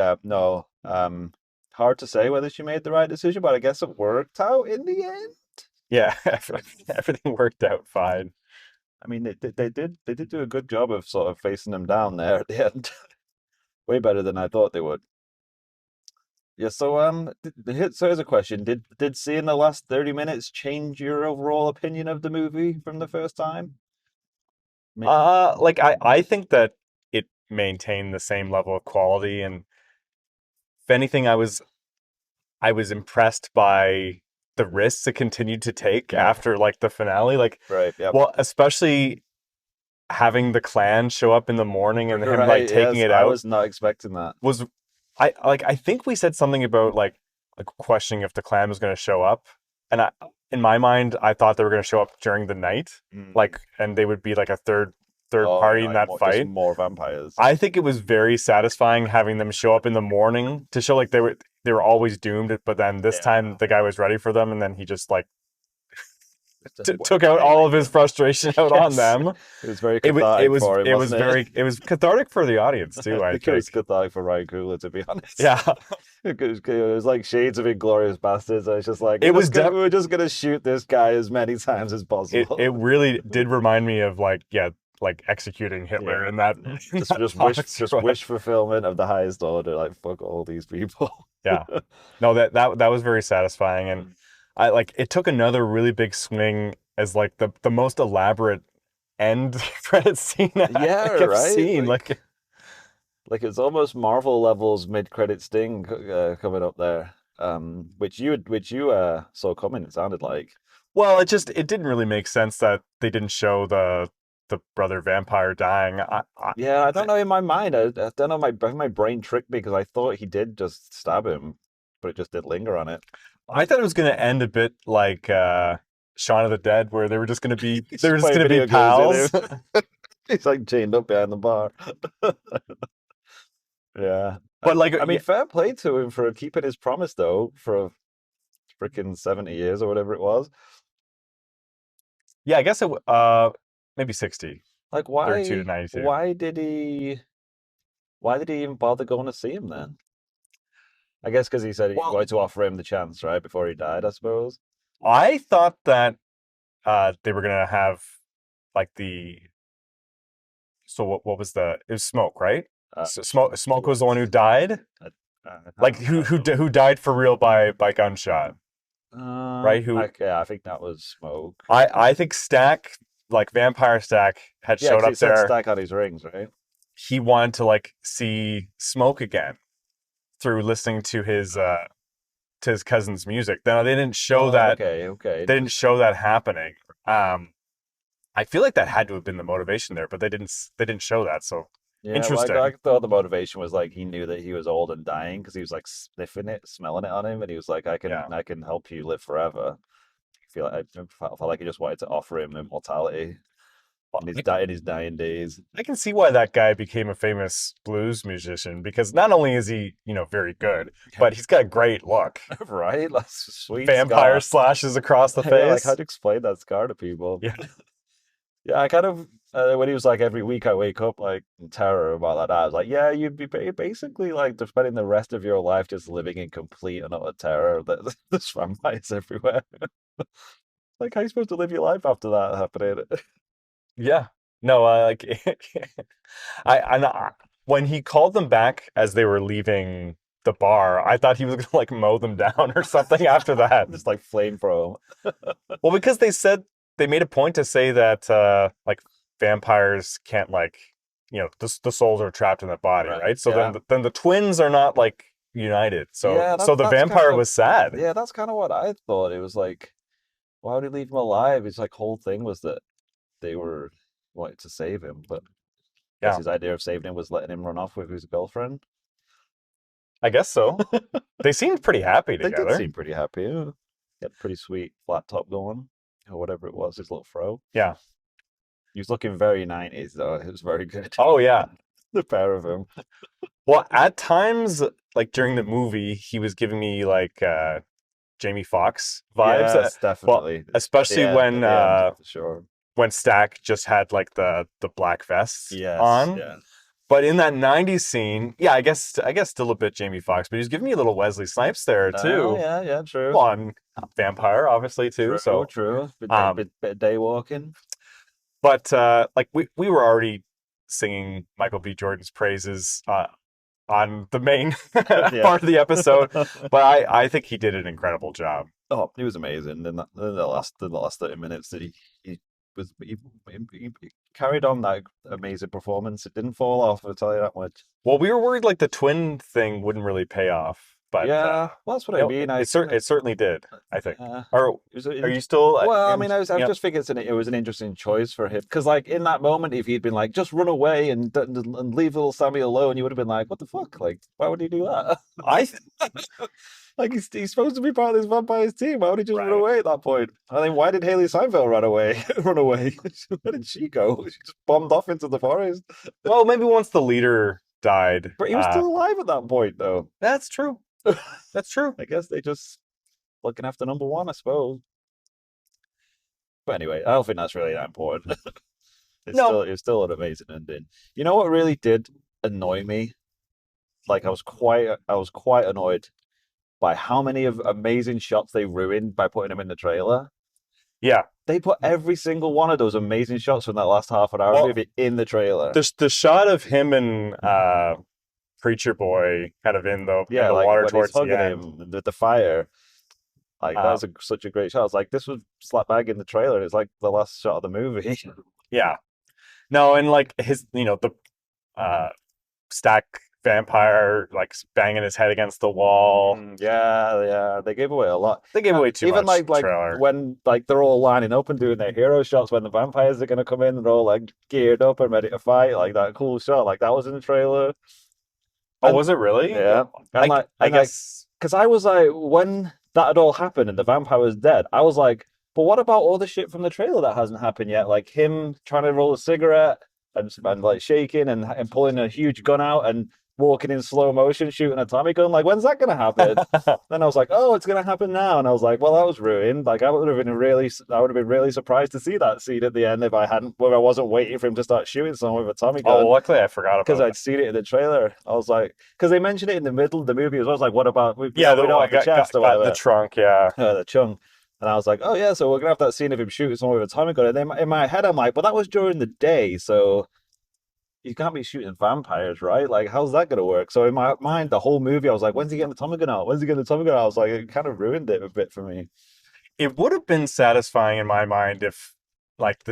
hard to say whether she made the right decision, but I guess it worked out in the end. Yeah, everything worked out fine. I mean, they did do a good job of sort of facing them down there at the end. Way better than I thought they would. Yeah, so here's a question. Did seeing the last 30 minutes change your overall opinion of the movie from the first time? I think that it maintained the same level of quality, and if anything, I was impressed by the risks it continued to take after like the finale. Like, right, yeah. Well, especially having the clan show up in the morning and him like taking it out. I was not expecting that. I think we said something about like questioning if the clan was going to show up, and in my mind I thought they were going to show up during the night, and they would be like a third party in that fight. More vampires. I think it was very satisfying having them show up in the morning to show like they were always doomed, but then this time the guy was ready for them, and then he just like took out all of his frustration out on them. It was very cathartic for him, wasn't it? It was cathartic for the audience too, I think. It was cathartic for Ryan Coogler, to be honest. Yeah. It was like shades of Inglourious Basterds. I was just like, we're just going to shoot this guy as many times as possible. It really did remind me of like executing Hitler and that. Just wish fulfillment of the highest order. Like, fuck all these people. Yeah. No, that was very satisfying. And it took another really big swing as like the most elaborate end credit scene I've seen. Like it's almost Marvel levels mid-credit sting coming up there, which you saw coming. It sounded like. Well, it didn't really make sense that they didn't show the brother vampire dying. I don't know. In my mind, I don't know. My brain tricked me because I thought he did just stab him, but it just did linger on it. I thought it was going to end a bit like Shaun of the Dead, where they were just going to be pals. He's like chained up behind the bar. Yeah, but fair play to him for keeping his promise, though, for freaking 70 years or whatever it was. Yeah, I guess it maybe 60. Like, why? 32 to 92. Why did he even bother going to see him then? I guess because he said he wanted to offer him the chance, right, before he died, I suppose. I thought that they were gonna have like what was it was Smoke, right? Smoke was the one who died, who died for real by gunshot, right? I think that was Smoke. I think Stack, like Vampire Stack, had showed up there. Stack on his rings, right? He wanted to see Smoke again through listening to his cousin's music. Now they didn't show that. Okay. They didn't show that happening. I feel like that had to have been the motivation there, but they didn't show that. So. Yeah, interesting. I thought the motivation was like he knew that he was old and dying because he was like sniffing it, smelling it on him, and he was like, "I can help you live forever." I felt like he just wanted to offer him immortality in his dying days. I can see why that guy became a famous blues musician, because not only is he very good, but he's got a great look. Right, that's sweet. Vampire slashes across the face. Like, how'd you explain that scar to people? Yeah. Yeah, I kind of, when he was like, every week I wake up like in terror about that, I was like, yeah, you'd be basically like spending the rest of your life just living in complete and utter terror that there's vampires everywhere. Like, how are you supposed to live your life after that happening? Yeah. No, when he called them back as they were leaving the bar, I thought he was going to mow them down or something after that. Just flamethrower them. Well, because they made a point to say that vampires can't the souls are trapped in the body, right? So then the twins are not united. So the vampire was sad. Yeah, that's kind of what I thought. It was like, why would he leave him alive? His whole thing was that they were wanting to save him, but his idea of saving him was letting him run off with his girlfriend. I guess so. They seemed pretty happy together. They did seem pretty happy. Yeah. Had a pretty sweet flat top going. Or whatever it was, his little fro. Yeah. He was looking very 90s, though. It was very good. Oh, yeah. The pair of them. Well, at times, during the movie, he was giving me, Jamie Foxx vibes. Yes, definitely. Well, especially when Stack just had, the black vests on. Yeah. But in that 90s scene, I guess still a bit Jamie Foxx, but he was giving me a little Wesley Snipes there, too. Yeah, true. Well, and Vampire, obviously, too. True. Bit day walking. But, we were already singing Michael B. Jordan's praises on the main part of the episode, but I think he did an incredible job. Oh, he was amazing. In the last 30 minutes that he carried on that amazing performance. It didn't fall off, I'll tell you that much. Well, we were worried the twin thing wouldn't really pay off, but well, that's what I mean. It certainly did, I think. Are you still? Well, I was just thinking it was an interesting choice for him because, in that moment, if he'd been just run away and leave little Sammy alone, you would have been like, what the fuck? Why would he do that? He's supposed to be part of this vampire's team. Why would he just run away at that point? I mean, why did Hailee Steinfeld run away? Where did she go? She just bombed off into the forest. Well, maybe once the leader died. But he was still alive at that point, though. That's true. That's true. I guess they just looking after number one, I suppose. But anyway, I don't think that's really that important. It's still an amazing ending. You know what really did annoy me? Like I was quite annoyed by how many of amazing shots they ruined by putting them in the trailer. Yeah. They put every single one of those amazing shots from that last half an hour movie in the trailer. The shot of him and Preacher Boy kind of in the water towards the end. Him with the fire. Like that was such a great shot. I was like, this was slap bang in the trailer. It's like the last shot of the movie. Yeah. No, and like his, the stack vampire like banging his head against the wall. Yeah. They gave away a lot. They gave away too much. Even like trailer. when like they're all lining up and doing their hero shots when the vampires are gonna come in, they're all like geared up and ready to fight. Like that cool shot. Like that was in the trailer. Oh, was it really? Yeah. I guess because I was like, when that had all happened and the vampire was dead, I was like, but what about all the shit from the trailer that hasn't happened yet? Like him trying to roll a cigarette and like shaking and pulling a huge gun out and walking in slow motion, shooting a Tommy gun. Like, when's that going to happen? Then I was like, oh, it's going to happen now. And I was like, well, that was ruined. Like, I would have been really surprised to see that scene at the end if I wasn't waiting for him to start shooting someone with a Tommy gun. Oh, well, luckily I forgot about it. Because I'd seen it in the trailer. I was like, because they mentioned it in the middle of the movie as well. I was like, what about, we don't have the chest or whatever. The trunk, yeah. The chung. And I was like, oh, yeah, so we're going to have that scene of him shooting someone with a Tommy gun. And then in my head, I'm like, but that was during the day, so you can't be shooting vampires, right? Like, how's that going to work? So in my mind, the whole movie, I was like, when's he getting the Tommy gun out? When's he getting the Tommy gun out? I was like, it kind of ruined it a bit for me. It would have been satisfying in my mind if, like,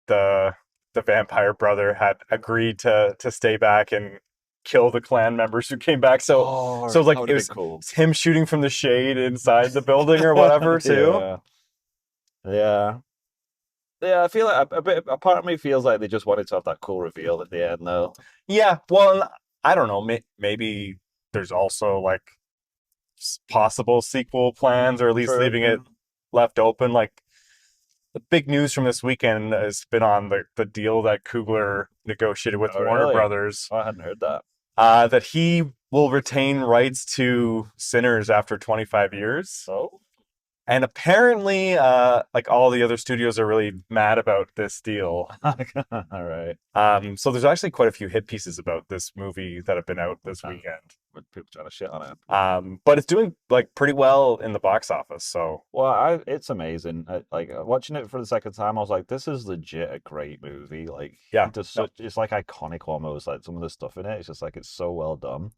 the vampire brother had agreed to stay back and kill the clan members who came back. So like it was cool. Him shooting from the shade inside the building or whatever too. Yeah. I feel like a part of me feels like they just wanted to have that cool reveal at the end, though. Yeah, well, I don't know. Maybe there's also like possible sequel plans, or at least leaving it left open. Like the big news from this weekend has been on the deal that Coogler negotiated with Warner Brothers. Oh, I hadn't heard that. That he will retain rights to Sinners after 25 years. Oh. And apparently, like all the other studios are really mad about this deal. All right. So there's actually quite a few hit pieces about this movie that have been out this weekend. With people trying to shit on it. But it's doing like pretty well in the box office. So it's amazing. Watching it for the second time, I was like, this is legit a great movie. Like, it's like iconic almost. Like some of the stuff in it, it's just like it's so well done.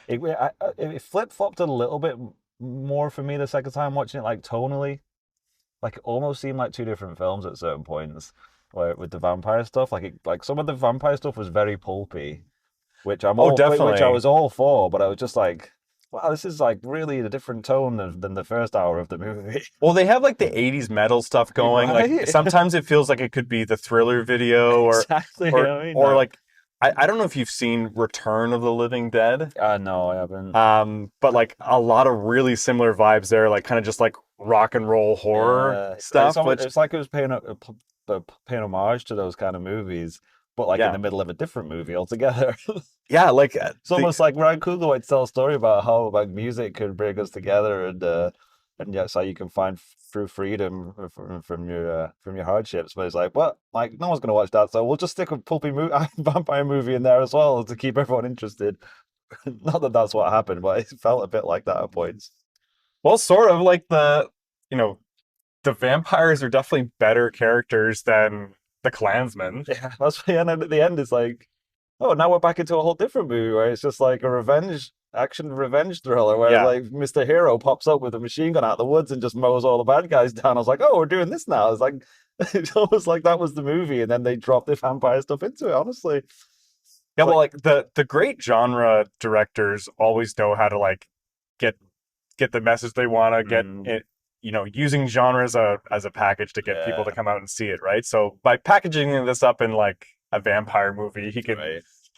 It flip flopped a little bit more for me the second time watching it, like tonally, like it almost seemed like two different films at certain points. Where with the vampire stuff, like some of the vampire stuff was very pulpy, which I was all for, but I was just like, wow, this is like really a different tone than the first hour of the movie. Well, they have like the 80s metal stuff going. Right? Like sometimes it feels like it could be the Thriller video or exactly, or like I don't know if you've seen Return of the Living Dead. No, I haven't. But like a lot of really similar vibes there, like kind of just like rock and roll horror stuff. It's like it was paying homage to those kind of movies, but like in the middle of a different movie altogether. Yeah, like it's almost like Ryan Coogler would tell a story about how music could bring us together, and that's how you can find true freedom from your hardships. But it's like, well, like no one's gonna watch that, so we'll just stick a pulpy vampire movie in there as well to keep everyone interested. Not that that's what happened, but it felt a bit like that at points. Well, sort of like the vampires are definitely better characters than the Klansmen. Yeah, that's why. And at the end, it's like, oh, now we're back into a whole different movie where it's just like a action revenge thriller where like Mr. Hero pops up with a machine gun out of the woods and just mows all the bad guys down. I was like, oh, we're doing this now. It's like it's almost like that was the movie, and then they dropped the vampire stuff into it. Honestly, yeah. Well, like the great genre directors always know how to like get the message they want to get it. Using genre as a package to get people to come out and see it, right? So by packaging this up in like a vampire movie, he could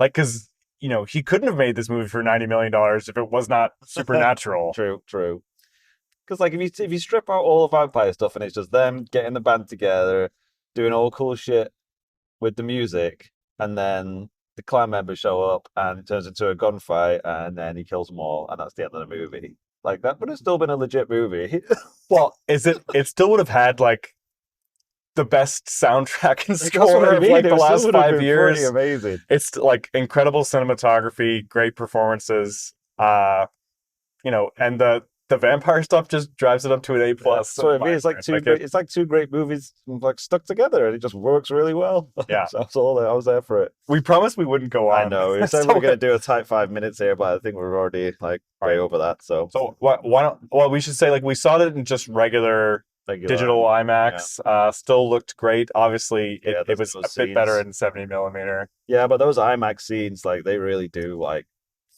like because. He couldn't have made this movie for $90 million if it was not supernatural. True. Because like if you strip out all the vampire stuff and it's just them getting the band together, doing all cool shit with the music, and then the clan members show up and it turns into a gunfight, and then he kills them all, and that's the end of the movie. Like that would have still been a legit movie. Well, it still would have had like the best soundtrack and That's what score I of mean. like It the still last would have 5 been years. pretty amazing. It's like incredible cinematography, great performances, and the vampire stuff just drives it up to an A+. So I mean, it's like it's like two great movies like stuck together, and it just works really well. Yeah. So that's all. I was there for it. We promised we wouldn't go on. I know. We said we were going to do a tight 5 minutes here, but I think we're already like way over that. So why don't? Well, we should say like we saw it in just regular digital IMAX. Still looked great. Obviously, it was a bit better in 70 millimeter. Yeah, but those IMAX scenes, like they really do, like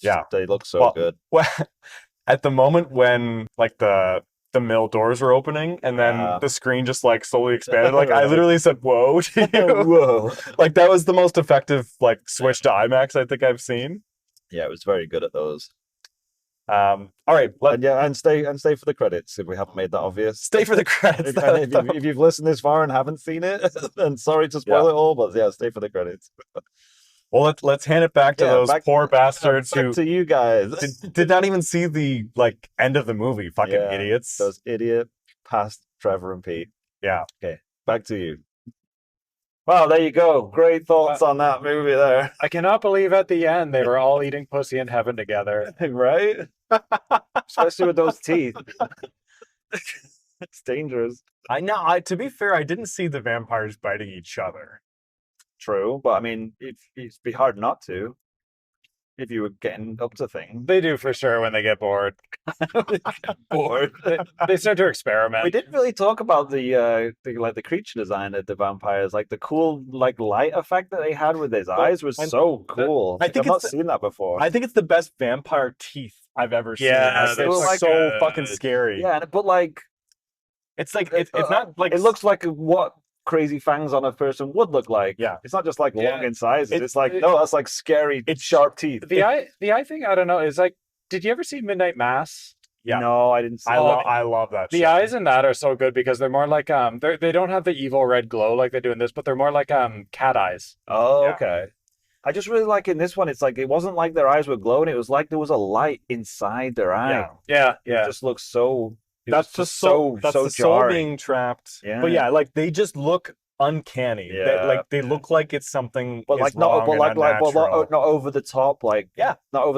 they look so good. Well, at the moment when like the mill doors were opening and then the screen just like slowly expanded, like I literally said, "Whoa!" to you. Whoa! Like that was the most effective like switch to IMAX I think I've seen. Yeah, it was very good at those. All right, and stay for the credits if we haven't made that obvious. Stay for the credits. If you've listened this far and haven't seen it, then sorry to spoil it all, but yeah, stay for the credits. Well, let's hand it back to those poor bastards who to you guys did not even see the like end of the movie. Fucking idiots. Those idiot past Trevor and Pete. Yeah. Okay, back to you. Well, there you go. Great thoughts on that movie there. I cannot believe at the end they were all eating pussy in heaven together. Right? Especially with those teeth. It's dangerous. To be fair, I didn't see the vampires biting each other. True, but I mean, it'd be hard not to if you were getting up to things. They do for sure when they get bored. Bored. They start to experiment. We didn't really talk about the creature design of the vampires, like the cool like light effect that they had with his eyes was so cool. I've not seen that before. I think it's the best vampire teeth I've ever seen. Yeah, they're like so fucking scary. Yeah, but like it's like it's not like it looks like what crazy fangs on a person would look like. Yeah, it's not just like long incisors. It's like that's like scary. It's sharp teeth. The eye thing. I don't know. Is like, did you ever see Midnight Mass? Yeah. No, I didn't see. I love that. The eyes in that are so good because they're more like they don't have the evil red glow like they do in this, but they're more like cat eyes. Oh, okay. I just really like in this one. It's like it wasn't like their eyes were glowing. It was like there was a light inside their eye. Yeah. It just looks so. That's the soul. That's the soul being trapped. Yeah. But yeah, like they just look uncanny. Yeah. They look like it's something. But like not over the top. Like not over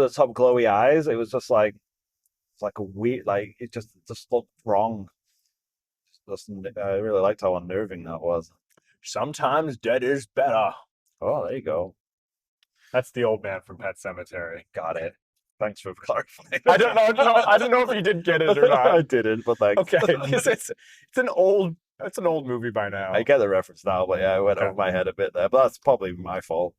the top glowy eyes. It was just like it's like a weird. Like it just looked wrong. I really liked how unnerving that was. Sometimes dead is better. Oh, there you go. That's the old man from Pet Sematary. Got it. Thanks for clarifying. I don't know if you did get it or not. I didn't, but thanks. Okay, because it's an old movie by now. I get the reference now, but yeah, I went over my head a bit there. But that's probably my fault.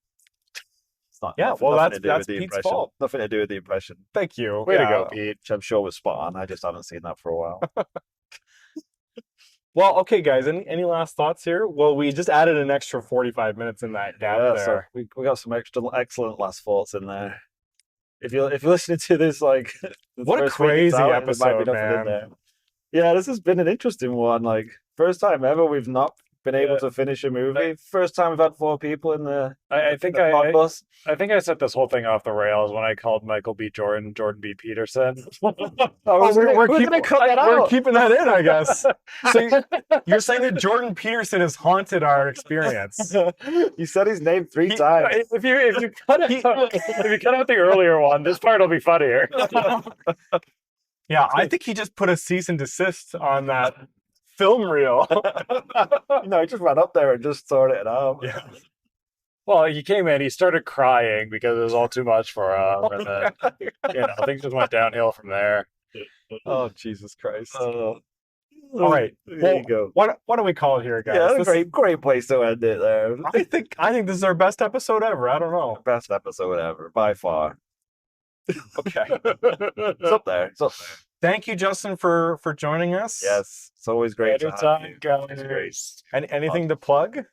It's not. Yeah, well, that's Pete's fault. Nothing to do with the impression. Thank you. Way to go, Pete. Which I'm sure was spot on. I just haven't seen that for a while. Well, okay, guys. Any last thoughts here? Well, we just added an extra 45 minutes in that gap there. So we got some excellent last thoughts in there. If you're listening to this, like what a crazy episode, man! Yeah, this has been an interesting one. Like first time ever we've not been able to finish a movie. First time we've had 4 people in the. I think I set this whole thing off the rails when I called Michael B. Jordan B. Peterson. We're keeping that in, I guess. So you're saying that Jordan Peterson has haunted our experience? You said his name 3 times. If you cut out the earlier one, this part will be funnier. Yeah, I think he just put a cease and desist on that film reel. He just ran up there and just sorted it out. Yeah. Well, he came in, he started crying because it was all too much for him, and then things just went downhill from there. Oh, Jesus Christ! All right, there you go. Why don't we call it here, guys? Yeah, that's a great place to end it there. I think this is our best episode ever. I don't know. Best episode ever by far. Okay, it's up there. Thank you, Justin, for joining us. Yes, it's always great to have you. Guys. And anything to plug?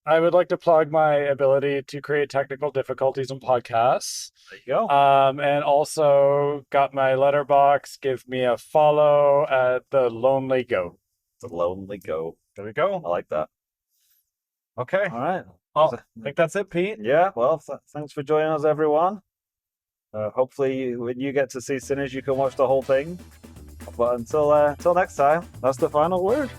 I would like to plug my ability to create technical difficulties in podcasts. There you go. And also got my letterbox. Give me a follow at The Lonely Goat. The Lonely Goat. There we go. I like that. Okay. All right. Well, I think that's it, Pete. Yeah. Well, thanks for joining us, everyone. Hopefully, when you get to see Sinners, you can watch the whole thing. But until next time, that's the final word.